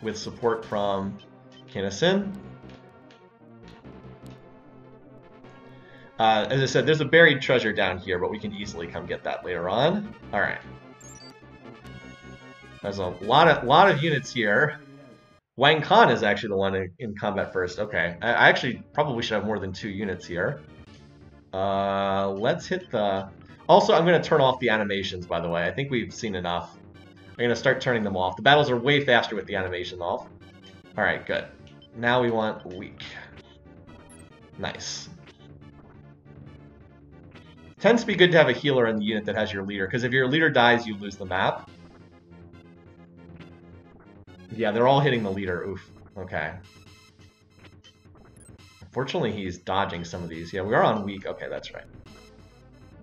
With support from Kinnison. As I said, there's a buried treasure down here, but we can easily come get that later on. Alright. There's a lot of units here. Wang Khan is actually the one in combat first. Okay, I actually probably should have more than 2 units here. Let's hit the... Also, I'm going to turn off the animations, by the way. I think we've seen enough. I'm going to start turning them off. The battles are way faster with the animation off. Alright, good. Now we want weak. Nice. Tends to be good to have a healer in the unit that has your leader, because if your leader dies, you lose the map. Yeah, they're all hitting the leader. Oof. Okay. Unfortunately, he's dodging some of these. Yeah, we are on weak. Okay, that's right.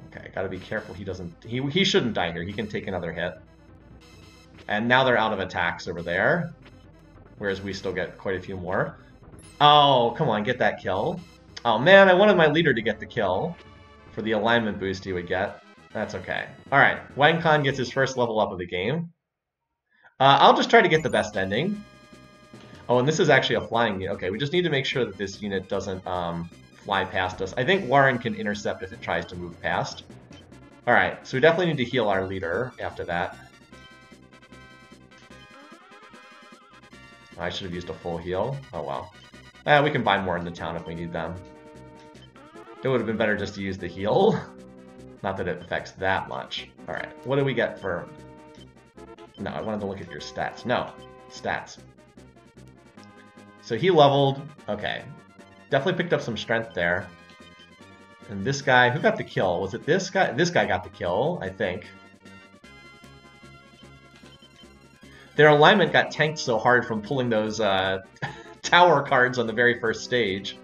Okay, gotta be careful he doesn't... He shouldn't die here. He can take another hit. And now they're out of attacks over there. Whereas we still get quite a few more. Oh, come on, get that kill. Oh man, I wanted my leader to get the kill. For the alignment boost he would get. That's okay. Alright, Wang Khan gets his first level up of the game. I'll just try to get the best ending. Oh, and this is actually a flying unit. Okay, we just need to make sure that this unit doesn't fly past us. I think Warren can intercept if it tries to move past. Alright, so we definitely need to heal our leader after that. I should have used a full heal. Oh well. We can buy more in the town if we need them. It would have been better just to use the heal. Not that it affects that much. Alright, what do we get for... No, I wanted to look at your stats. No, stats. So he leveled. Okay. Definitely picked up some strength there. And this guy, who got the kill? Was it this guy? This guy got the kill, I think. Their alignment got tanked so hard from pulling those tower cards on the very first stage.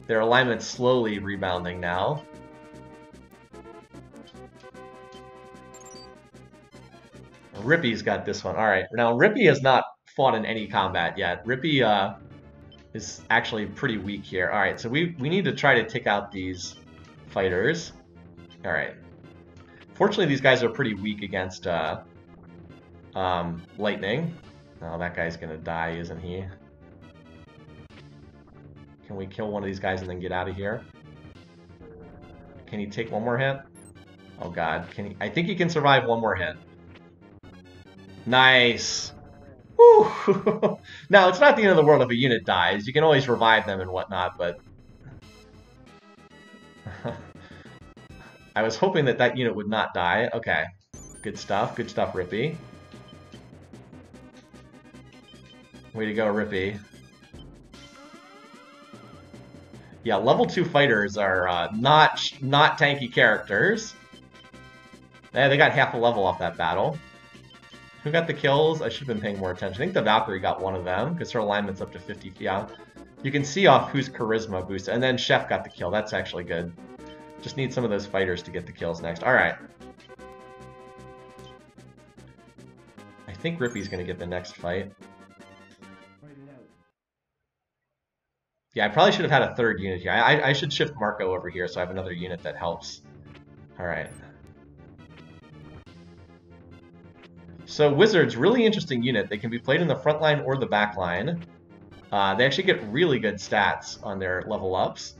Their alignment's slowly rebounding now. Rippy's got this one. Alright, now Rippy has not fought in any combat yet. Rippy is actually pretty weak here. Alright, so we need to try to take out these fighters. Alright. Fortunately, these guys are pretty weak against lightning. Oh, that guy's gonna die, isn't he? Can we kill one of these guys and then get out of here? Can he take one more hit? Oh god, can he? I think he can survive one more hit. Nice! Woo! Now, it's not the end of the world if a unit dies. You can always revive them and whatnot, but... I was hoping that that unit would not die. Okay. Good stuff, Rippy. Way to go, Rippy. Yeah, level 2 fighters are not tanky characters. They got half a level off that battle. Who got the kills? I should have been paying more attention. I think the Valkyrie got one of them, because her alignment's up to 50. Yeah. You can see off whose charisma boosted. And then Chef got the kill. That's actually good. Just need some of those fighters to get the kills next. Alright. I think Rippy's going to get the next fight. Yeah, I probably should have had a third unit here. I should shift Marco over here so I have another unit that helps. Alright. So Wizards, really interesting unit. They can be played in the front line or the back line. They actually get really good stats on their level ups.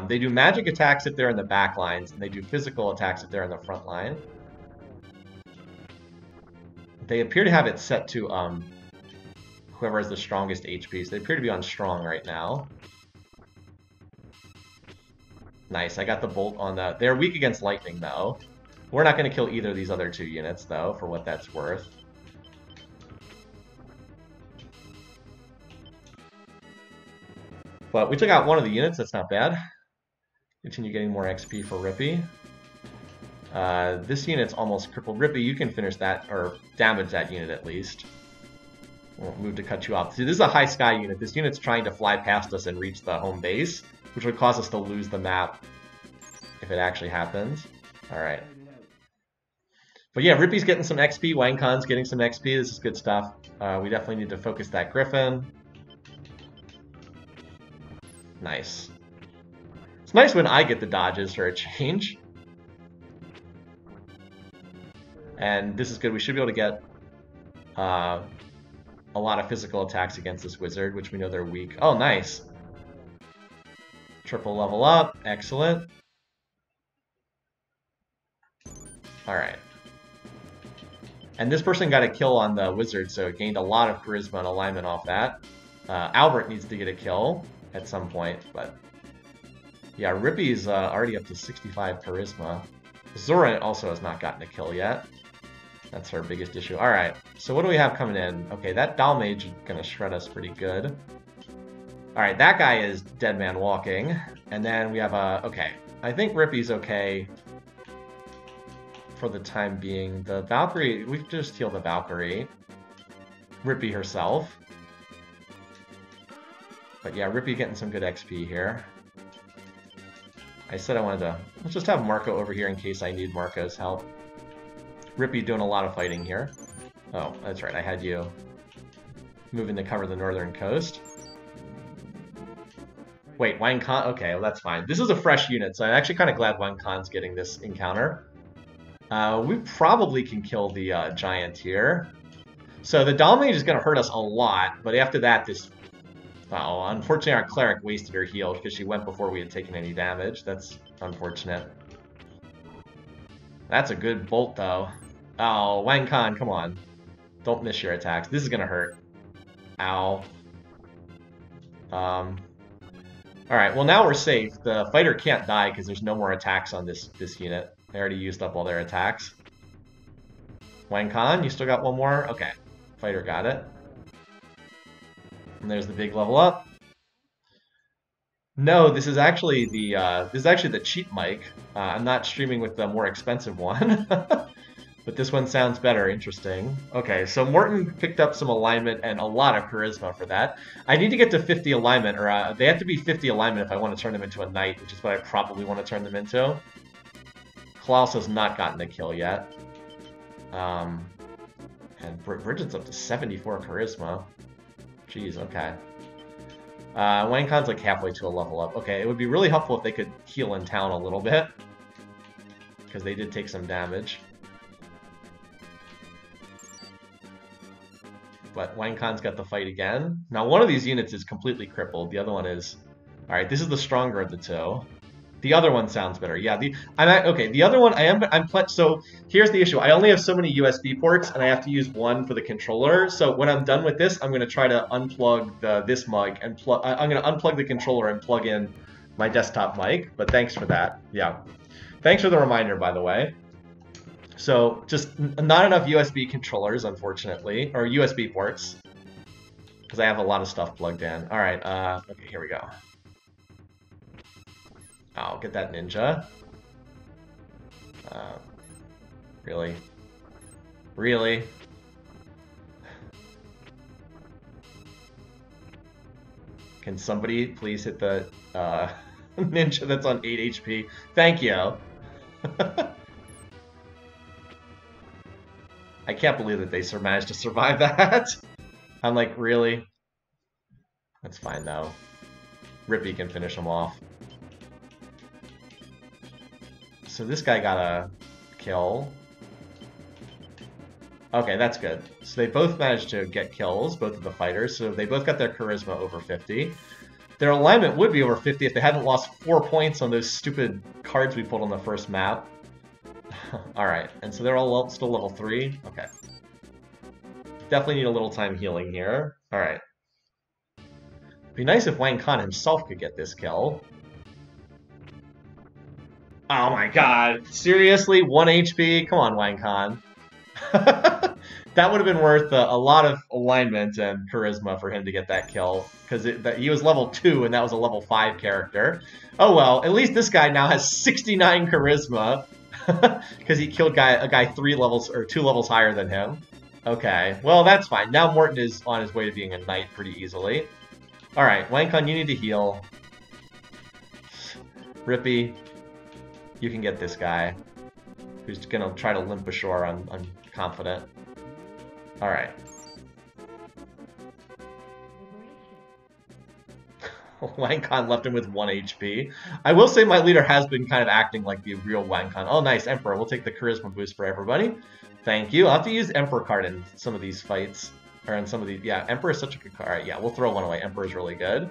They do magic attacks if they're in the back lines, and they do physical attacks if they're in the front line. They appear to have it set to whoever has the strongest HP, so they appear to be on strong right now. Nice, I got the bolt on that. They're weak against lightning, though. We're not going to kill either of these other 2 units, though, for what that's worth. But we took out one of the units, that's not bad. Continue getting more XP for Rippy. This unit's almost crippled. Rippy, you can finish that, or damage that unit at least. Won't move to cut you off. See, this is a high sky unit. This unit's trying to fly past us and reach the home base, which would cause us to lose the map if it actually happens. Alright. But yeah, Rippy's getting some XP, Wang Khan's getting some XP, this is good stuff. We definitely need to focus that Griffin. Nice. It's nice when I get the dodges for a change. And this is good. We should be able to get a lot of physical attacks against this wizard, which we know they're weak. Oh, nice. Triple level up. Excellent. Alright. And this person got a kill on the wizard, so it gained a lot of charisma and alignment off that. Albert needs to get a kill at some point, but... Yeah, Rippy's already up to 65 charisma. Zora also has not gotten a kill yet. That's her biggest issue. Alright, so what do we have coming in? Okay, that Doll Mage is going to shred us pretty good. Alright, that guy is Dead Man Walking. And then we have a... Okay, I think Rippy's okay for the time being. The Valkyrie, we can just heal the Valkyrie. Rippy herself. But yeah, Rippy getting some good XP here. I said I wanted to... Let's just have Marco over here in case I need Marco's help. Rippy doing a lot of fighting here. Oh, that's right, I had you moving to cover the northern coast. Wait, Wang Khan? Okay, well that's fine. This is a fresh unit, so I'm actually kind of glad Wang Khan's getting this encounter. We probably can kill the giant here. So the Doll Mage is going to hurt us a lot, but after that, this... Oh, unfortunately our Cleric wasted her heal because she went before we had taken any damage. That's unfortunate. That's a good bolt, though. Oh, Wang Khan, come on. Don't miss your attacks. This is going to hurt. Ow. Alright, well now we're safe. The fighter can't die because there's no more attacks on this unit. They already used up all their attacks. Wang Khan, you still got one more? Okay. Fighter got it. And there's the big level up. No, this is actually the cheap mic. I'm not streaming with the more expensive one. But this one sounds better. Interesting. Okay, so Morton picked up some alignment and a lot of charisma for that. I need to get to 50 alignment, or they have to be 50 alignment if I want to turn them into a knight, which is what I probably want to turn them into. Klaus has not gotten a kill yet. And Bridget's up to 74 charisma. Jeez, okay. Wang Khan's like halfway to a level up. Okay, it would be really helpful if they could heal in town a little bit. Because they did take some damage. But Wang Khan's got the fight again. Now one of these units is completely crippled. The other one is... Alright, this is the stronger of the two. The other one sounds better. Yeah, okay, the other one, so here's the issue. I only have so many USB ports, and I have to use one for the controller. So when I'm done with this, I'm going to try to unplug this mic, and I'm going to unplug the controller and plug in my desktop mic. But thanks for that. Yeah. Thanks for the reminder, by the way. So just not enough USB controllers, unfortunately, or USB ports, because I have a lot of stuff plugged in. All right, okay, here we go. I'll get that ninja. Really? Really? Can somebody please hit the ninja that's on 8 HP? Thank you. I can't believe that they managed to survive that. I'm like, really? That's fine, though. Rippy can finish him off. So this guy got a kill. Okay, that's good. So they both managed to get kills, both of the fighters, so they both got their charisma over 50. Their alignment would be over 50 if they hadn't lost 4 points on those stupid cards we pulled on the first map. Alright, and so they're all still level 3? Okay. Definitely need a little time healing here. Alright. Be nice if Wang Khan himself could get this kill. Oh my god, seriously? 1 HP? Come on, Wang Khan. That would have been worth a lot of alignment and charisma for him to get that kill, because he was level 2 and that was a level 5 character. Oh well, at least this guy now has 69 charisma, because he killed a guy 2 levels higher than him. Okay, well that's fine. Now Morton is on his way to being a knight pretty easily. Alright, Wang Khan, you need to heal. Rippy, you can get this guy, who's gonna try to limp ashore, I'm confident. Alright. Wangkon left him with 1 HP. I will say my leader has been kind of acting like the real Wangkon. Oh, nice, Emperor. We'll take the Charisma boost for everybody. Thank you. I'll have to use Emperor card in some of these fights. Or in some of these... Yeah, Emperor is such a good card. All right, yeah, we'll throw one away. Emperor is really good.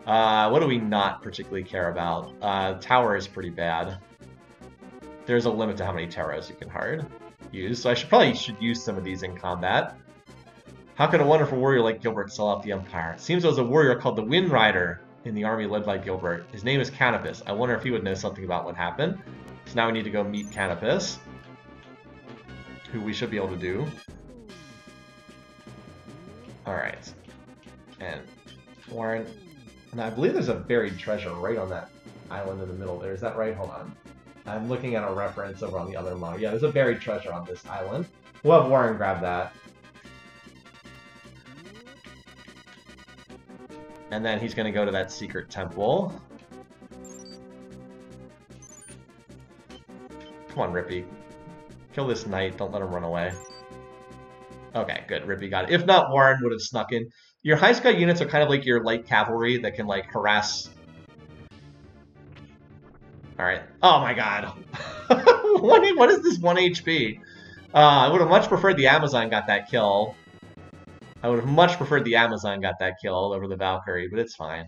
What do we not particularly care about? Tower is pretty bad. There's a limit to how many Taros you can hard use, so I probably should use some of these in combat. How could a wonderful warrior like Gilbert sell out the Empire? It seems there was a warrior called the Wind Rider in the army led by Gilbert. His name is Canopus. I wonder if he would know something about what happened. So now we need to go meet Canopus, who we should be able to do. Alright. And Warren... And I believe there's a buried treasure right on that island in the middle there. Is that right? Hold on. I'm looking at a reference over on the other model. Yeah, there's a buried treasure on this island. We'll have Warren grab that. And then he's going to go to that secret temple. Come on, Rippy. Kill this knight. Don't let him run away. Okay, good. Rippy got it. If not, Warren would have snuck in. Your high sky units are kind of like your light cavalry that can, like, harass... Alright. Oh my god. What is this 1 HP? I would have much preferred the Amazon got that kill. I would have much preferred the Amazon got that kill over the Valkyrie, but it's fine.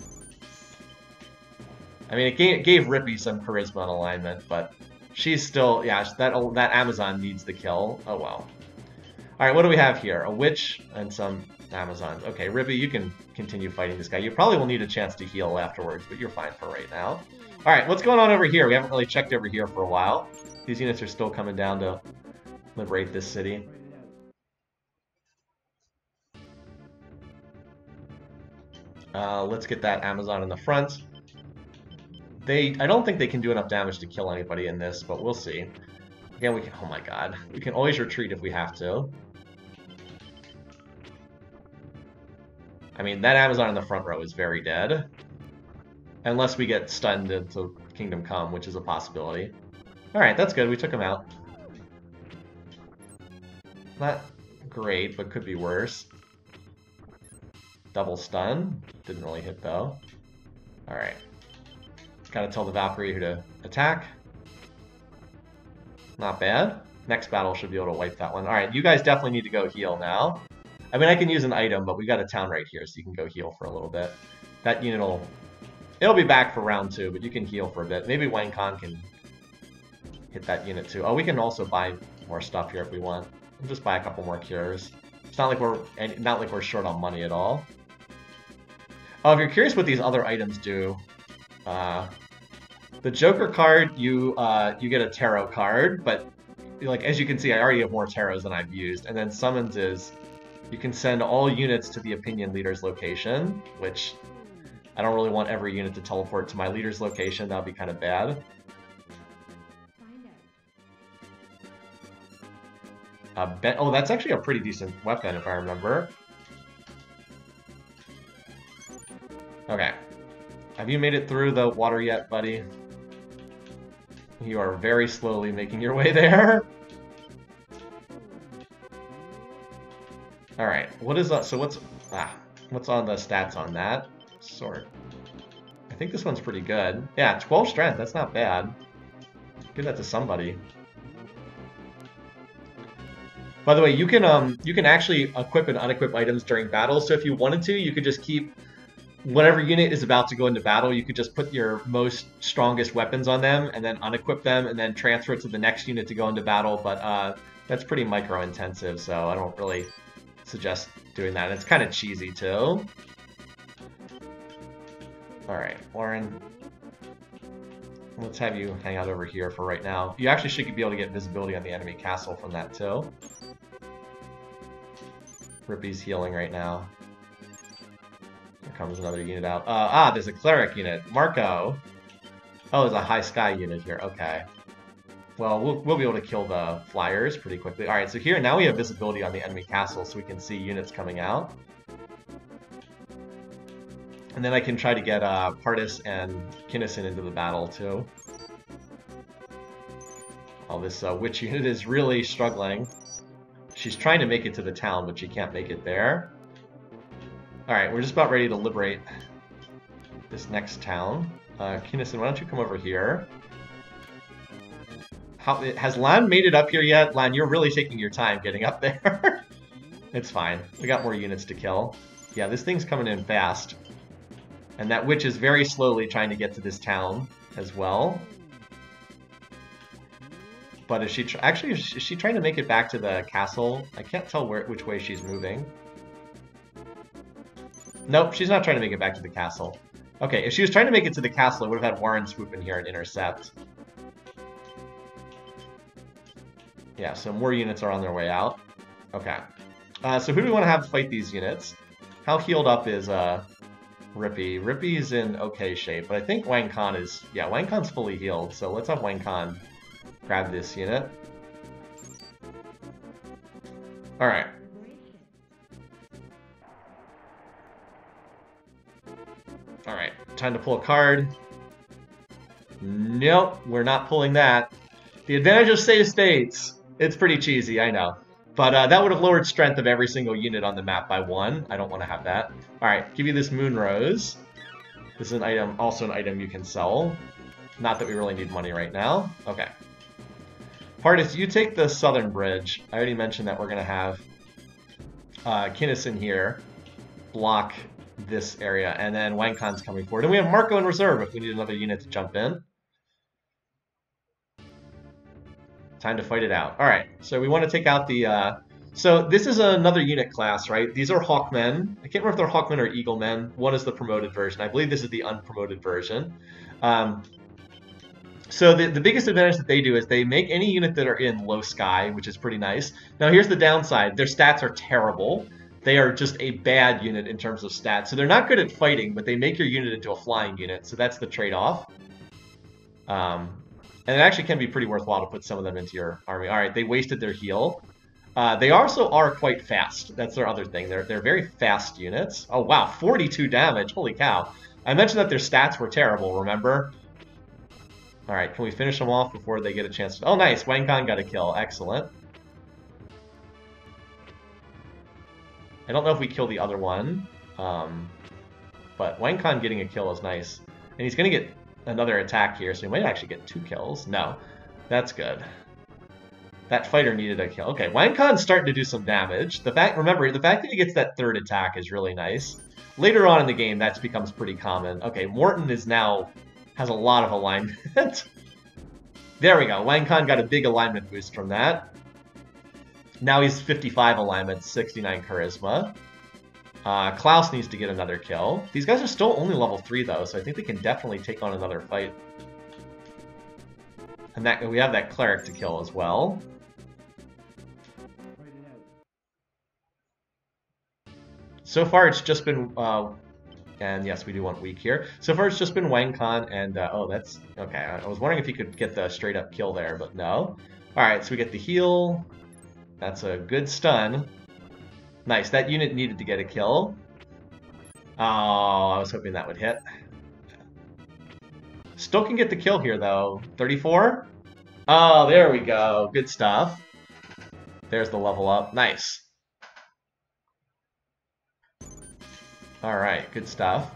I mean, it gave Rippy some charisma and alignment, but she's still... Yeah, that Amazon needs the kill. Oh well. Alright, what do we have here? A witch and some Amazons. Okay, Rippy, you can continue fighting this guy. You probably will need a chance to heal afterwards, but you're fine for right now. Alright, what's going on over here? We haven't really checked over here for a while. These units are still coming down to liberate this city. Let's get that Amazon in the front. I don't think they can do enough damage to kill anybody in this, but we'll see. Again, we can... Oh my god. We can always retreat if we have to. I mean, that Amazon in the front row is very dead. Unless we get stunned into Kingdom Come, which is a possibility. Alright, that's good. We took him out. Not great, but could be worse. Double stun. Didn't really hit, though. Alright. Gotta tell the Valkyrie who to attack. Not bad. Next battle should be able to wipe that one. Alright, you guys definitely need to go heal now. I mean, I can use an item, but we got a town right here, so you can go heal for a little bit. That unit will... It'll be back for round 2, but you can heal for a bit. Maybe Wangkon can hit that unit too. Oh, we can also buy more stuff here if we want. We'll just buy a couple more cures. It's not like we're short on money at all. Oh, if you're curious what these other items do, the Joker card, you get a tarot card, but like as you can see, I already have more tarots than I've used. And then summons is you can send all units to the opinion leader's location, which I don't really want every unit to teleport to my leader's location. That would be kind of bad. Oh, that's actually a pretty decent weapon, if I remember. Okay. Have you made it through the water yet, buddy? You are very slowly making your way there. Alright, what is that? So what's on the stats on that? Sword. I think this one's pretty good. Yeah, 12 strength, that's not bad. Give that to somebody. By the way, you can actually equip and unequip items during battle, so if you wanted to, you could just keep whatever unit is about to go into battle, you could just put your most strongest weapons on them and then unequip them and then transfer it to the next unit to go into battle, but that's pretty micro intensive, so I don't really suggest doing that. It's kind of cheesy too. Alright, Lauren, let's have you hang out over here for right now. You actually should be able to get visibility on the enemy castle from that too. Rippy's healing right now. Here comes another unit out. There's a cleric unit. Marco. Oh, there's a high sky unit here. Okay. Well, we'll be able to kill the flyers pretty quickly. Alright, so here now we have visibility on the enemy castle, so we can see units coming out. And then I can try to get Partis and Kinnison into the battle too. Oh, this witch unit is really struggling. She's trying to make it to the town, but she can't make it there. Alright, we're just about ready to liberate this next town. Kinnison, why don't you come over here? Has Lan made it up here yet? Lan, you're really taking your time getting up there. It's fine. We got more units to kill. Yeah, this thing's coming in fast. And that witch is very slowly trying to get to this town as well. But is she actually, is she trying to make it back to the castle? I can't tell which way she's moving. Nope, she's not trying to make it back to the castle. Okay, if she was trying to make it to the castle, it would have had Warren swoop in here and intercept. Yeah, so more units are on their way out. Okay. So who do we want to have fight these units? How healed up is Rippy? Rippy's in okay shape, but I think Wang Kan is... Yeah, Wang Kan's fully healed, so let's have Wang Kan grab this unit. Alright. Alright, time to pull a card. Nope, we're not pulling that. The advantage of save states. It's pretty cheesy, I know. But that would have lowered strength of every single unit on the map by 1. I don't want to have that. Alright, give you this Moon Rose. This is an item, also an item you can sell. Not that we really need money right now. Okay. Hardest, you take the southern bridge. I already mentioned that we're going to have Kinnison here block this area, and then Wang Kan's coming forward. And we have Marco in reserve if we need another unit to jump in. Time to fight it out. Alright, so we want to take out the... So this is another unit class, right? These are Hawkmen. I can't remember if they're Hawkmen or Eaglemen. One is the promoted version. I believe this is the unpromoted version. So the biggest advantage that they do is they make any unit that are in low sky, which is pretty nice. Now here's the downside. Their stats are terrible. They are just a bad unit in terms of stats. So they're not good at fighting, but they make your unit into a flying unit. So that's the trade-off. And it actually can be pretty worthwhile to put some of them into your army. All right, they wasted their heal. They also are quite fast. That's their other thing. They're very fast units. Oh, wow, 42 damage. Holy cow. I mentioned that their stats were terrible, remember? All right, can we finish them off before they get a chance to... Oh, nice. Wang Kan got a kill. Excellent. I don't know if we kill the other one. But Wang Kan getting a kill is nice. And he's going to get another attack here, so he might actually get 2 kills. No, that's good. That fighter needed a kill. Okay, Wang Kan's starting to do some damage. Remember, the fact that he gets that 3rd attack is really nice. Later on in the game, that becomes pretty common. Okay, Morton has a lot of alignment. There we go. Wang Kan got a big alignment boost from that. Now he's 55 alignment, 69 charisma. Klaus needs to get another kill. These guys are still only level 3 though, so I think they can definitely take on another fight. And we have that cleric to kill as well. So far it's just been, and yes, we do want weak here. So far it's just been Wang Kan and, oh, that's, okay. I was wondering if he could get the straight up kill there, but no. Alright, so we get the heal. That's a good stun. Nice, that unit needed to get a kill. Oh, I was hoping that would hit. Still can get the kill here, though. 34? Oh, there we go. Good stuff. There's the level up. Nice. Alright, good stuff.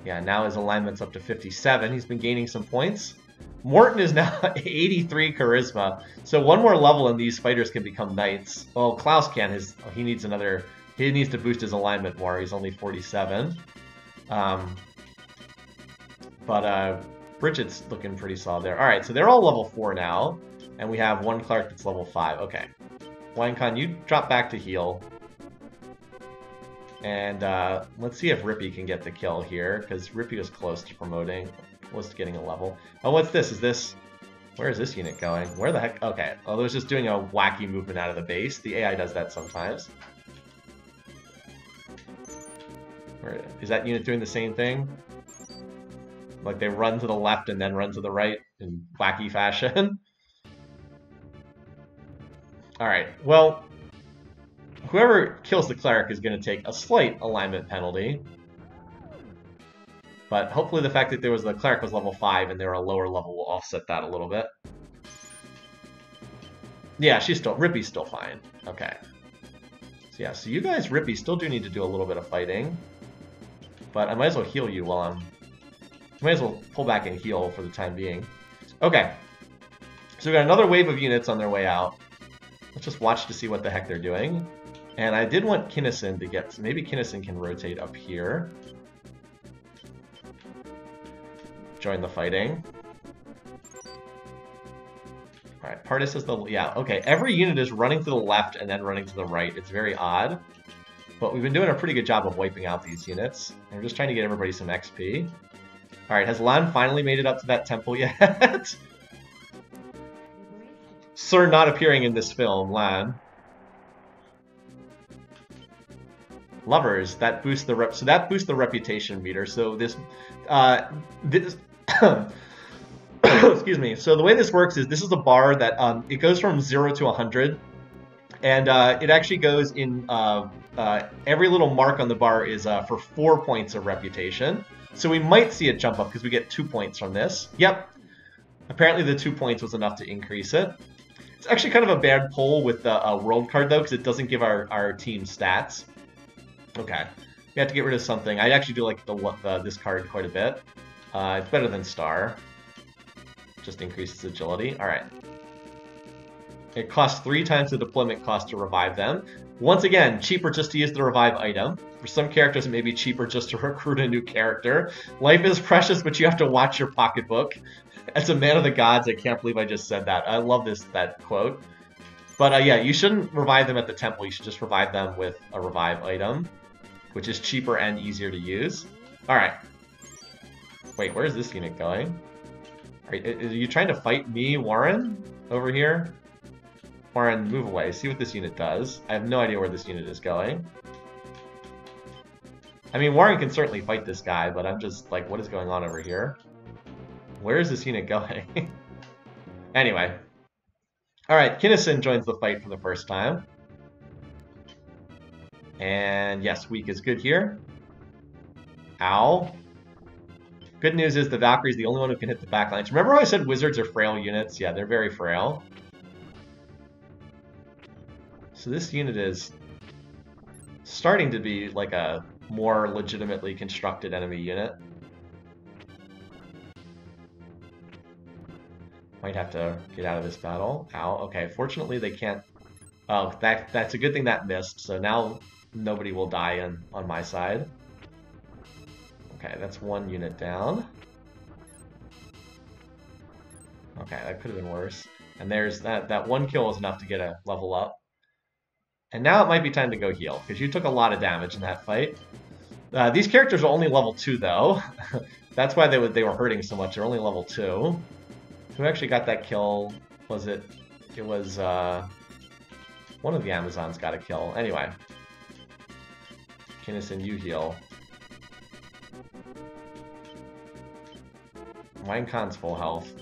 Yeah, now his alignment's up to 57. He's been gaining some points. Morton is now 83 charisma, so one more level and these fighters can become knights. Well, Klaus can. He needs to boost his alignment more. He's only 47. But Bridget's looking pretty solid there. All right, so they're all level 4 now, and we have one cleric that's level 5. Okay, Wang Kan, you drop back to heal. And let's see if Rippy can get the kill here, because Rippy was close to promoting. Close to getting a level. Oh, what's this? Where is this unit going? Where the heck? Okay. Oh, it was just doing a wacky movement out of the base. The AI does that sometimes. Is that unit doing the same thing? Like they run to the left and then run to the right in wacky fashion? Alright, well, whoever kills the cleric is going to take a slight alignment penalty. But hopefully the fact that the cleric was level 5 and they were a lower level will offset that a little bit. Yeah, Rippy's still fine. Okay. So yeah, so you guys, Rippy, still do need to do a little bit of fighting. But I might as well heal you while I'm Might as well pull back and heal for the time being. Okay. So we got another wave of units on their way out. Let's just watch to see what the heck they're doing. And I did want Kinnison to get... Maybe Kinnison can rotate up here. Join the fighting. Alright, Pardis is the... Yeah, okay. Every unit is running to the left and then running to the right. It's very odd. But we've been doing a pretty good job of wiping out these units. And we're just trying to get everybody some XP. Alright, has Lan finally made it up to that temple yet? Sir not appearing in this film, Lan. Lovers, that boosts the so that boosts the reputation meter. So this excuse me. So the way this works is this is a bar that it goes from 0 to 100, and it actually goes in every little mark on the bar is for 4 points of reputation. So we might see it jump up because we get 2 points from this. Yep. Apparently the 2 points was enough to increase it. It's actually kind of a bad pull with the world card though, because it doesn't give our team stats. Okay, we have to get rid of something. I actually do like this card quite a bit. It's better than Star. Just increases agility. All right. It costs 3 times the deployment cost to revive them. Once again, cheaper just to use the revive item. For some characters, it may be cheaper just to recruit a new character. Life is precious, but you have to watch your pocketbook. As a man of the gods, I can't believe I just said that. I love that quote. But yeah, you shouldn't revive them at the temple. You should just revive them with a revive item, which is cheaper and easier to use. All right. Wait, where's this unit going? Are you trying to fight me, Warren, over here? Warren, move away. See what this unit does. I have no idea where this unit is going. I mean, Warren can certainly fight this guy, but I'm just like, what is going on over here? Where is this unit going? Anyway. Alright, Kinnison joins the fight for the first time. And yes, weak is good here. Ow. Good news is the Valkyrie's the only one who can hit the backlines. Remember how I said wizards are frail units? Yeah, they're very frail. So this unit is starting to be like a more legitimately constructed enemy unit. Might have to get out of this battle. Ow, okay, fortunately they can't... Oh, that's a good thing that missed, so now nobody will die on my side. Okay, that's 1 unit down. Okay, that could have been worse. And there's that 1 kill is enough to get a level up. And now it might be time to go heal, because you took a lot of damage in that fight. These characters are only level 2, though. That's why they were hurting so much. They're only level 2. Who actually got that kill? Was it... It was, one of the Amazons got a kill. Anyway. Kinnison, you heal. Winecon's full health.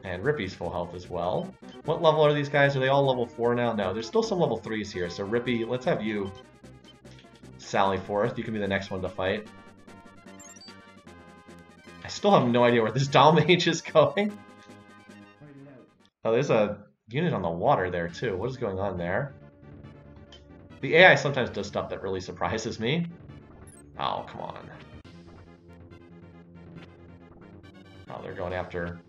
And Rippy's full health as well. What level are these guys? Are they all level 4 now? No, there's still some level 3s here. So Rippy, let's have you sally forth. You can be the next one to fight. I still have no idea where this Doll Mage is going. Oh, there's a unit on the water there too. What is going on there? The AI sometimes does stuff that really surprises me. Oh, come on. Oh, they're going after...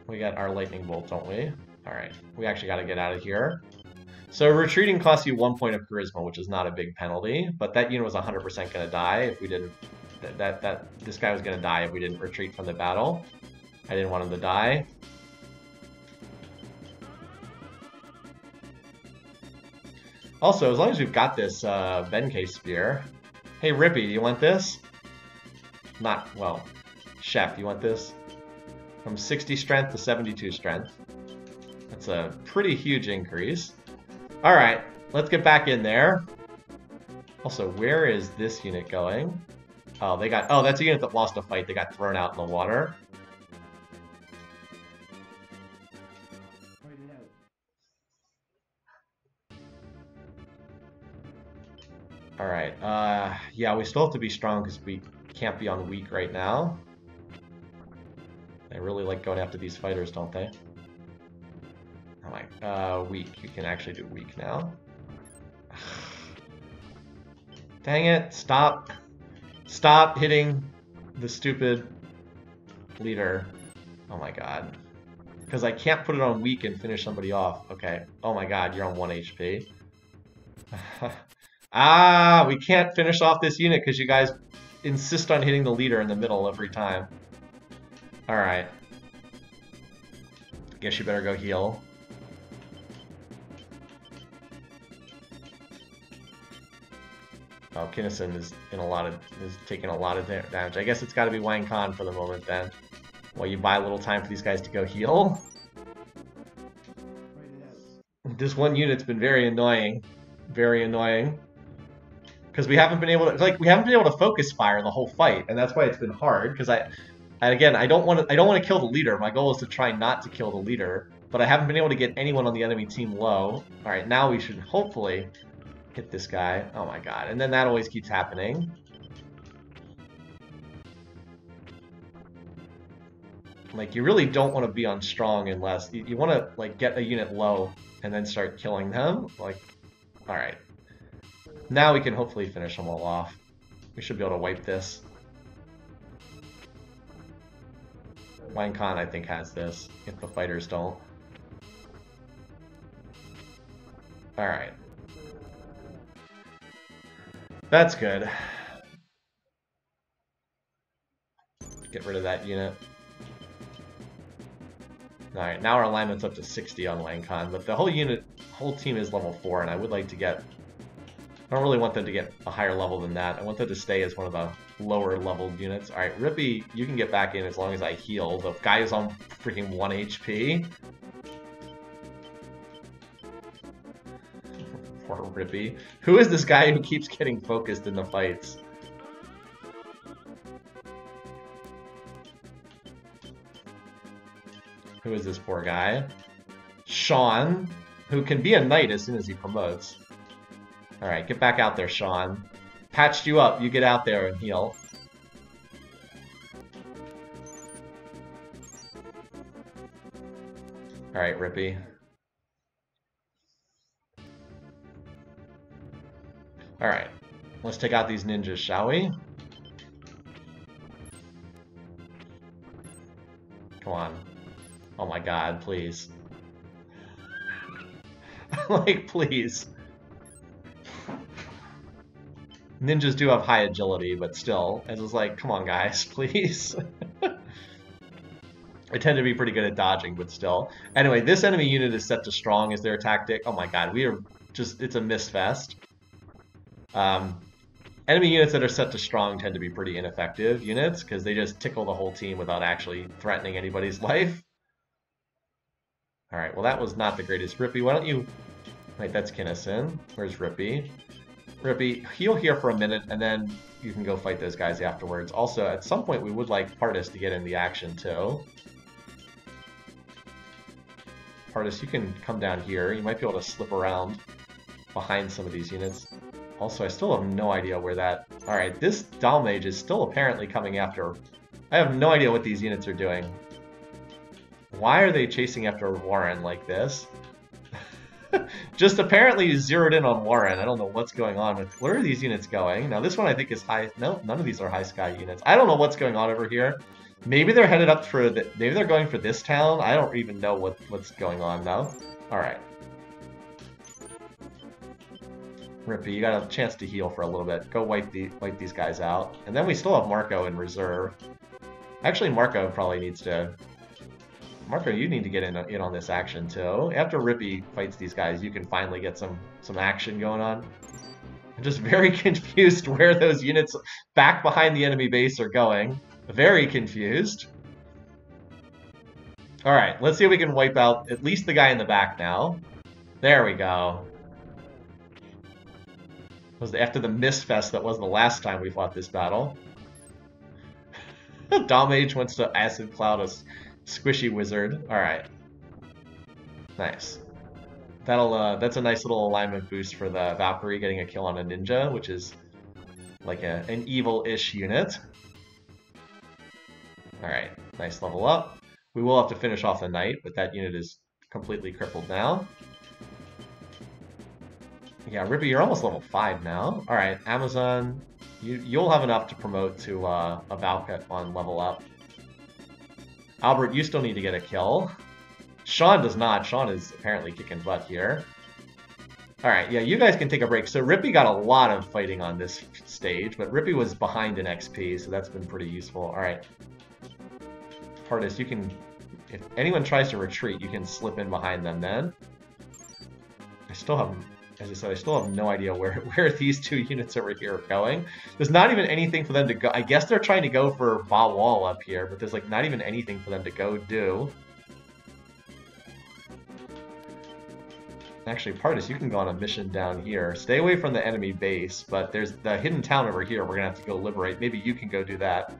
We got our lightning bolt, don't we? Alright, we actually got to get out of here. So retreating costs you 1 point of charisma, which is not a big penalty, but that unit was 100% going to die if we didn't... This guy was going to die if we didn't retreat from the battle. I didn't want him to die. Also, as long as we've got this Benkei Spear... Hey, Rippy, do you want this? Not, well... Chef, you want this? From 60 strength to 72 strength. That's a pretty huge increase. Alright, let's get back in there. Also, where is this unit going? Oh, they got... Oh, that's a unit that lost a fight. They got thrown out in the water. Alright, yeah, we still have to be strong because we can't be on weak right now. They really like going after these fighters, don't they? Oh my, weak. You can actually do weak now. Dang it, stop. Stop hitting the stupid leader. Oh my god. Because I can't put it on weak and finish somebody off. Okay. Oh my god, you're on 1 HP. Ah, we can't finish off this unit because you guys insist on hitting the leader in the middle every time. Alright. Guess you better go heal. Oh, Kinnison is taking a lot of damage. I guess it's got to be Wang Khan for the moment then. Well, you buy a little time for these guys to go heal. This one unit's been very annoying. Very annoying. Because we haven't been able to focus fire the whole fight, and that's why it's been hard. Because I don't want to kill the leader. My goal is to try not to kill the leader, but I haven't been able to get anyone on the enemy team low. All right, now we should hopefully hit this guy. Oh my god! And then that always keeps happening. Like, you really don't want to be on strong unless you want to like get a unit low and then start killing them. Like, all right. Now we can hopefully finish them all off. We should be able to wipe this. Wang Khan, I think, has this, if the fighters don't. Alright. That's good. Get rid of that unit. Alright, now our alignment's up to 60 on Wang Khan, but the whole team is level 4, and I would like to get... I don't really want them to get a higher level than that. I want them to stay as one of the lower leveled units. Alright, Rippy, you can get back in as long as I heal. The guy is on freaking 1 HP. Poor Rippy. Who is this guy who keeps getting focused in the fights? Who is this poor guy? Sean, who can be a knight as soon as he promotes. Alright, get back out there, Sean. Patched you up, you get out there and heal. Alright, Rippy. Alright, let's take out these ninjas, shall we? Come on. Oh my god, please. Like, please. Ninjas do have high agility, but still, it was like, come on guys, please. I tend to be pretty good at dodging, but still. Anyway, this enemy unit is set to strong as their tactic. Oh my god, we are just, it's a misfest. Enemy units that are set to strong tend to be pretty ineffective units, because they just tickle the whole team without actually threatening anybody's life. Alright, well that was not the greatest. Rippy, why don't you... Wait, that's Kinnison. Where's Rippy? Rippy, heal here for a minute, and then you can go fight those guys afterwards. Also, at some point, we would like Partis to get in the action, too. Partis, you can come down here. You might be able to slip around behind some of these units. Also, I still have no idea where that... Alright, this Doll Mage is still apparently coming after... I have no idea what these units are doing. Why are they chasing after Warren like this? Just apparently zeroed in on Warren. I don't know what's going on with... Where are these units going? Now, this one I think is high... No, none of these are high sky units. I don't know what's going on over here. Maybe they're headed up for... Maybe they're going for this town? I don't even know what's going on, though. Alright. Rippy, you got a chance to heal for a little bit. Go wipe these guys out. And then we still have Marco in reserve. Actually, Marco probably needs to... Marco, you need to get in on this action, too. After Rippy fights these guys, you can finally get some action going on. I'm just very confused where those units back behind the enemy base are going. Very confused. Alright, let's see if we can wipe out at least the guy in the back now. There we go. Was after the misfest that was the last time we fought this battle. Dommage wants to Acid Cloud a squishy wizard. Alright. Nice. That's a nice little alignment boost for the Valkyrie getting a kill on a ninja, which is like an evil-ish unit. Alright, nice level up. We will have to finish off the knight, but that unit is completely crippled now. Yeah, Rippy, you're almost level 5 now. Alright, Amazon, you'll have enough to promote to a Valka on level up. Albert, you still need to get a kill. Sean does not. Sean is apparently kicking butt here. Alright, yeah, you guys can take a break. So Rippy got a lot of fighting on this stage, but Rippy was behind in XP, so that's been pretty useful. Alright. Partis, you can... If anyone tries to retreat, you can slip in behind them then. I still have... As I said, I still have no idea where these two units over here are going. There's not even anything for them to go... I guess they're trying to go for Ba Wall up here, but there's like not even anything for them to go do. Actually, Partis, you can go on a mission down here. Stay away from the enemy base, but there's the hidden town over here we're going to have to go liberate. Maybe you can go do that.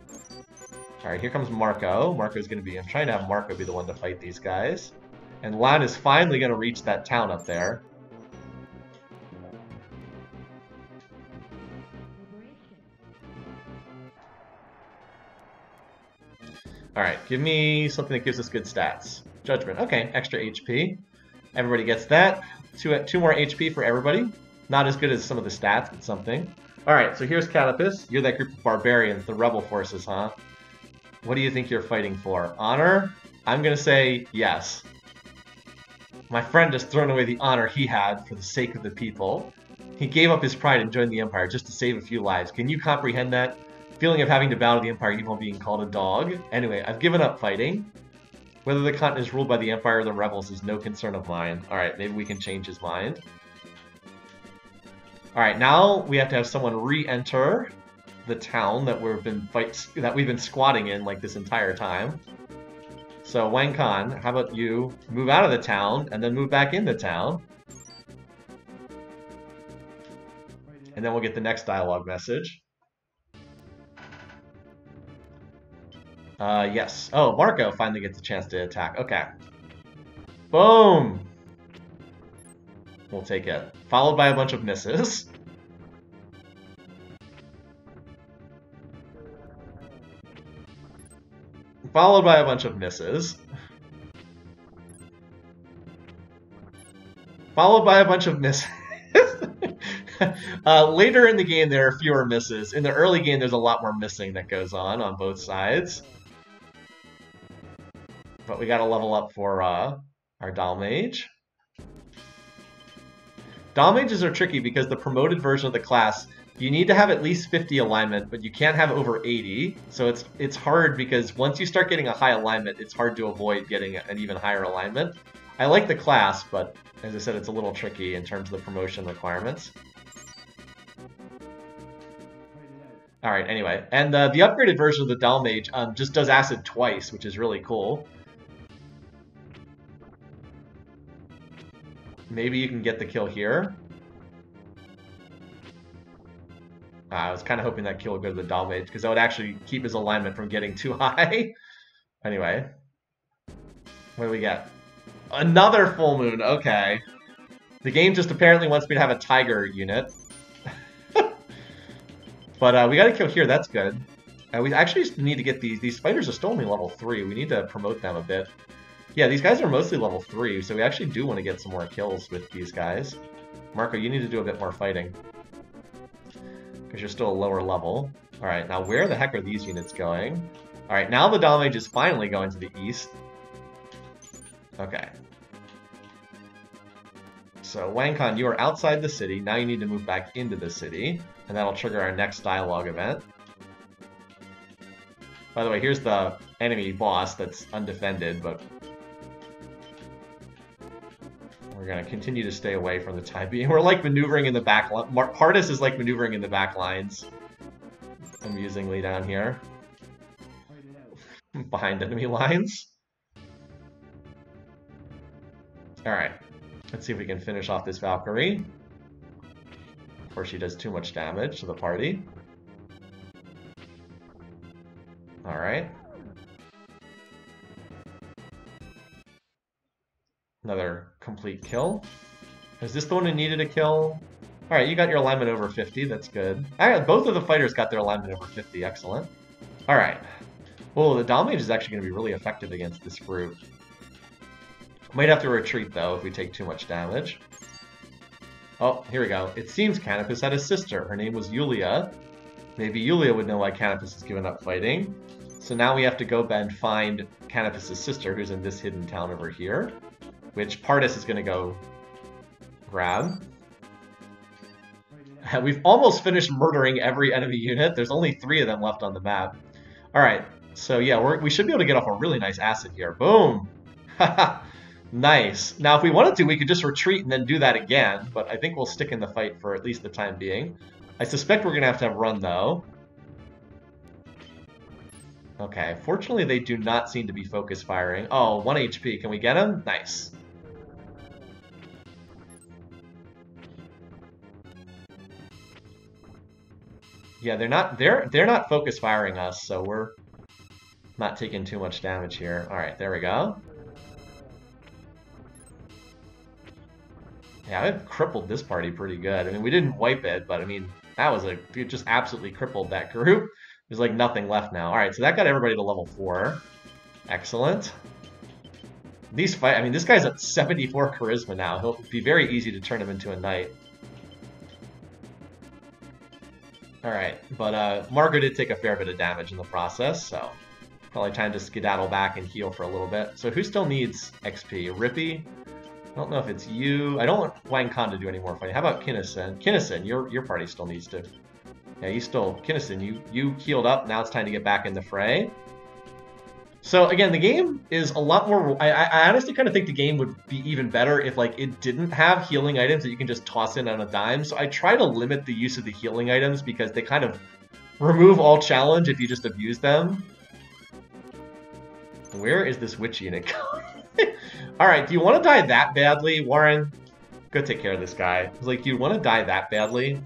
Alright, here comes Marco. Marco's going to be... I'm trying to have Marco be the one to fight these guys. And Lan is finally going to reach that town up there. Alright, give me something that gives us good stats. Judgment. Okay, extra HP. Everybody gets that. Two more HP for everybody. Not as good as some of the stats, but something. Alright, so here's Catapus. You're that group of barbarians, the rebel forces, huh? What do you think you're fighting for? Honor? I'm gonna say yes. My friend has thrown away the honor he had for the sake of the people. He gave up his pride and joined the Empire just to save a few lives. Can you comprehend that? Feeling of having to bow to the Empire even while being called a dog? Anyway, I've given up fighting. Whether the continent is ruled by the Empire or the rebels is no concern of mine. Alright, maybe we can change his mind. Alright, now we have to have someone re-enter the town that we've been squatting in like this entire time. So Wang Kan, how about you move out of the town and then move back into town? And then we'll get the next dialogue message. Yes. Oh, Marco finally gets a chance to attack. Okay. Boom! We'll take it. Followed by a bunch of misses. Followed by a bunch of misses. Followed by a bunch of misses. Later in the game, there are fewer misses. In the early game, there's a lot more missing that goes on both sides. But we gotta level up for our Dalmage. Dalmages are tricky because the promoted version of the class, you need to have at least 50 alignment, but you can't have over 80. So it's hard because once you start getting a high alignment, it's hard to avoid getting an even higher alignment. I like the class, but as I said, it's a little tricky in terms of the promotion requirements. Alright, anyway. And the upgraded version of the Dalmage just does acid twice, which is really cool. Maybe you can get the kill here. I was kind of hoping that kill would go to the Dalmage, because that would actually keep his alignment from getting too high. Anyway. What do we get? Another full moon, okay. The game just apparently wants me to have a tiger unit. But we got a kill here, that's good. We actually need to get these fighters are still only level 3. We need to promote them a bit. Yeah, these guys are mostly level 3, so we actually do want to get some more kills with these guys. Marco, you need to do a bit more fighting. Because you're still a lower level. Alright, now where the heck are these units going? Alright, now the Dalmage is finally going to the east. Okay. So, Wang Kan, you are outside the city. Now you need to move back into the city. And that'll trigger our next dialogue event. By the way, here's the enemy boss that's undefended, but we're going to continue to stay away from the time being. We're like maneuvering in the back line. Partis is like maneuvering in the back lines. Amusingly down here. Behind enemy lines. Alright. Let's see if we can finish off this Valkyrie before she does too much damage to the party. Alright. Another complete kill. Is this the one who needed a kill? Alright, you got your alignment over 50, that's good. Both of the fighters got their alignment over 50, excellent. Alright. Well, the Dalmage is actually going to be really effective against this group. Might have to retreat, though, if we take too much damage. Oh, here we go. It seems Canopus had a sister. Her name was Yulia. Maybe Yulia would know why Canopus has given up fighting. So now we have to go and find Canopus' sister, who's in this hidden town over here, which Pardis is going to go grab. We've almost finished murdering every enemy unit. There's only 3 of them left on the map. Alright, so yeah, we should be able to get off a really nice acid here. Boom! Nice. Now, if we wanted to, we could just retreat and then do that again, but I think we'll stick in the fight for at least the time being. I suspect we're going to have run, though. Okay, fortunately they do not seem to be focus firing. Oh, 1 HP. Can we get him? Nice. Yeah, they're not focus firing us, so we're not taking too much damage here. All right, there we go. Yeah, I've crippled this party pretty good. I mean, we didn't wipe it, but I mean, that was it just absolutely crippled that group. There's like nothing left now. All right, so that got everybody to level 4. Excellent. I mean, this guy's at 74 charisma now. He'll be very easy to turn him into a knight. All right, but Margo did take a fair bit of damage in the process, so probably time to skedaddle back and heal for a little bit. So who still needs XP? Rippy? I don't know if it's you. I don't want Wang Khan to do any more fighting. How about Kinnison? Kinnison, your party still needs to. Yeah, Kinnison, you healed up. Now it's time to get back in the fray. So again, the game is a lot more. I honestly kind of think the game would be even better if like it didn't have healing items that you can just toss in on a dime. So I try to limit the use of the healing items because they kind of remove all challenge if you just abuse them. Where is this witch unit going? Alright, do you want to die that badly, Warren? Go take care of this guy. It's like, do you want to die that badly?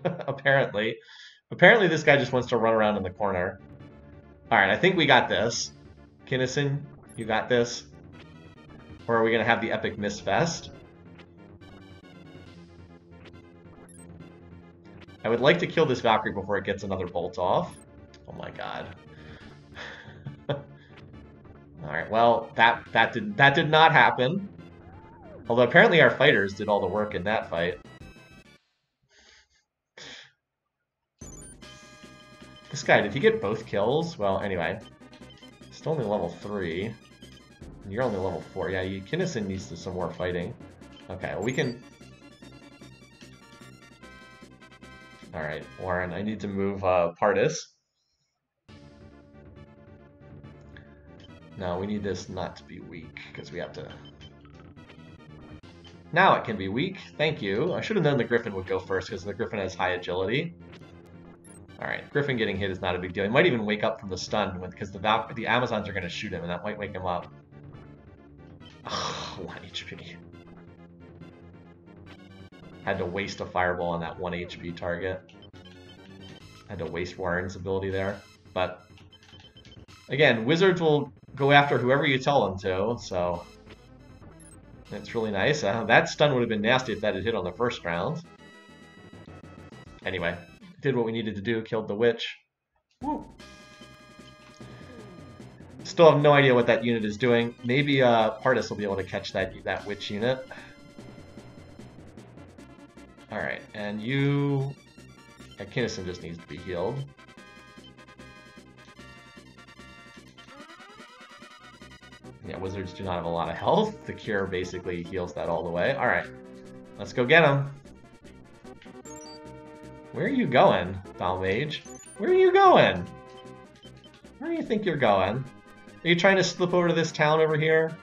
Apparently. Apparently this guy just wants to run around in the corner. Alright, I think we got this. Kinnison, you got this? Or are we going to have the epic misfest? I would like to kill this Valkyrie before it gets another bolt off. Oh my god. Alright, well, that did not happen. Although apparently our fighters did all the work in that fight. This guy, did he get both kills? Well, anyway. Still only level 3. And you're only level 4. Yeah, Kinnison needs some more fighting. Okay, well we can... Alright, Warren, I need to move Pardis. No, we need this not to be weak, because we have to... Now it can be weak. Thank you. I should have known the Griffin would go first, because the Griffin has high agility. Alright, Griffin getting hit is not a big deal. He might even wake up from the stun, because the Amazons are going to shoot him, and that might wake him up. Oh, 1 HP. Had to waste a fireball on that 1 HP target. Had to waste Warren's ability there. But, again, wizards will go after whoever you tell them to, so... It's really nice. That stun would have been nasty if that had hit on the first round. Anyway, did what we needed to do, killed the witch. Woo. Still have no idea what that unit is doing. Maybe Pardis will be able to catch that witch unit. Alright, and you... Yeah, Kinnison just needs to be healed. Yeah, wizards do not have a lot of health. The cure basically heals that all the way. Alright, let's go get him. Where are you going, Balmage? Where are you going? Where do you think you're going? Are you trying to slip over to this town over here?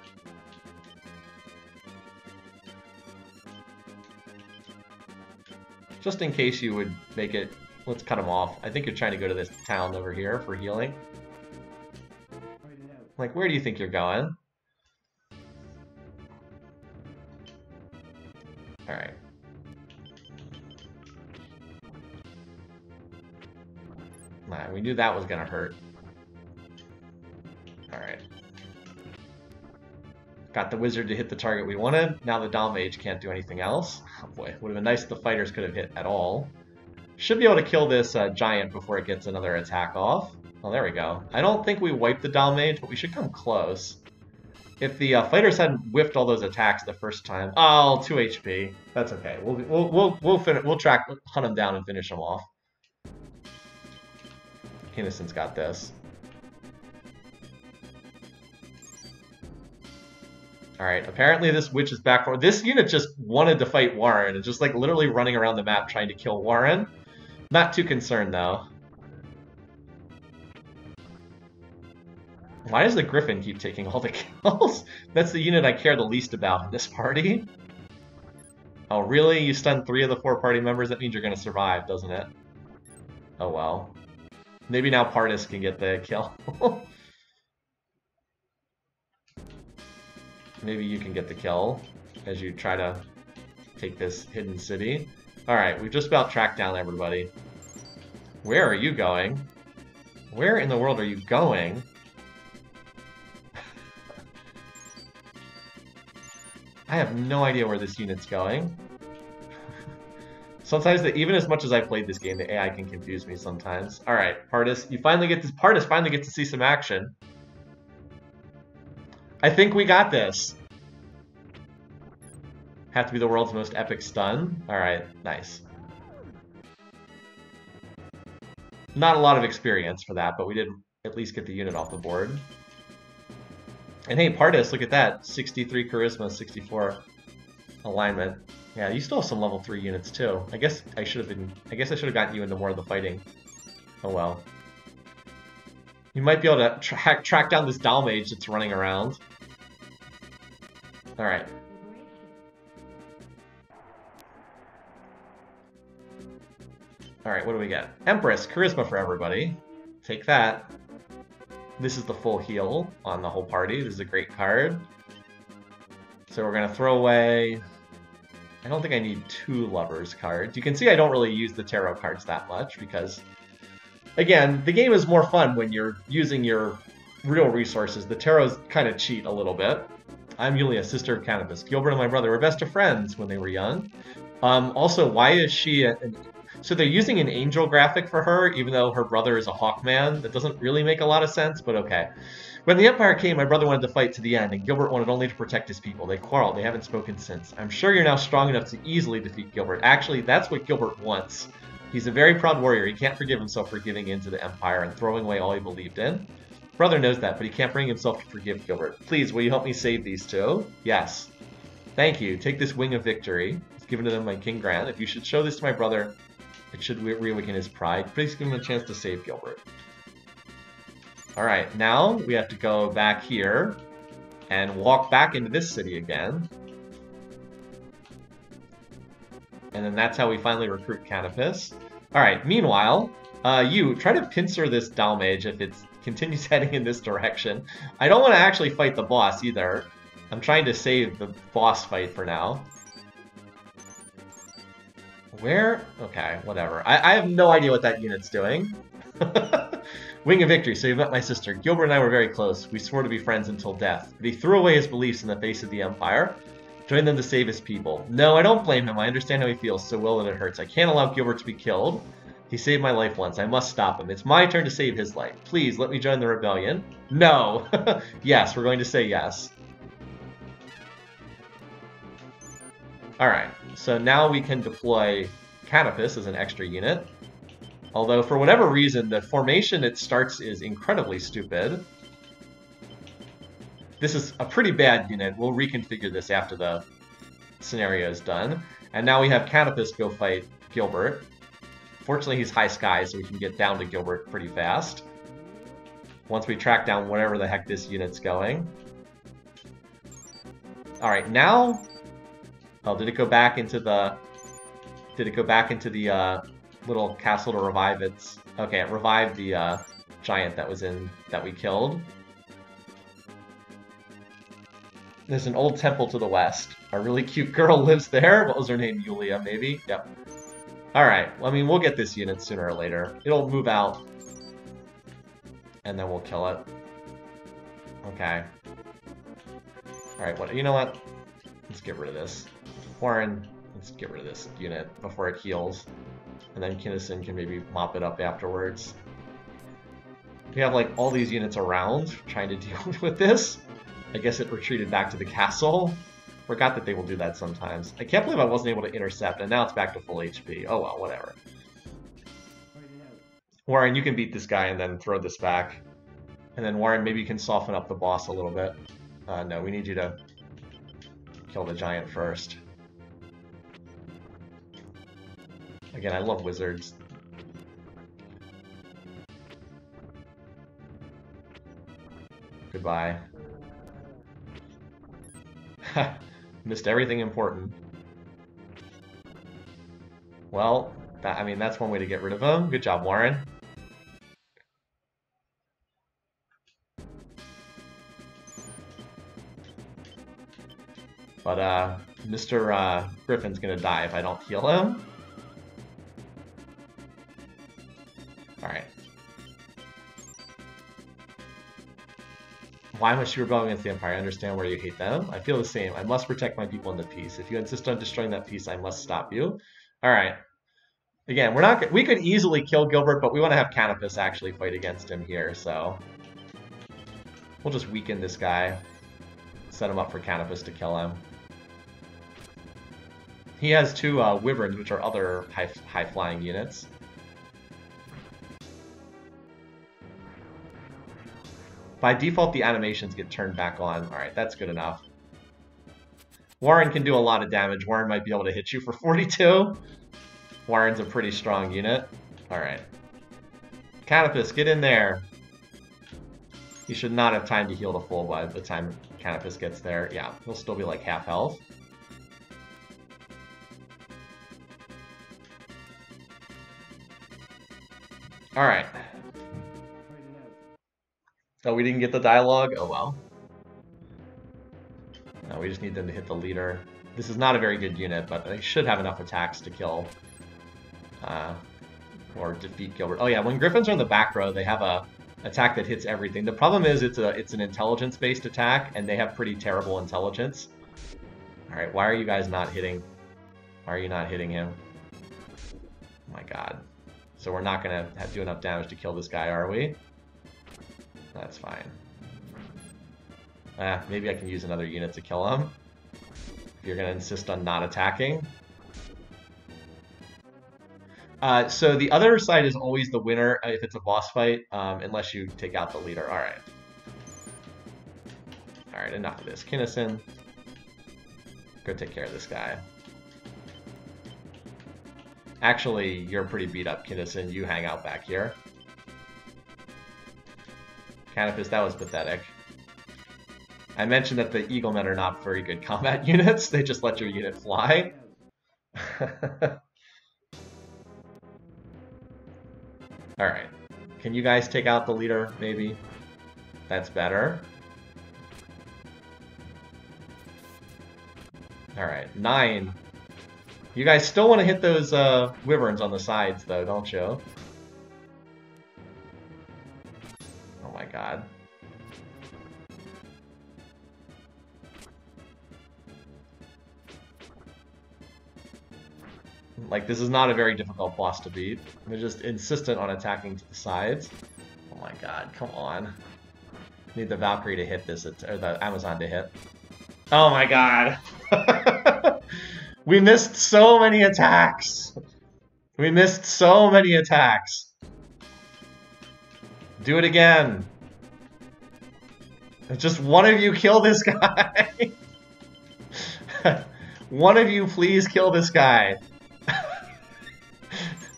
Just in case you would make it... Let's cut him off. I think you're trying to go to this town over here for healing. Like, where do you think you're going? Alright. Nah, we knew that was gonna hurt. Alright. Got the wizard to hit the target we wanted. Now the Dom Mage can't do anything else. Oh boy, would have been nice if the fighters could have hit at all. Should be able to kill this giant before it gets another attack off. Oh, there we go. I don't think we wiped the Dal Mage, but we should come close. If the fighters hadn't whiffed all those attacks the first time, oh, 2 HP. That's okay. We'll hunt him down and finish him off. Innocent's got this. Alright, apparently this witch is back for... This unit just wanted to fight Warren and just like literally running around the map trying to kill Warren. Not too concerned though. Why does the Griffin keep taking all the kills? That's the unit I care the least about in this party. Oh really? You stunned 3 of the 4 party members? That means you're going to survive, doesn't it? Oh well. Maybe now Pardis can get the kill. Maybe you can get the kill as you try to take this hidden city. Alright, we've just about tracked down everybody. Where are you going? Where in the world are you going? I have no idea where this unit's going. Sometimes, even as much as I've played this game, the AI can confuse me sometimes. Alright, Pardis, Pardis finally gets to see some action. I think we got this. Have to be the world's most epic stun. Alright, nice. Not a lot of experience for that, but we did at least get the unit off the board. And hey, Pardis, look at that. 63 charisma, 64 alignment. Yeah, you still have some level 3 units too. I guess I should have gotten you into more of the fighting. Oh well. You might be able to track down this Dal Mage that's running around. Alright. Alright, what do we get? Empress, charisma for everybody. Take that. This is the full heal on the whole party. This is a great card. So we're going to throw away... I don't think I need 2 Lovers cards. You can see I don't really use the tarot cards that much because, again, the game is more fun when you're using your real resources. The tarots kind of cheat a little bit. I'm Yulia, sister of Cannabis. Gilbert and my brother were best of friends when they were young. Also, why is she... So they're using an angel graphic for her, even though her brother is a Hawkman. That doesn't really make a lot of sense, but okay. When the Empire came, my brother wanted to fight to the end, and Gilbert wanted only to protect his people. They quarreled. They haven't spoken since. I'm sure you're now strong enough to easily defeat Gilbert. Actually, that's what Gilbert wants. He's a very proud warrior. He can't forgive himself for giving in to the Empire and throwing away all he believed in. Brother knows that, but he can't bring himself to forgive Gilbert. Please, will you help me save these 2? Yes. Thank you. Take this Wing of Victory. It's given to them by King Grant. If you should show this to my brother, it should reawaken his pride. Please give him a chance to save Gilbert. Alright, now we have to go back here and walk back into this city again. And then that's how we finally recruit Canopus. Alright, meanwhile, you try to pincer this Dal Mage if it continues heading in this direction. I don't want to actually fight the boss either. I'm trying to save the boss fight for now. Where? Okay, whatever. I have no idea what that unit's doing. Wing of Victory, so you met my sister. Gilbert and I were very close. We swore to be friends until death. But he threw away his beliefs in the face of the Empire. Joined them to save his people. No, I don't blame him. I understand how he feels so well that it hurts. I can't allow Gilbert to be killed. He saved my life once. I must stop him. It's my turn to save his life. Please, let me join the rebellion. No. Yes, we're going to say yes. Alright, so now we can deploy Canopus as an extra unit. Although, for whatever reason, the formation it starts is incredibly stupid. This is a pretty bad unit. We'll reconfigure this after the scenario is done. And now we have Canopus go fight Gilbert. Fortunately, he's high sky, so we can get down to Gilbert pretty fast. Once we track down whatever the heck this unit's going. Alright, now... Oh, did it go back into the... Did it go back into the, little castle to revive its... Okay, it revived the, giant that was in... that we killed. There's an old temple to the west. A really cute girl lives there. What was her name? Yulia, maybe? Yep. Alright, well, I mean, we'll get this unit sooner or later. It'll move out. And then we'll kill it. Okay. Alright, you know what? Let's get rid of this. Warren, let's get rid of this unit before it heals. And then Kinnison can maybe mop it up afterwards. We have like all these units around trying to deal with this. I guess it retreated back to the castle. Forgot that they will do that sometimes. I can't believe I wasn't able to intercept, and now it's back to full HP. Oh well, whatever. Warren, you can beat this guy and then throw this back. And then Warren, maybe you can soften up the boss a little bit. No, we need you to kill the giant first. Again, I love wizards. Goodbye. Missed everything important. Well, I mean, that's one way to get rid of him. Good job, Warren. But Mr. Griffin's gonna die if I don't heal him. Alright. Why must you rebel against the Empire? I understand where you hate them. I feel the same. I must protect my people and the peace. If you insist on destroying that peace, I must stop you. Alright. Again, we could easily kill Gilbert, but we want to have Canopus actually fight against him here, so we'll just weaken this guy. Set him up for Canopus to kill him. He has two Wyverns, which are other high-flying units. By default, the animations get turned back on. Alright, that's good enough. Warren can do a lot of damage. Warren might be able to hit you for 42. Warren's a pretty strong unit. Alright. Canopus, get in there. He should not have time to heal to full by the time Canopus gets there. Yeah, he'll still be like half health. Alright. Oh, we didn't get the dialogue? Oh well. No, we just need them to hit the leader. This is not a very good unit, but they should have enough attacks to kill or defeat Gilbert. Oh yeah, when Griffins are in the back row, they have a attack that hits everything. The problem is it's an intelligence-based attack, and they have pretty terrible intelligence. Alright, why are you guys not hitting? Why are you not hitting him? Oh my god. So we're not going to do enough damage to kill this guy, are we? That's fine. Maybe I can use another unit to kill him. If you're going to insist on not attacking. So the other side is always the winner if it's a boss fight, unless you take out the leader. Alright. Alright, enough of this. Kinnison, go take care of this guy. Actually, you're pretty beat up, Kinnison. You hang out back here. Canopus, that was pathetic. I mentioned that the Eaglemen are not very good combat units. They just let your unit fly. Alright. Can you guys take out the leader, maybe? That's better. Alright, 9. You guys still want to hit those Wyverns on the sides, though, don't you? Oh my god. Like, this is not a very difficult boss to beat. They're just insistent on attacking to the sides. Oh my god, come on. Need the Valkyrie to hit this, or the Amazon to hit. Oh my god! We missed so many attacks! We missed so many attacks! Do it again! Just one of you kill this guy! One of you please kill this guy!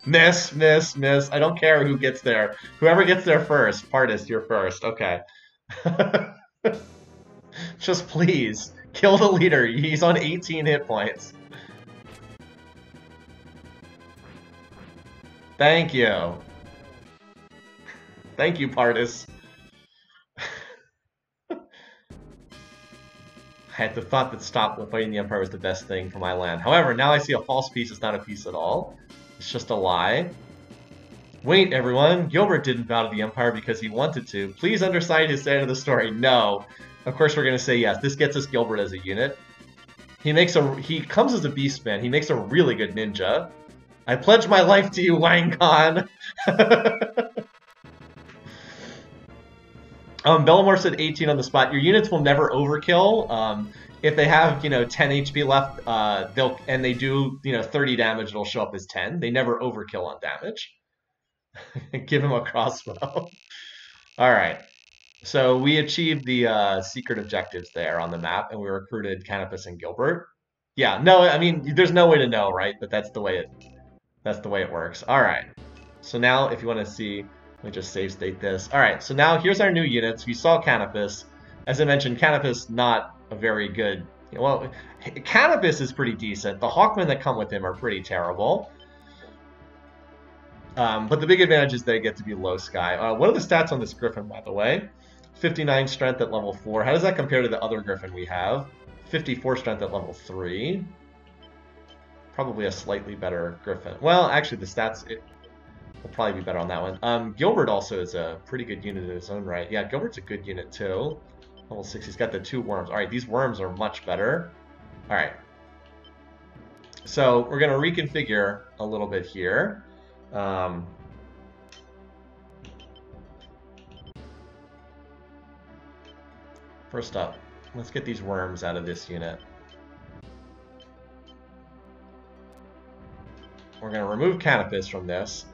Miss, miss, miss. I don't care who gets there. Whoever gets there first. Partist, you're first. Okay. Just please, kill the leader. He's on 18 hit points. Thank you. Thank you, Partist. I had the thought that stop fighting the Empire was the best thing for my land. However, now I see a false peace is not a peace at all. It's just a lie. Wait, everyone. Gilbert didn't bow to the Empire because he wanted to. Please understand his side of the story. No. Of course we're going to say yes. This gets us Gilbert as a unit. He comes as a beastman. He makes a really good ninja. I pledge my life to you, Wang Khan. Bellamore said 18 on the spot. Your units will never overkill. If they have, 10 HP left, and they do, 30 damage, it'll show up as 10. They never overkill on damage. Give him a crossbow. All right. So we achieved the secret objectives there on the map, and we recruited Canopus and Gilbert. Yeah, no, I mean, there's no way to know, right? But that's the way it works. All right. So now, if you want to see, let me just save state this. All right. So now here's our new units. We saw Canopus. As I mentioned, Canopus not a very good. Well, Canopus is pretty decent. The Hawkmen that come with him are pretty terrible. But the big advantage is they get to be low sky. What are the stats on this Griffin, by the way? 59 strength at level 4. How does that compare to the other Griffin we have? 54 strength at level 3. Probably a slightly better Griffin. Well, actually, the stats will probably be better on that one. Gilbert also is a pretty good unit in his own right. Yeah, Gilbert's a good unit too. Level 6, he's got the 2 worms. All right, these worms are much better. All right. So we're going to reconfigure a little bit here. First up, let's get these worms out of this unit. We're going to remove Canopus from this.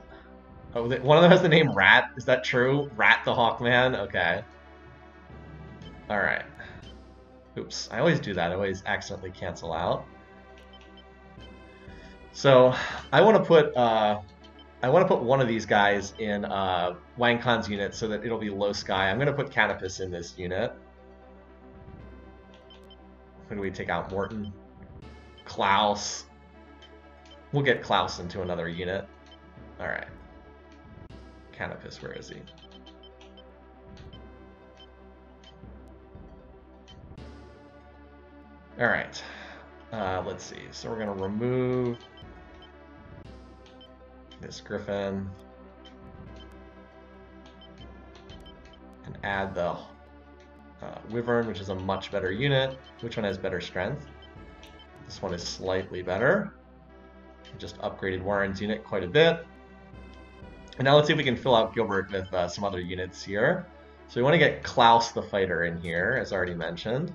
Oh, one of them has the name Rat. Is that true? Rat the Hawkman? Okay. Alright. Oops. I always do that. I always accidentally cancel out. So, I want to put one of these guys in Wang Khan's unit so that it'll be low sky. I'm going to put Canopus in this unit. Who do we take out? Morton. Klaus. We'll get Klaus into another unit. Alright. Canopus, where is he? Alright. Let's see. So we're going to remove this Griffin and add the Wyvern, which is a much better unit. Which one has better strength? This one is slightly better. Just upgraded Warren's unit quite a bit. And now let's see if we can fill out Gilbert with some other units here. So we want to get Klaus the Fighter in here, as already mentioned.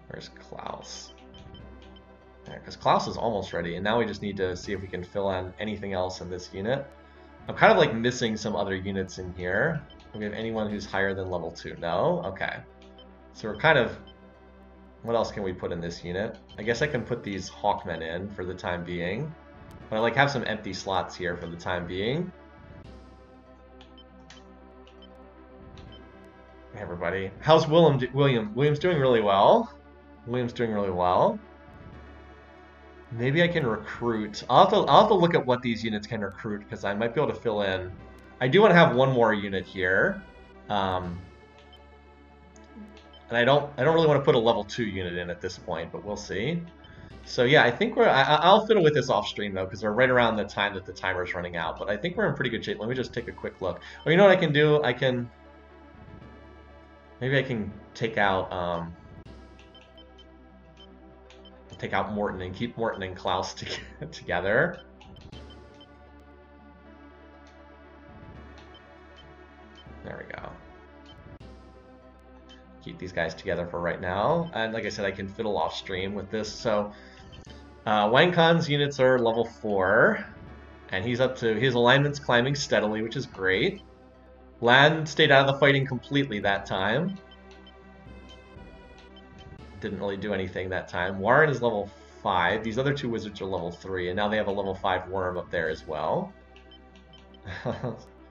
Where's Klaus? Because Klaus is almost ready, and now we just need to see if we can fill in anything else in this unit. I'm kind of like missing some other units in here. Do we have anyone who's higher than level 2? No? Okay. So we're kind of... What else can we put in this unit? I guess I can put these Hawkmen in for the time being. But I like have some empty slots here for the time being. Hey everybody. How's William? William's doing really well. William's doing really well. Maybe I can recruit. I'll have to look at what these units can recruit because I might be able to fill in. I do want to have one more unit here. And I don't really want to put a level 2 unit in at this point, but we'll see. So yeah, I think I'll fiddle with this off stream though, because we're right around the time that the timer's running out. But I think we're in pretty good shape. Let me just take a quick look. Well, you know what I can do? Maybe I can take out Morton and keep Morton and Klaus together. There we go. Keep these guys together for right now. And like I said, I can fiddle off stream with this. So Wang Khan's units are level 4. And he's up to his alignment's climbing steadily, which is great. Lan stayed out of the fighting completely that time. Didn't really do anything that time. Warren is level 5. These other 2 wizards are level 3. And now they have a level 5 worm up there as well.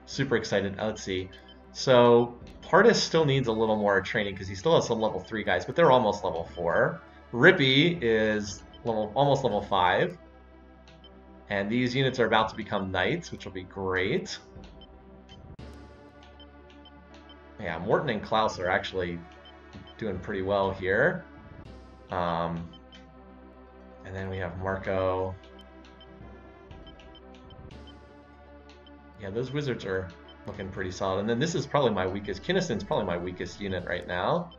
Super excited. Let's see. So Pardis still needs a little more training because he still has some level 3 guys, but they're almost level 4. Rippy is almost level 5. And these units are about to become knights, which will be great. Yeah, Morton and Klaus are actually doing pretty well here. And then we have Marco. Yeah, those wizards are looking pretty solid. And then this is probably my weakest. Kinnison's probably my weakest unit right now.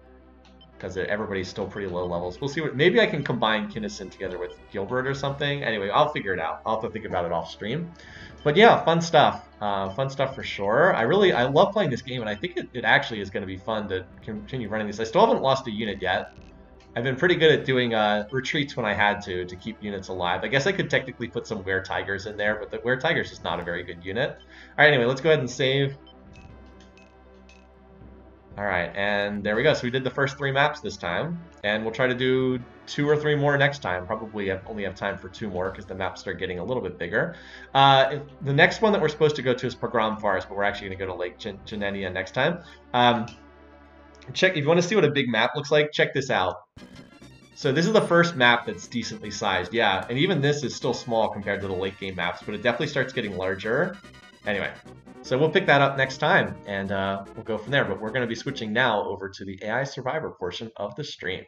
because everybody's still pretty low levels. We'll see what, maybe I can combine Kinnison together with Gilbert or something. Anyway, I'll figure it out. I'll have to think about it off stream. But yeah, fun stuff for sure. I love playing this game, and I think it actually is going to be fun to continue running this. I still haven't lost a unit yet. I've been pretty good at doing retreats when I had to keep units alive. I guess I could technically put some Were Tigers in there, but the Were Tigers is not a very good unit. All right, anyway, let's go ahead and save. All right, and there we go. So we did the first 3 maps this time, and we'll try to do 2 or 3 more next time. Probably only have time for 2 more because the maps start getting a little bit bigger. The next one that we're supposed to go to is Pogrom Forest, but we're actually going to go to Lake Janenia next time. Check if you want to see what a big map looks like. Check this out. So this is the first map that's decently sized, yeah, and even this is still small compared to the late game maps, but it definitely starts getting larger. Anyway, so we'll pick that up next time, and we'll go from there. But we're going to be switching now over to the AI Survivor portion of the stream.